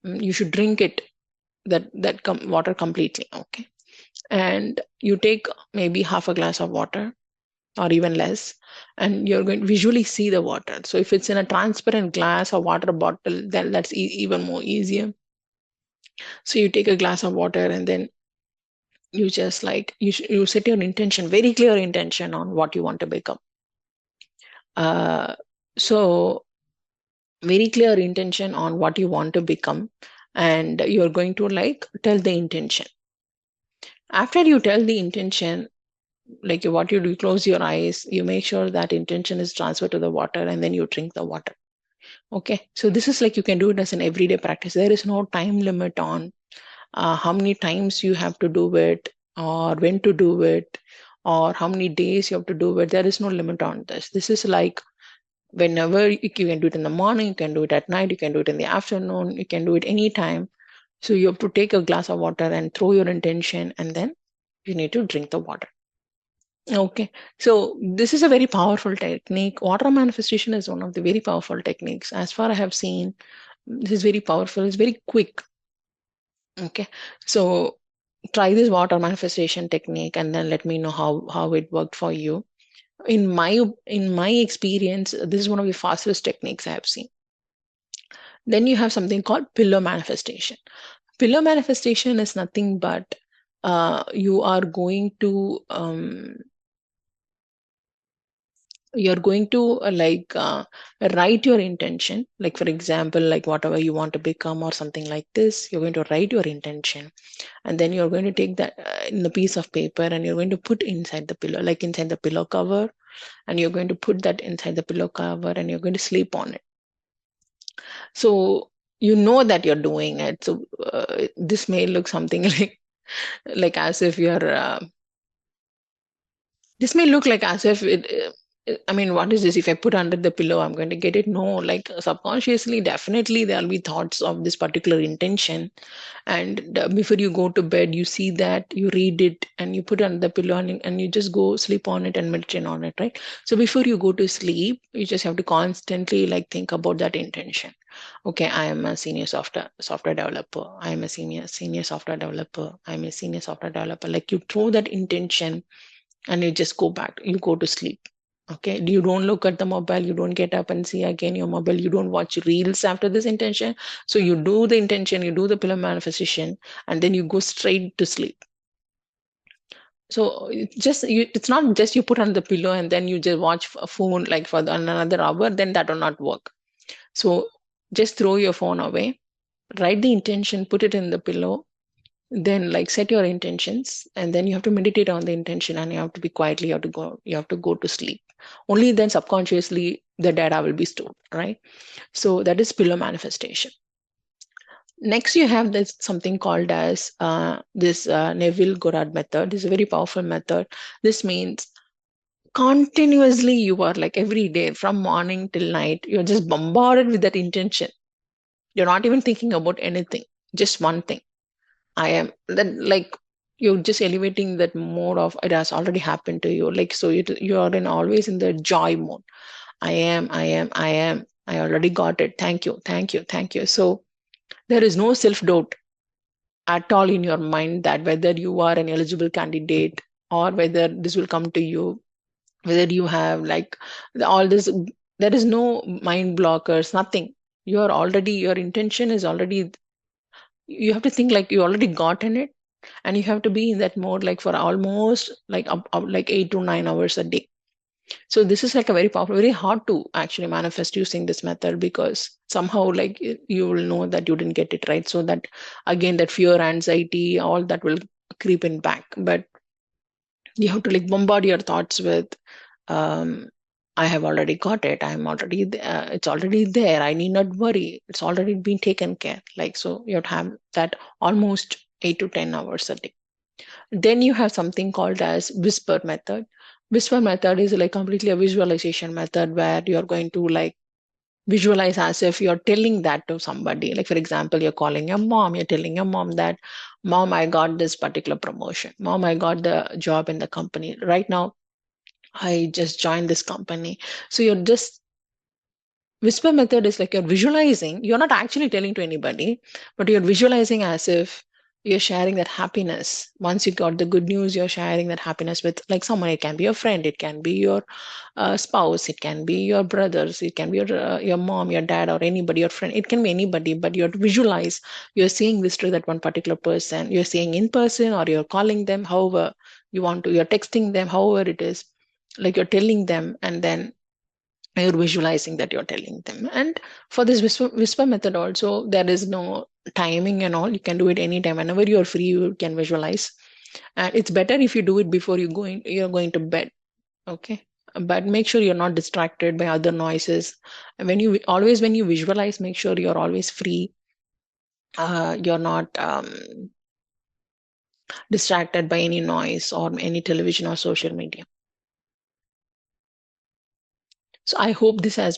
you should drink it, water completely. Okay. And you take maybe half a glass of water or even less, and you're going to visually see the water. So if it's in a transparent glass or water bottle, then that's even more easier. So you take a glass of water, and then you just like you set your intention, very clear intention on what you want to become. So very clear intention on what you want to become, and you're going to like tell the intention. After you tell the intention, like what you do, you close your eyes, you make sure that intention is transferred to the water, and then you drink the water. Okay, so this is like you can do it as an everyday practice. There is no time limit on how many times you have to do it, or when to do it, or how many days you have to do it. There is no limit on this. This is like whenever you can do it in the morning, you can do it at night, you can do it in the afternoon, you can do it anytime. So you have to take a glass of water and throw your intention, and then you need to drink the water. Okay, so this is a very powerful technique. Water manifestation is one of the very powerful techniques. As far as I have seen, this is very powerful. It's very quick. Okay, so try this water manifestation technique, and then let me know how it worked for you. In my experience, this is one of the fastest techniques I have seen. Then you have something called pillow manifestation. Pillow manifestation is nothing but you are going to write your intention. Like for example, like whatever you want to become or something like this, you're going to write your intention, and then you're going to take that in a piece of paper, and you're going to put inside the pillow, like inside the pillow cover, and you're going to put that inside the pillow cover, and you're going to sleep on it. So you know that you're doing it. So this may look something like as if you're this may look like as if I mean, what is this? If I put under the pillow, I'm going to get it. No, like subconsciously, definitely there'll be thoughts of this particular intention. And before you go to bed, you see that, you read it, and you put it under the pillow, and you just go sleep on it and meditate on it, right? So before you go to sleep, you just have to constantly like think about that intention. Okay, I am a senior software developer. I am a senior software developer. I'm a senior software developer. Like you throw that intention, and you just go to sleep. Okay, you don't look at the mobile, you don't get up and see again your mobile, you don't watch reels after this intention. So you do the intention, you do the pillow manifestation, and then you go straight to sleep. So it's not just you put on the pillow and then you just watch a phone like for another hour, then that will not work. So just throw your phone away, write the intention, put it in the pillow, then like set your intentions, and then you have to meditate on the intention, and you have to be quietly, you have to go to sleep. Only then subconsciously the data will be stored, right? So that is pillow manifestation. Next, you have this something called as this Neville Goddard method. This is a very powerful method. This means continuously you are like every day from morning till night, you're just bombarded with that intention. You're not even thinking about anything, just one thing. I am then like you're just elevating that mode of it has already happened to you. Like so you are in always in the joy mode. I already got it. Thank you, thank you, thank you. So there is no self-doubt at all in your mind that whether you are an eligible candidate or whether this will come to you, whether you have like all this, there is no mind blockers, nothing. Your intention is already, you have to think like you already gotten it, and you have to be in that mode like for almost like up like 8 to 9 hours a day. So this is like a very powerful, very hard to actually manifest using this method, because somehow like you will know that you didn't get it right. So that again, that fear, anxiety, all that will creep in back. But you have to like bombard your thoughts with I have already got it. I'm already there. It's already there. I need not worry. It's already been taken care. Like, so you have that almost 8 to 10 hours a day. Then you have something called as whisper method. Whisper method is like completely a visualization method where you're going to like visualize as if you're telling that to somebody. Like, for example, you're calling your mom, you're telling your mom that, Mom, I got this particular promotion. Mom, I got the job in the company. Right now, I just joined this company. So you're just whisper method is like you're visualizing. You're not actually telling to anybody, but you're visualizing as if you're sharing that happiness. Once you got the good news, you're sharing that happiness with like someone. It can be your friend, it can be your spouse, it can be your brothers, it can be your mom, your dad, or anybody, your friend. It can be anybody, but you have to visualize. You're saying this to that one particular person. You're saying in person or you're calling them, however you want to. You're texting them, however it is. Like you're telling them, and then you're visualizing that you're telling them. And for this whisper method also, there is no timing and all. You can do it anytime. Whenever you're free, you can visualize. And it's better if you do it before you're going to bed. Okay. But make sure you're not distracted by other noises. And when you visualize, make sure you're always free. You're not distracted by any noise or any television or social media. So I hope this has